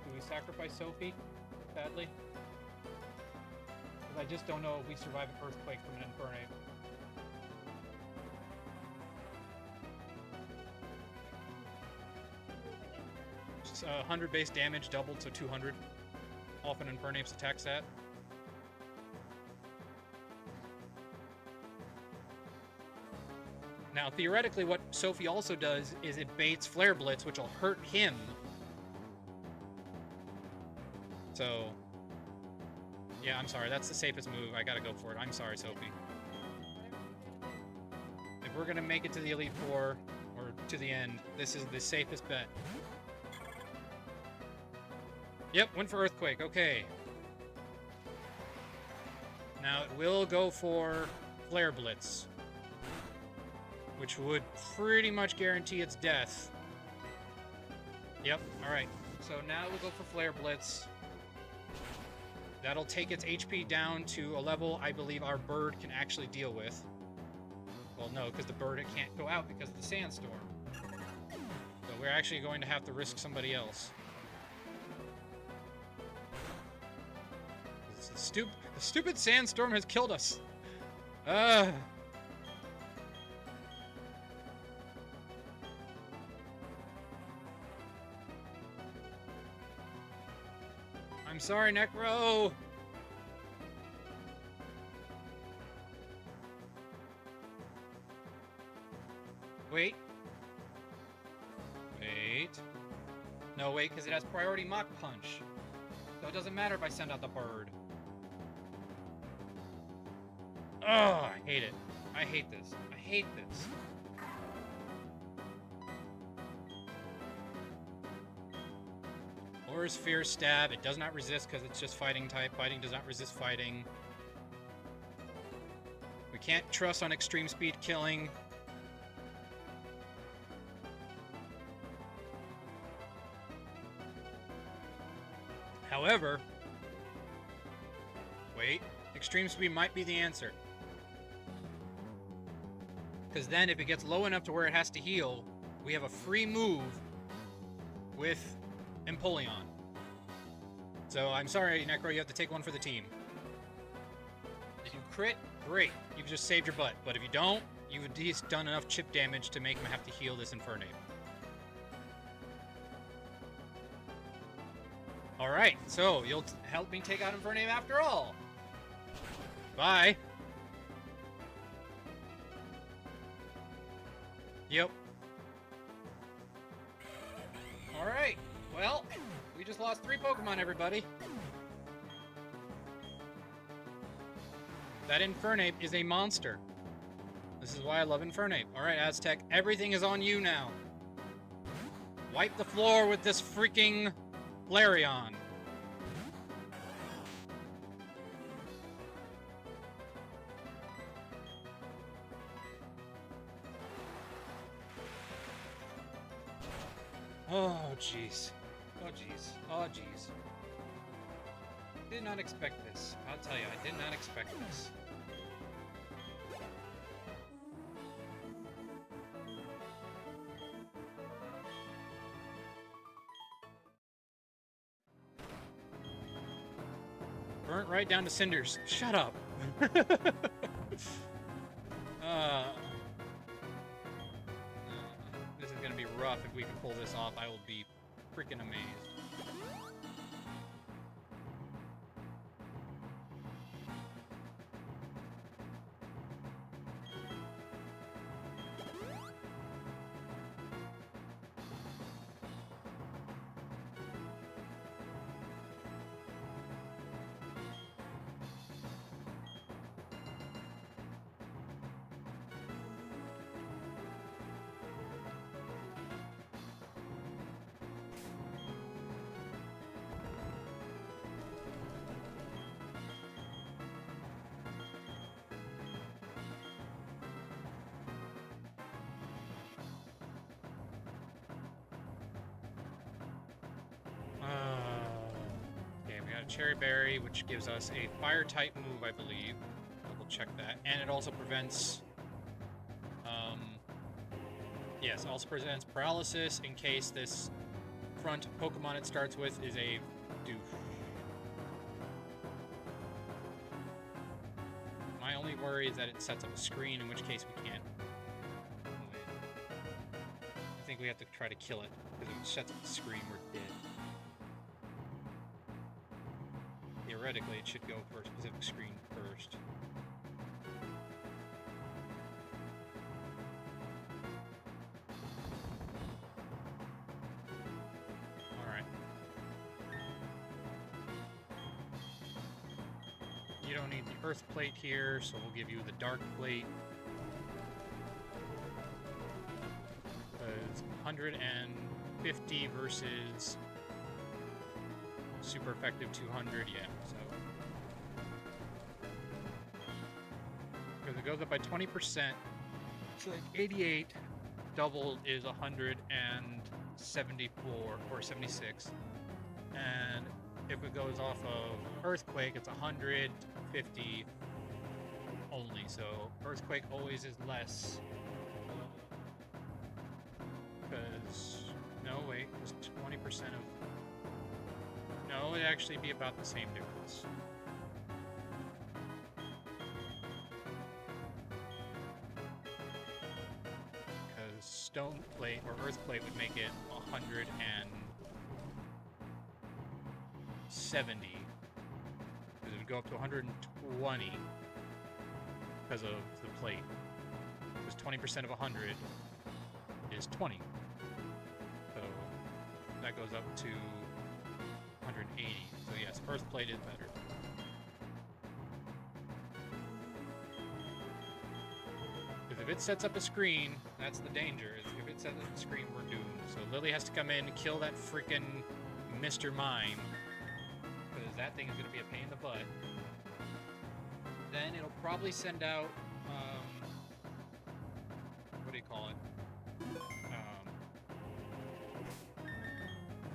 Do we sacrifice Sophie, sadly. Because I just don't know if we survive an earthquake from an Infernape. Just 100 base damage doubled to 200 off an Infernape's attack stat. Now, theoretically, what Sophie also does is it baits Flare Blitz, which will hurt him. So, yeah, I'm sorry. That's the safest move. I gotta go for it. I'm sorry, Sophie. If we're gonna make it to the Elite Four, or to the end, this is the safest bet. Yep, went for Earthquake. Okay. Now, it will go for Flare Blitz, which would pretty much guarantee its death. Yep, alright. So now we'll go for Flare Blitz. That'll take its HP down to a level I believe our bird can actually deal with. Well, no, because the bird can't go out because of the sandstorm. So we're actually going to have to risk somebody else. The stupid sandstorm has killed us. I'm sorry, Necro! Wait. Wait. No, wait, because it has priority Mach Punch. So it doesn't matter if I send out the bird. Oh, I hate it. I hate this. I hate this. Aura's Fierce Stab. It does not resist because it's just fighting type. Fighting does not resist fighting. We can't trust on extreme speed killing. However, wait, extreme speed might be the answer. Because then if it gets low enough to where it has to heal, we have a free move with Empoleon. So I'm sorry, Necro, you have to take one for the team. If you crit, great. You've just saved your butt. But if you don't, you've at least done enough chip damage to make him have to heal this Infernape. Alright, so you'll help me take out Infernape after all. Bye. Yep. Alright, well, we just lost 3 Pokemon, everybody. That Infernape is a monster. This is why I love Infernape. Alright, Aztec, everything is on you now. Wipe the floor with this freaking Flareon. Oh, jeez. Oh, jeez. Oh, jeez. Did not expect this. I'll tell you, I did not expect this. Burnt right down to cinders. Shut up. This is gonna be rough. If we can pull this off, I will be freaking amazed. Okay, we got a Cherry Berry, which gives us a Fire-type move, I believe. Double check that. And it also prevents... yes, also prevents Paralysis in case this front Pokemon it starts with is a doof. My only worry is that it sets up a screen, in which case we can't win. I think we have to try to kill it, because if it sets up a screen, we're dead. Theoretically, it should go for a specific screen first. Alright. You don't need the Earth Plate here, so we'll give you the Dark Plate. Because 150 versus super effective 200, yeah, so. Because it goes up by 20%, so like 88 doubled is 174 or 76. And if it goes off of Earthquake, it's 150 only, so Earthquake always is less. Because, no, wait, it's 20% of. No, it'd actually be about the same difference. Because Stone Plate or Earth Plate would make it 170. Because it would go up to 120 because of the plate. Because 20% of 100 is 20. So that goes up to 180. So yes, Earth Plate is better. Because if it sets up a screen, that's the danger. Is if it sets up a screen, we're doomed. So Lily has to come in and kill that freaking Mr. Mime. Because that thing is going to be a pain in the butt. Then it'll probably send out, what do you call it?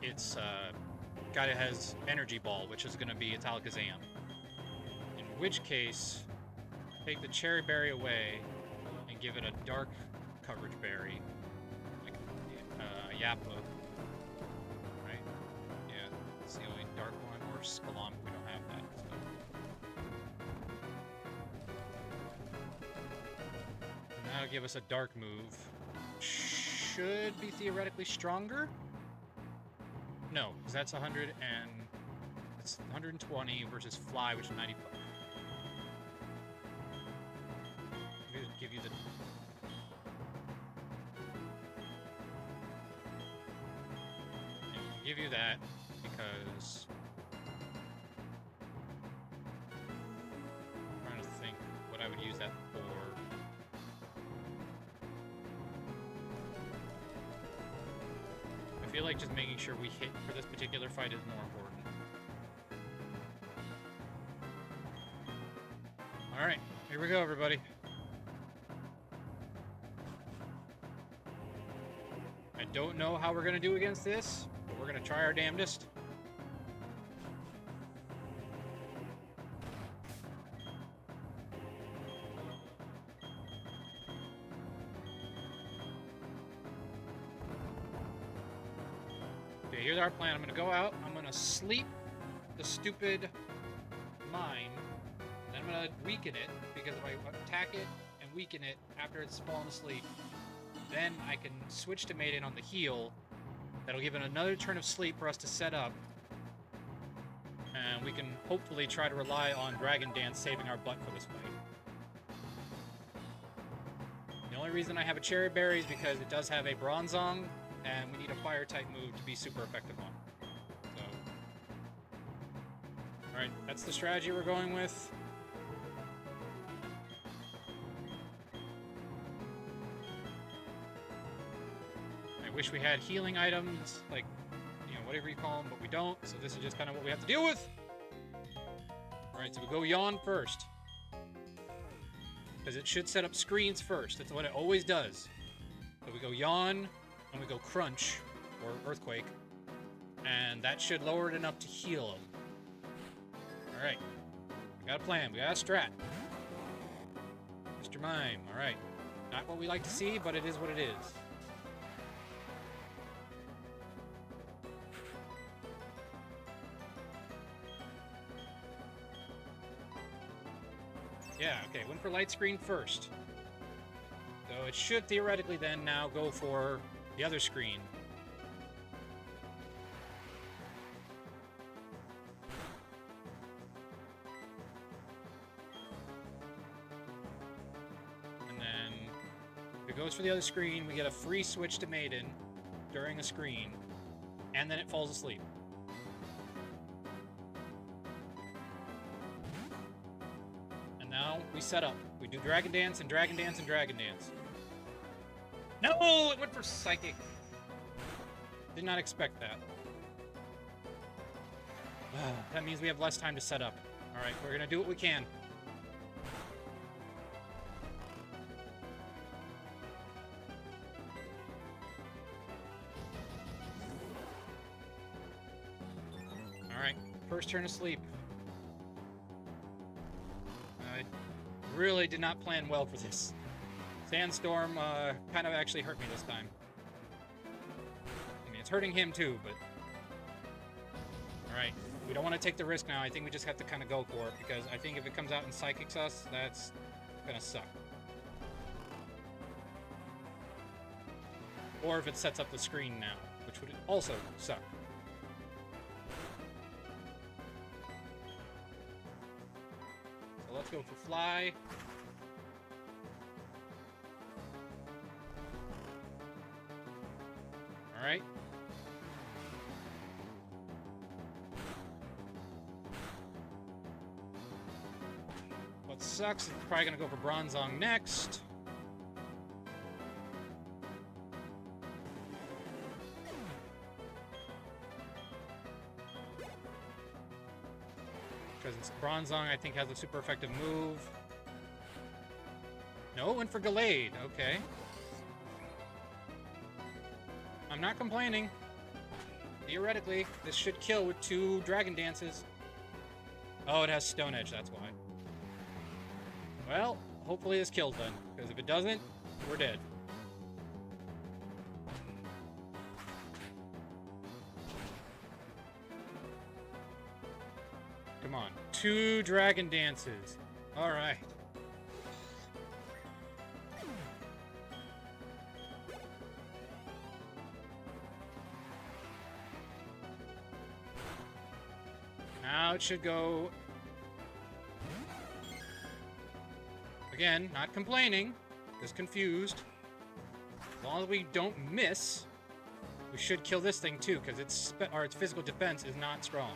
It's guy that has Energy Ball, which is going to be its Alakazam. In which case, take the Cherry Berry away and give it a Dark Coverage Berry, like Yappa, right? Yeah, it's the only dark one, or Spalom, but we don't have that. So. And that'll give us a Dark move. Should be theoretically stronger. No, because that's 100 and it's 120 versus Fly, which is 95. Give you the. And give you that because I'm trying to think what I would use that for. I feel like just making sure we hit for this particular fight is more important. Alright, here we go, everybody. I don't know how we're going to do against this, but we're going to try our damnedest. Okay, here's our plan. I'm going to go out. I'm going to sleep the stupid mime. Then I'm going to weaken it, because if I attack it and weaken it after it's fallen asleep, then I can switch to Maiden on the heal. That'll give it another turn of sleep for us to set up. And we can hopefully try to rely on Dragon Dance saving our butt for this fight. The only reason I have a Cherry Berry is because it does have a Bronzong, and we need a Fire-type move to be super effective on. So, alright, that's the strategy we're going with. I wish we had healing items, like, you know, whatever you call them, but we don't, so this is just kind of what we have to deal with. Alright, so we go Yawn first. Because it should set up screens first. That's what it always does. So we go Yawn, and we go Crunch, or Earthquake, and that should lower it enough to heal him. Alright. We got a plan. We got a strat. Mr. Mime. Alright. Not what we like to see, but it is what it is. Yeah, okay, went for light screen first. So it should theoretically then now go for the other screen. And then if it goes for the other screen, we get a free switch to Maiden during the screen, and then it falls asleep. And now we set up. We do Dragon Dance and Dragon Dance and Dragon Dance. No! It went for Psychic. Did not expect that. That means we have less time to set up. Alright, we're gonna do what we can. Alright, first turn of sleep. I really did not plan well for this. Sandstorm kind of actually hurt me this time. I mean, it's hurting him too, but... Alright, we don't want to take the risk now. I think we just have to kind of go for it, because I think if it comes out and Psychics us, that's gonna suck. Or if it sets up the screen now, which would also suck. So let's go for Fly. Alright. What sucks is it's probably gonna go for Bronzong next. Because Bronzong, I think, has a super effective move. No, it went for Gallade. Okay. I'm not complaining. Theoretically, this should kill with 2 Dragon Dances. Oh, it has Stone Edge, that's why. Well, hopefully this kills then, because if it doesn't, we're dead. Come on. 2 Dragon Dances. Alright. Now it should go... Again, not complaining, just confused. As long as we don't miss, we should kill this thing too, because its physical defense is not strong.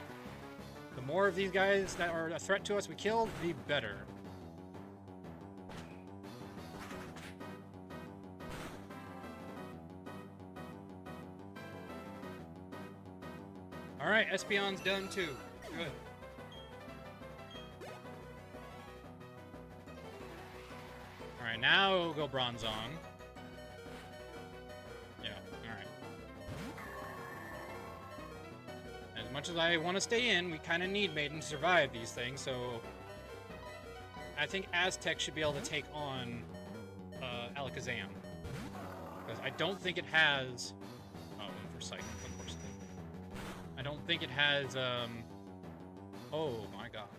The more of these guys that are a threat to us we kill, the better. Alright, Espeon's done too. Good. Alright, now we'll go Bronzong. Yeah, alright. As much as I want to stay in, we kind of need Maiden to survive these things, so... I think Aztec should be able to take on Alakazam. Because I don't think it has... Oh, for Psychic, of course. I don't think it has, Oh my gosh.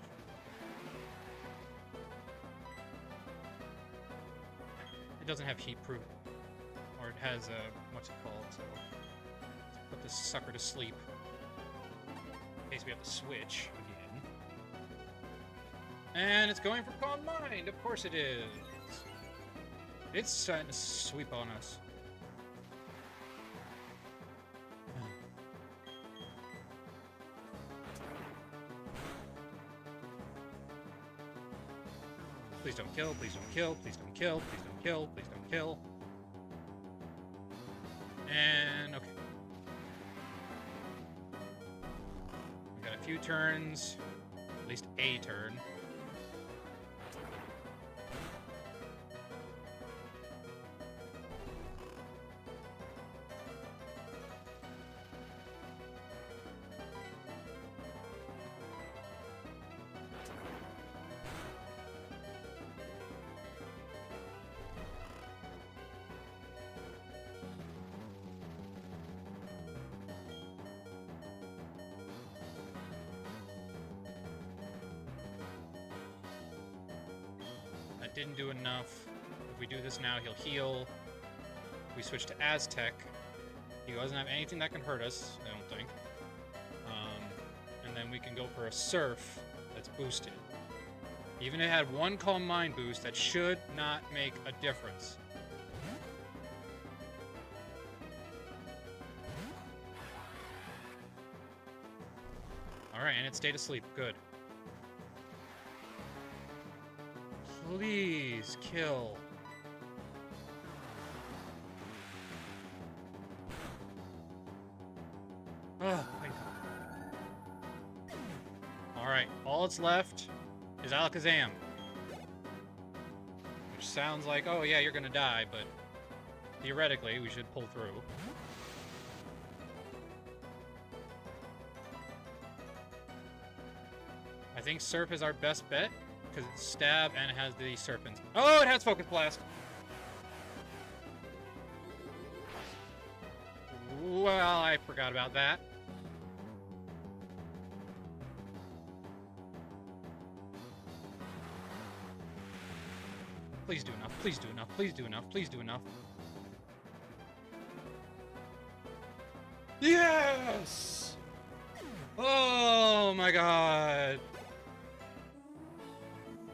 It doesn't have heat proof. Or it has, what's it called, so... Let's put this sucker to sleep. In case we have to switch again. And it's going for Calm Mind! Of course it is! It's trying to sweep on us. Please don't kill, please don't kill, please don't kill, please don't kill, please don't kill. And, okay. We got a few turns, at least a turn. That didn't do enough. If we do this now, he'll heal. We switch to Aztec. He doesn't have anything that can hurt us, I don't think. And then we can go for a Surf that's boosted. Even if it had one Calm Mind boost, that should not make a difference. Alright, and it stayed asleep. Good. Please kill. Oh, thank God. Alright, all that's left is Alakazam. Which sounds like, oh yeah, you're gonna die, but theoretically, we should pull through. I think Surf is our best bet, because it's Stab and it has the Serpents. Oh, it has Focus Blast! Well, I forgot about that. Please do enough, please do enough, please do enough, please do enough. Yes! Oh my god.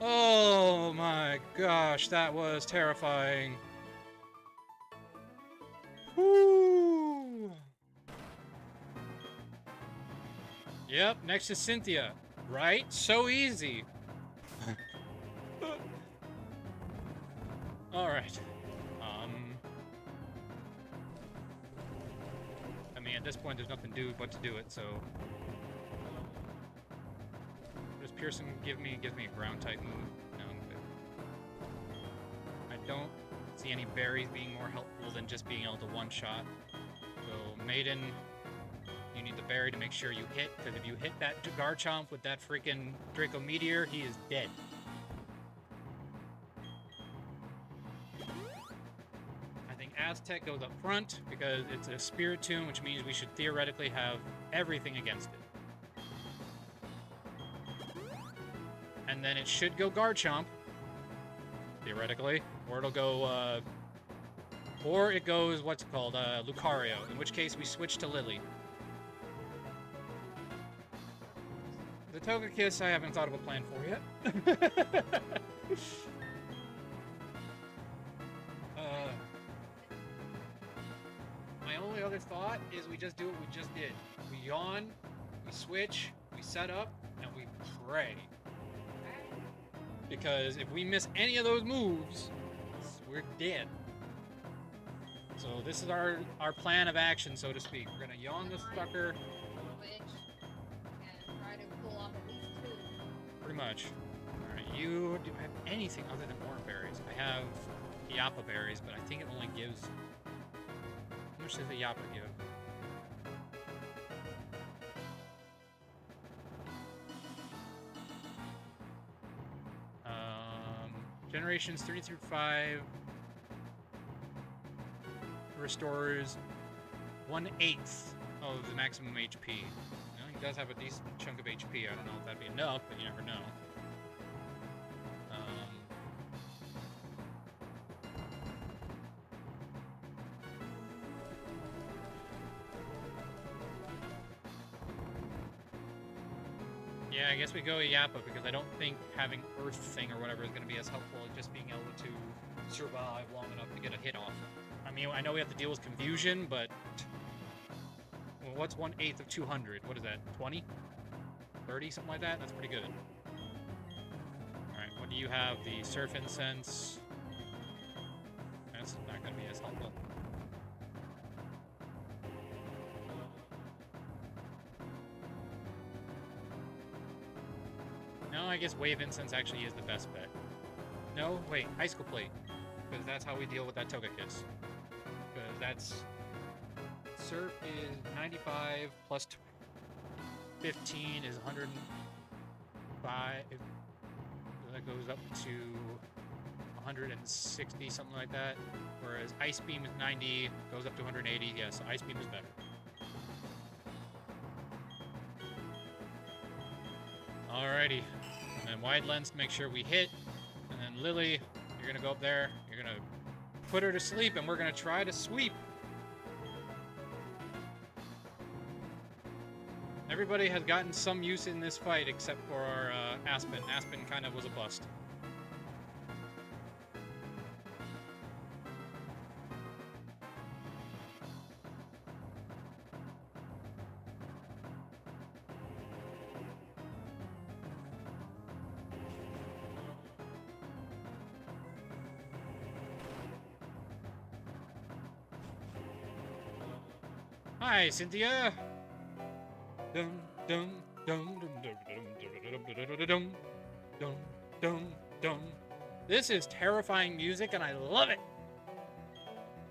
Oh my gosh, that was terrifying. Woo! Yep, next is Cynthia. Right? So easy. Alright. I mean, at this point, there's nothing to do but to do it, so... Does Pearson give me a ground-type move? No, I'm good. I don't see any berries being more helpful than just being able to one-shot. So, Maiden, you need the berry to make sure you hit, because if you hit that Garchomp with that freaking Draco Meteor, he is dead. I think Aztec goes up front, because it's a Spirit Tomb, which means we should theoretically have everything against it. And then it should go Garchomp, theoretically, or it'll go, or it goes, what's it called, Lucario, in which case we switch to Lily. The Togekiss I haven't thought of a plan for yet. My only other thought is we just do what we just did. We yawn, we switch, we set up, and we pray. Because if we miss any of those moves, we're dead. So this is our plan of action, so to speak. We're gonna yawn this sucker. Switch and try to pull off at least two. Pretty much. Alright, you do have anything other than Oran Berries. I have Yappa Berries, but I think it only gives... How much does the Yappa give? Generations 3 through 5 restores 1/8 of the maximum HP. You know, he does have a decent chunk of HP. I don't know if that'd be enough, but you never know. Yeah, I guess we go Yappa because I don't think having Earth Thing or whatever is going to be as helpful as just being able to survive long enough to get a hit off. I mean, I know we have to deal with confusion, but... Well, what's 1/8 of 200? What is that, 20? 30? Something like that? That's pretty good. Alright, what do you have? The Surf Incense. That's not going to be as helpful. No, I guess Wave Incense actually is the best bet. No, wait, Icicle Plate. Because that's how we deal with that Togekiss. Because that's... Surf is 95 plus 15 is 105. That goes up to 160, something like that. Whereas Ice Beam is 90, goes up to 180. Yeah, so Ice Beam is better. Alrighty. And then Wide Lens to make sure we hit. And then Lily, you're gonna go up there. You're gonna put her to sleep, and we're gonna try to sweep. Everybody has gotten some use in this fight except for our Aspen. Aspen kind of was a bust. Hi, Cynthia. Dum dum dum dum dum dum dum dum dum dum dum. This is terrifying music, and I love it.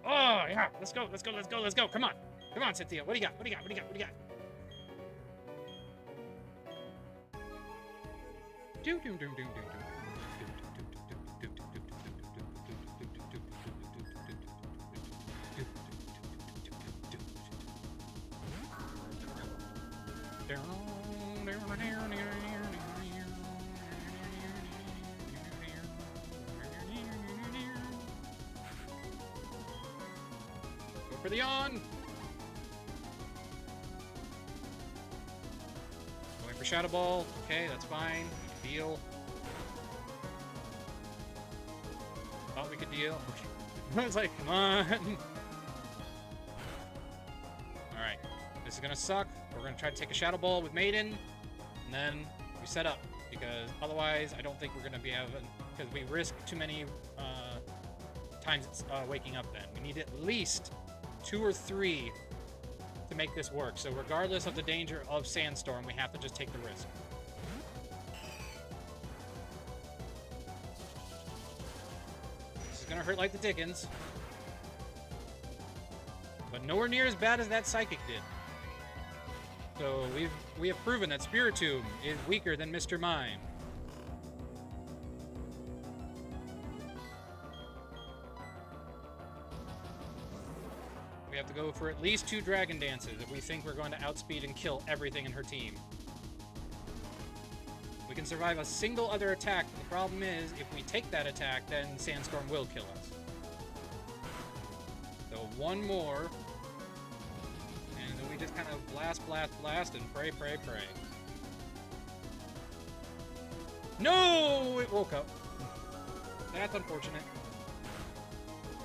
Oh yeah, let's go, let's go, let's go, let's go. Come on, come on, Cynthia. What do you got? What do you got? What do you got? What do you got? Doom doom doom doom doom doom. Go for the on. Going for Shadow Ball. Okay, that's fine. We can deal. Thought we could deal. I was like, come on. Alright. This is gonna suck. We're gonna try to take a Shadow Ball with Maiden, and then we set up, because otherwise I don't think we're gonna be having, because we risk too many times it's waking up then. We need at least 2 or 3 to make this work. So regardless of the danger of Sandstorm, we have to just take the risk. This is gonna hurt like the dickens, but nowhere near as bad as that Psychic did. So we have proven that Spiritomb is weaker than Mr. Mime. We have to go for at least 2 Dragon Dances if we think we're going to outspeed and kill everything in her team. We can survive a single other attack, but the problem is, if we take that attack, then Sandstorm will kill us. So 1 more. And then we just kind of blast, blast, blast, and pray, pray, pray. No! It woke up. That's unfortunate.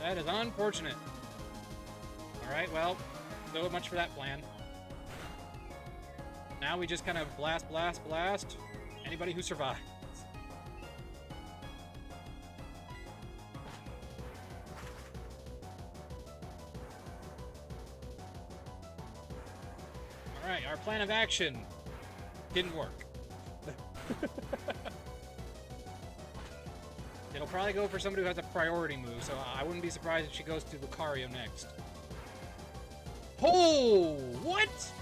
That is unfortunate. Alright, well, so much for that plan. Now we just kind of blast, blast, blast. Anybody who survives. Alright, our plan of action didn't work. It'll probably go for somebody who has a priority move, so I wouldn't be surprised if she goes to Lucario next. Oh, what?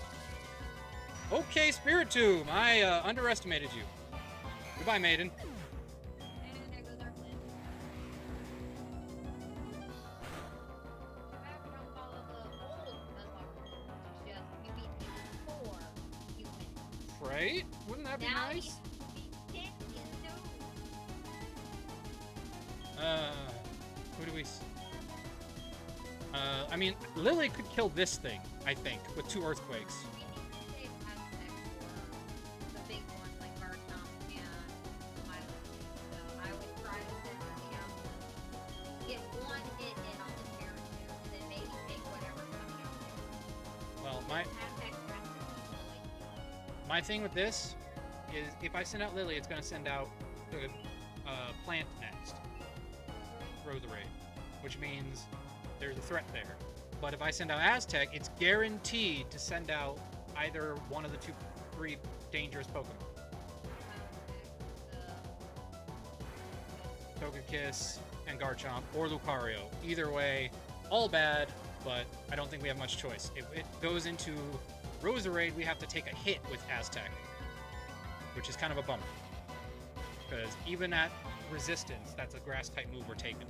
Okay, Spiritomb, I underestimated you. Goodbye, Maiden. And there goes our plan. Back from follow the old Nuzlocke rule, which is just you beat me before you win. Right? Wouldn't that be Now nice? you beat champion too. Who do we... I mean, Lily could kill this thing, I think, with 2 Earthquakes. We need to save Aztec for the big ones like Garchomp and Milo. So I would try to send the get 1 hit in on the Terracute and then maybe take whatever's coming out there. Well, Aztec like my thing with this is if I send out Lily, it's going to send out the plant next. Roserade. Which means there's a threat there. But if I send out Aztec, it's guaranteed to send out either one of the 3 dangerous Pokemon. Togekiss and Garchomp, or Lucario. Either way, all bad, but I don't think we have much choice. If it goes into Roserade, we have to take a hit with Aztec, which is kind of a bummer. Because even at resistance, that's a grass-type move we're taking.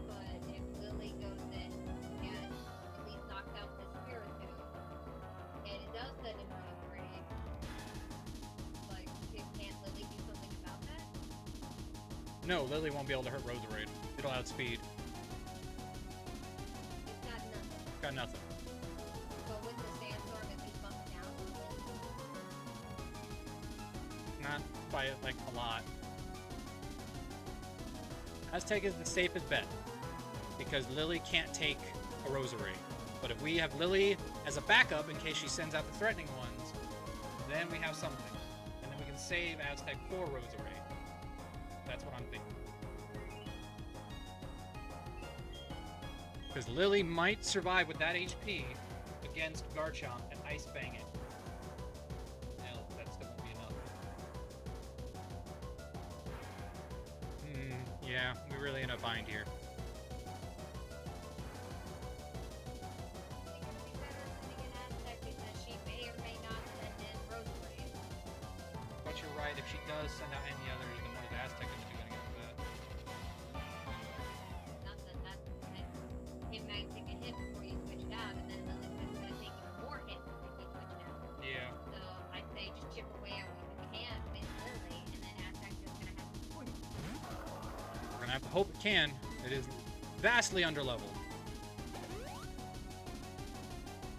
But if Lily goes in and at least knocks out the Spiritomb, and it does send in Roserade, like, can't Lily do something about that? No, Lily won't be able to hurt Roserade. It'll outspeed. It's got nothing. Got nothing. But with the sandstorm, if he's bumped down a little bit. Not by, like, a lot. Aztec is the safest bet. Because Lily can't take a Roserade. But if we have Lily as a backup in case she sends out the threatening ones, then we have something. And then we can save Aztec for Roserade. That's what I'm thinking. Because Lily might survive with that HP against Garchomp and Ice Bang it. No, that still won't be enough. Yeah, we're really in a bind here. I think it would be better sending an Aztec because she may or may not send in Roserade. But you're right, if she does send out any others, then what is Aztec going to do against that? Nothing. It might take a hit before you switch it out, and then Lily's going to take even more hits if you switch it out. Yeah. So I'd say just chip away at what you can with Lily, and then Aztec is going to have to push. We're going to have to hope it can. It is vastly underleveled.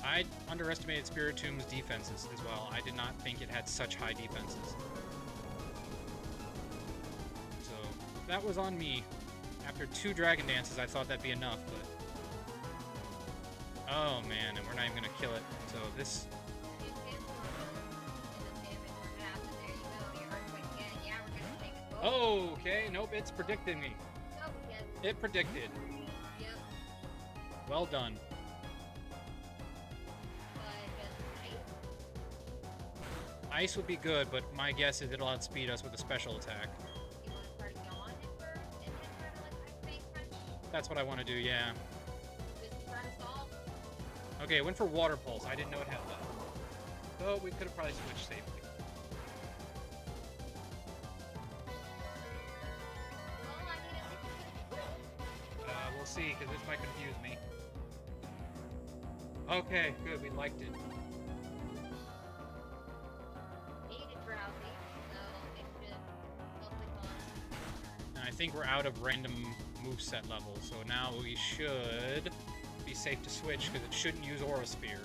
I underestimated Spiritom's defenses as well. I did not think it had such high defenses. So, that was on me. After 2 Dragon Dances, I thought that'd be enough, but... Oh, man, and we're not even going to kill it. So, this... Oh, okay. Nope, it's predicting me. It predicted. Yep. Well done. Ice would be good, but my guess is it'll outspeed us with a special attack. You want to start yawn at first, and then try to like ice face punch? That's what I want to do, yeah. Just try to solve? Okay, it went for Water Pulse. I didn't know it had that. So we could have probably switched safely. Well, I mean, We'll see, because this might confuse me. Okay, good. We liked it. drowsy, so it should hopefully fall off. And I think we're out of random moveset levels, so now we should be safe to switch, because it shouldn't use Aura Sphere.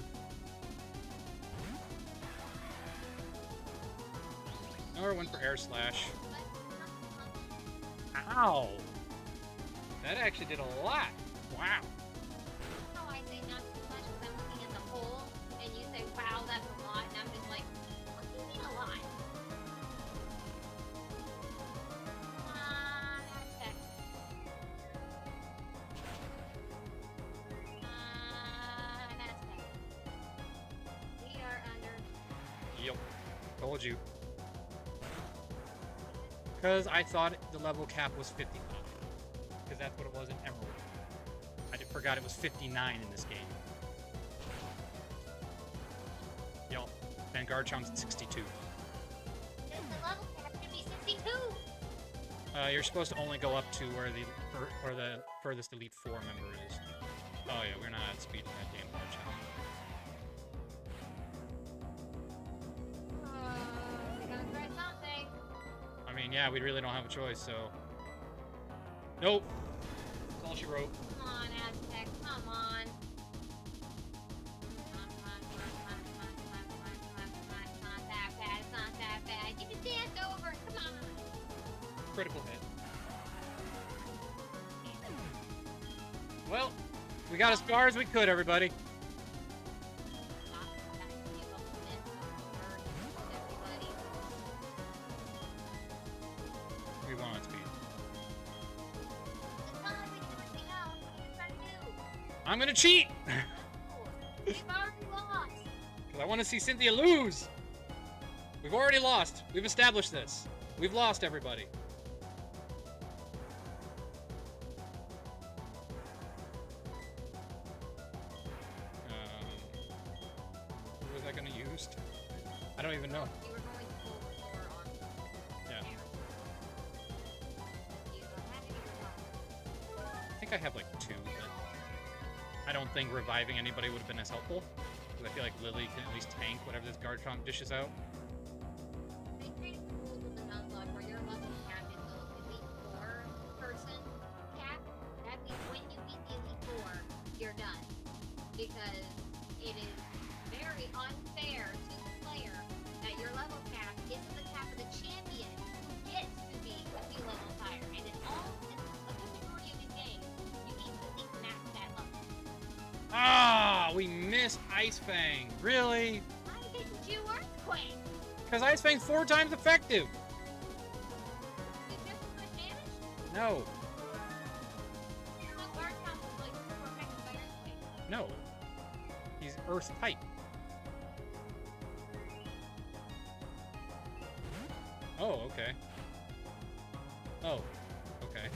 Or went for Air Slash. Ow! That actually did a lot! Wow! No, I say not too much because I'm looking at the hole, and you say, wow, that's a lot, and I'm just like, what do you mean a lot? Aztec. Aztec. We are under. Yep. Told you. Because I thought the level cap was 59. Because that's what it was in Emerald. I forgot it was 59 in this game. Yup. And Garchomp's at 62. The level cap should be 62! You're supposed to only go up to where the furthest Elite Four member is. Oh yeah, we're not at speed in that game, Garchomp. We gotta try something. I mean, yeah, we really don't have a choice, so... Nope. That's all she wrote. Come on, Aztec, come on. Come on, it's not that bad, it's not that bad. You can dance over it, come on. Critical hit. Well, we got as far as we could, everybody. We won on speed. I'm gonna cheat! We've already lost. Because I want to see Cynthia lose! We've already lost. We've established this. We've lost, everybody. Who was I gonna use? I don't even know. You were going full before on Yeah. camera. You don't have any response. I think I have like 2, but I don't think reviving anybody would have been as helpful. Because I feel like Lily can at least tank whatever this Garchomp dishes out. They created the rules with the Nuzlocke where your level cap is Elite 4, done. Because it is very unfair to the player that your level cap isn't the cap of the champion who gets to be a few levels higher. And in a good majority of the game, you easily max that level. Ah, we missed Ice Fang. Really? Why didn't you Earthquake? Because Ice Fang's 4 times effective. Is it just as much damage? No. So Guard Count is like super affected by Earthquake. No. He's Earth type. Oh, okay. Oh, okay.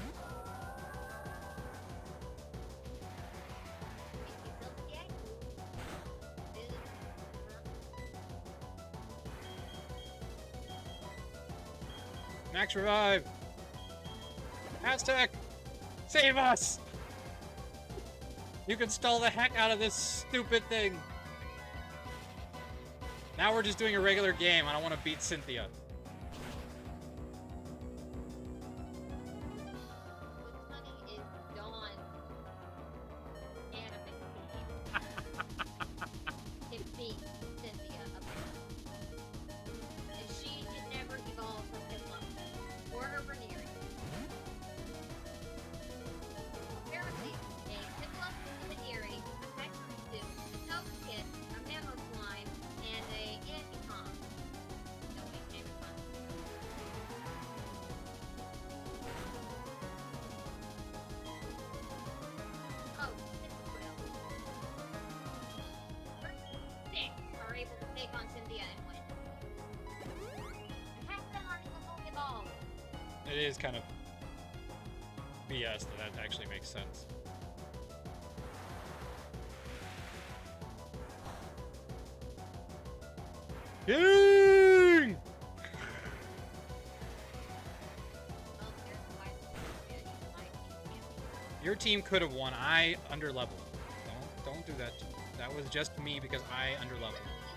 Max revive! Aztec! Save us! You can stall the heck out of this stupid thing. Now we're just doing a regular game. I don't want to beat Cynthia. What's funny is Dawn anime can beat Cynthia up there. And she did never evolve from Piplup or her Vernier. Apparently, a Piplup, a Vernier, a Pectorus, a Togekiss, a Mammoslime, and a Yanticon. No, wait, Mammoslime. Oh, Cynthia. First 6 are able to take on Cynthia and win. And half of them aren't even fully evolved. It is kind of BS that actually makes sense. King! Well, here's why Cynthia is my team champion. Your team could have won. I underleveled. Don't do that. That was just me because I underleveled.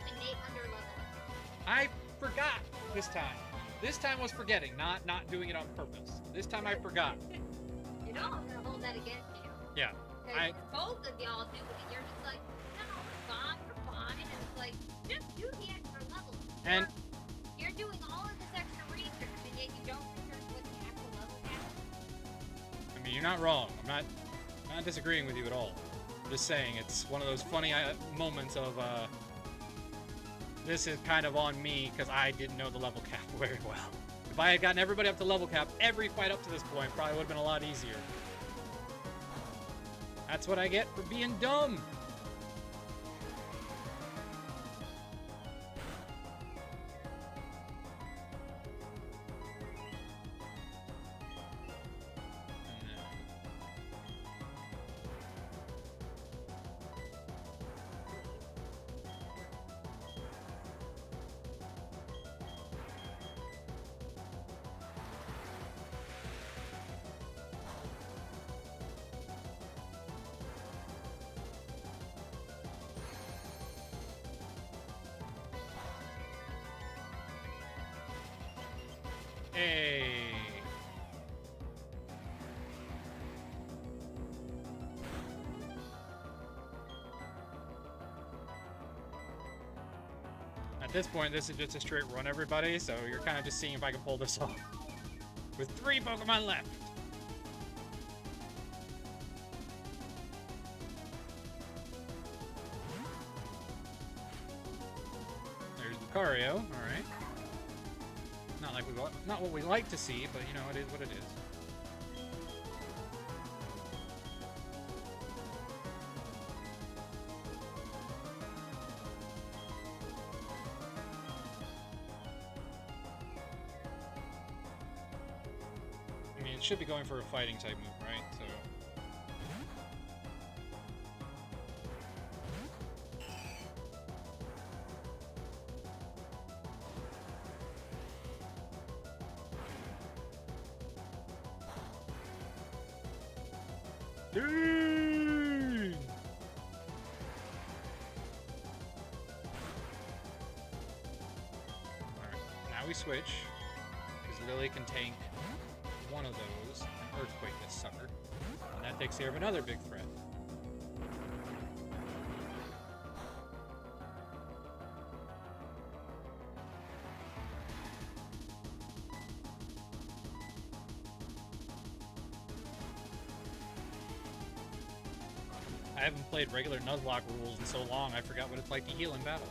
And Nate underleveled. I forgot this time. This time was forgetting, not doing it on purpose. This time I forgot. You know I'm gonna hold that against you. Yeah. Because both of y'all do it, and you're just like, no, we're fine, and it's like, just do the extra levels. And- You're doing all of this extra research, and yet you don't research what the actual level cap. I mean, you're not wrong. I'm not disagreeing with you at all. I'm just saying it's one of those funny moments of this is kind of on me because I didn't know the level cap very well. If I had gotten everybody up to level cap, every fight up to this point probably would have been a lot easier. That's what I get for being dumb. Hey. At this point, this is just a straight run, everybody, so you're kind of just seeing if I can pull this off. With 3 Pokemon left. There's Lucario, alright. Not what we like to see, but you know, it is what it is. I mean, it should be going for a fighting type move, right? So. Dang! Alright, now we switch. Because Lily can tank one of those and Earthquake this sucker. And that takes care of another big threat. I haven't played regular Nuzlocke rules in so long, I forgot what it's like to heal in battle.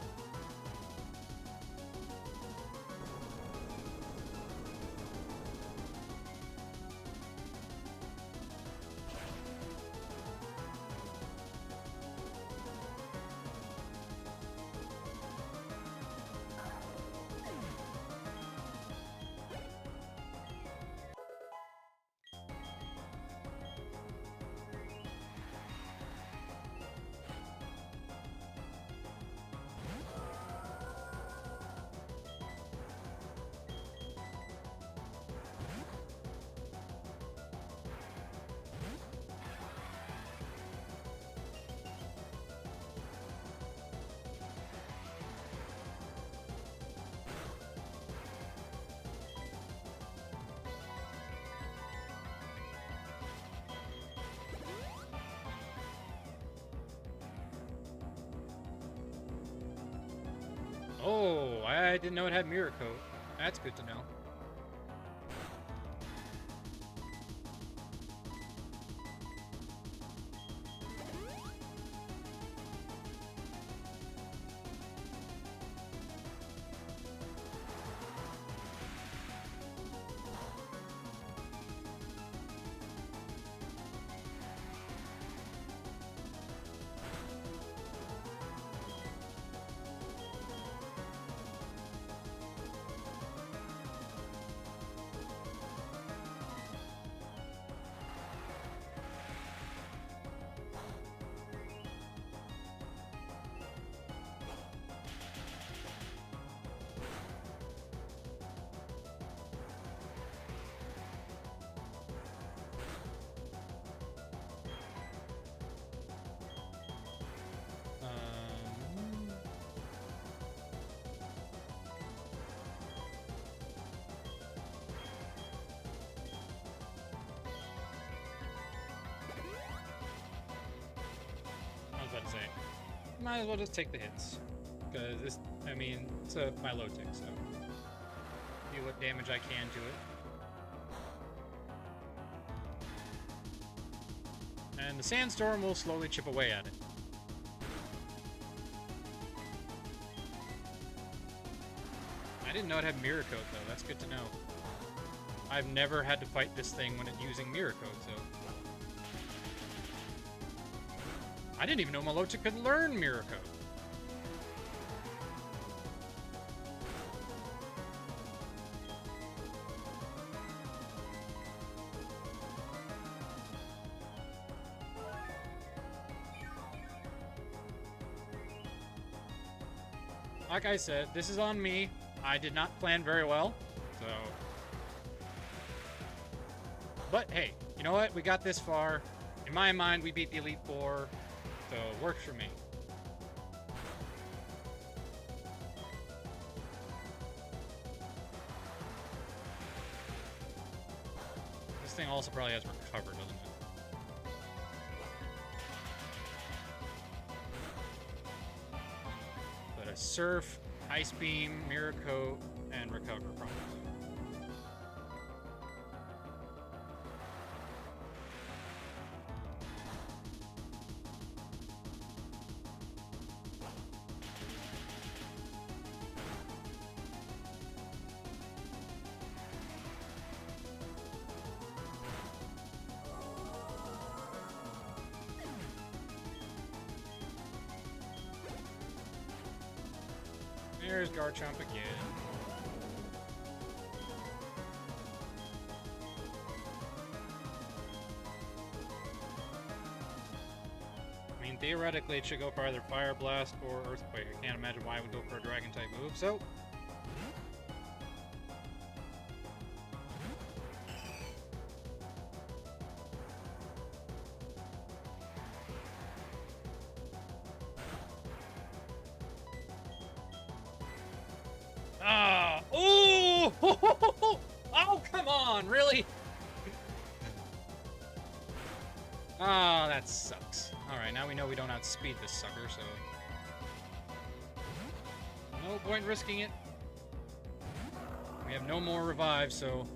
Oh, I didn't know it had Mirror Coat. That's good to know. I was about to say, might as well just take the hits. Because this, I mean, it's my low tick, so see what damage I can to it. And the sandstorm will slowly chip away at it. I didn't know it had Mirror Coat, though. That's good to know. I've never had to fight this thing when it's using Mirror Coat, so... I didn't even know Malocha could learn Mirror Coat. Like I said, this is on me. I did not plan very well, so... But hey, you know what? We got this far. In my mind, we beat the Elite Four, so it works for me. This thing also probably has Recover, doesn't it? But a Surf, Ice Beam, Mirror Coat, and Recover probably. There's Garchomp again. I mean, theoretically, it should go for either Fire Blast or Earthquake. I can't imagine why it would go for a Dragon-type move, so... Ah! Oh! Oh, come on! Really? Oh, that sucks. Alright, now we know we don't outspeed this sucker, so... no point risking it. We have no more revives, so...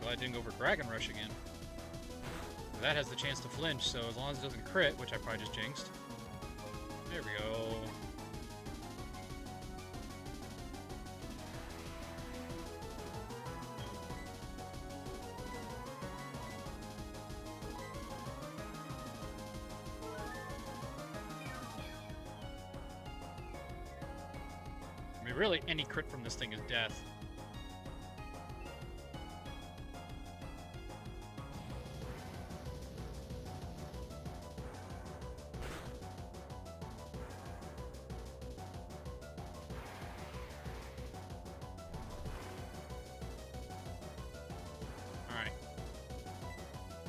glad I didn't go for Dragon Rush again. That has the chance to flinch, so as long as it doesn't crit, which I probably just jinxed. There we go. I mean, really, any crit from this thing is death.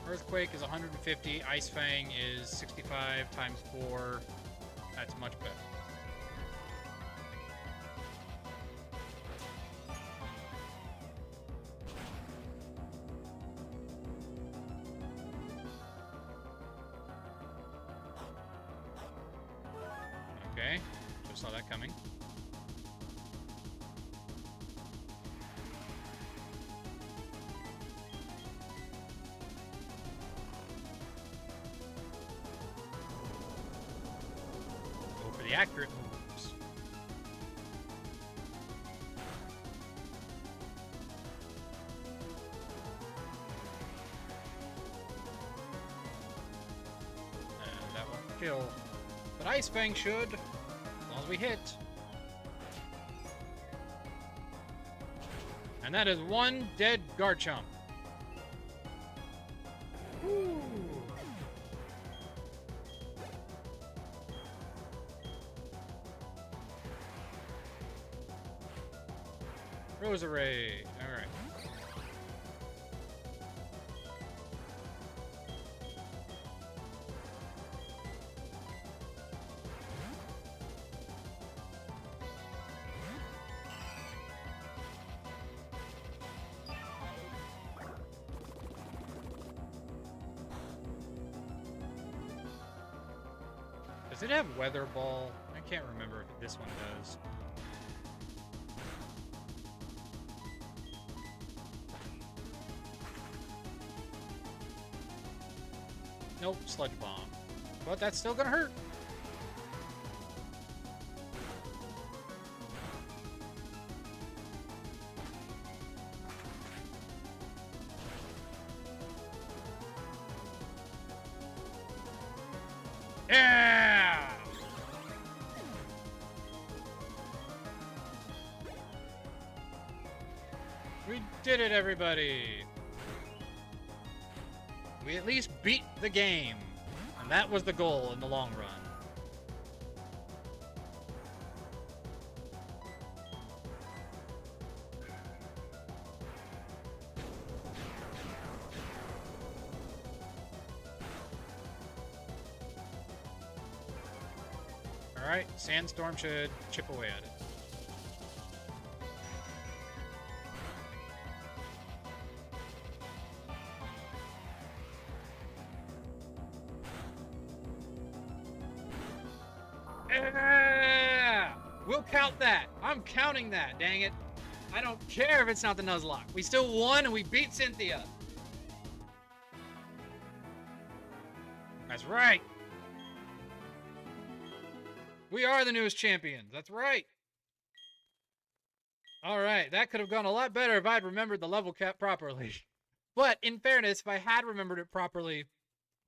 Earthquake is 150, Ice Fang is 65 times 4. That's much better. Okay, just saw that coming. The accurate moves. And that won't kill. But Ice Fang should, as long as we hit. And that is one dead Garchomp. Woo. Roserade. Alright. Does it have Weather Ball? I can't remember if this one does. Nope, Sludge Bomb. But that's still gonna hurt. Yeah! We did it, everybody! We at least beat the game. And that was the goal in the long run. Alright, Sandstorm should chip away at it. Yeah! We'll count that. I'm counting that, dang it. I don't care if it's not the Nuzlocke. We still won and we beat Cynthia. That's right. We are the newest champions. That's right. Alright, that could have gone a lot better if I'd remembered the level cap properly. But, in fairness, if I had remembered it properly,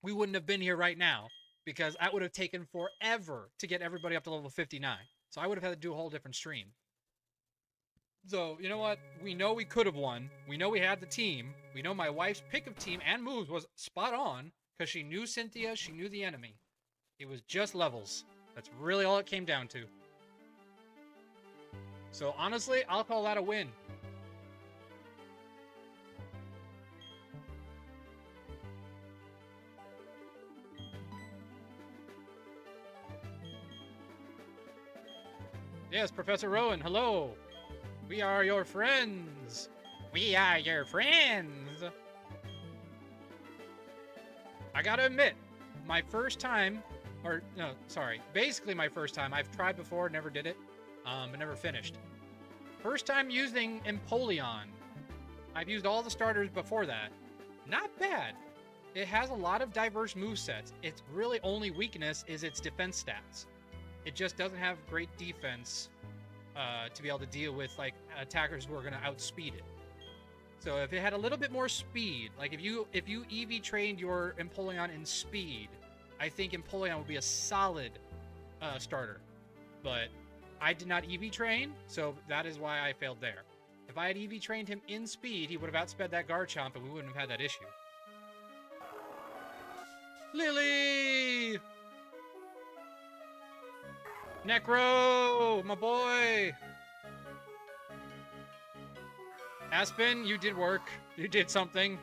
we wouldn't have been here right now. Because that would have taken forever to get everybody up to level 59. So I would have had to do a whole different stream. So, you know what? We know we could have won. We know we had the team. We know my wife's pick of team and moves was spot on. Because she knew Cynthia, she knew the enemy. It was just levels. That's really all it came down to. So honestly, I'll call that a win. Yes, Professor Rowan, hello. We are your friends. We are your friends. I gotta admit, my first time, or no, sorry, basically my first time. I've tried before, never did it, but never finished. First time using Empoleon. I've used all the starters before that. Not bad. It has a lot of diverse movesets. Its really only weakness is its defense stats. It just doesn't have great defense to be able to deal with like attackers who are going to outspeed it. So if it had a little bit more speed, like if you EV trained your Empoleon in speed, I think Empoleon would be a solid starter. But I did not EV train, so that is why I failed there. If I had EV trained him in speed, he would have outsped that Garchomp and we wouldn't have had that issue. Lily! Necro! My boy! Aspen, you did work. You did something.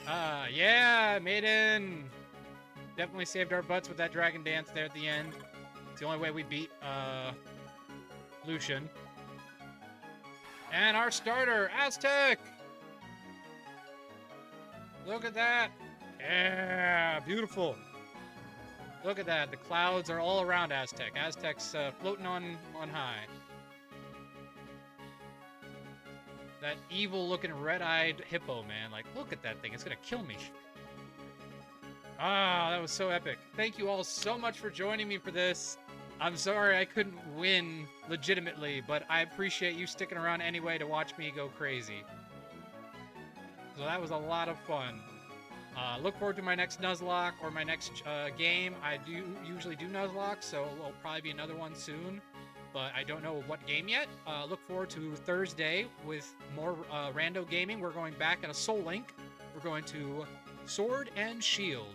Yeah, Maiden! Definitely saved our butts with that Dragon Dance there at the end. It's the only way we beat, Lucian. And our starter, Aztec! Look at that! Yeah, beautiful. Look at that. The clouds are all around Aztec. Aztec's floating on high. That evil-looking red-eyed hippo, man. Like, look at that thing. It's gonna kill me. Ah, that was so epic. Thank you all so much for joining me for this. I'm sorry I couldn't win legitimately, but I appreciate you sticking around anyway to watch me go crazy. So that was a lot of fun. Look forward to my next Nuzlocke or my next game. I do usually do Nuzlocke, so there'll probably be another one soon. But I don't know what game yet. Look forward to Thursday with more rando gaming. We're going back at a Soul Link. We're going to Sword and Shield.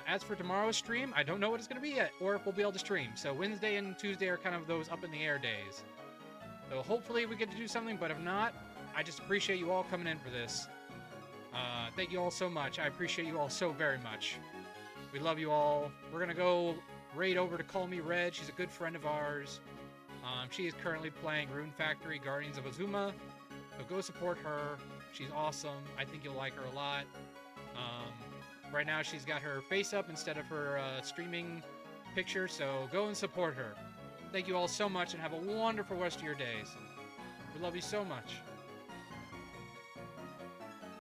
As for tomorrow's stream, I don't know what it's going to be yet, or if we'll be able to stream. So Wednesday and Tuesday are kind of those up-in-the-air days. So hopefully we get to do something, but if not, I just appreciate you all coming in for this. Thank you all so much. I appreciate you all so very much. We love you all. We're going to go raid over to Call Me Red. She's a good friend of ours. She is currently playing Rune Factory Guardians of Azuma. So go support her. She's awesome. I think you'll like her a lot. Right now she's got her face up instead of her streaming picture, so go and support her. Thank you all so much and have a wonderful rest of your days. We love you so much.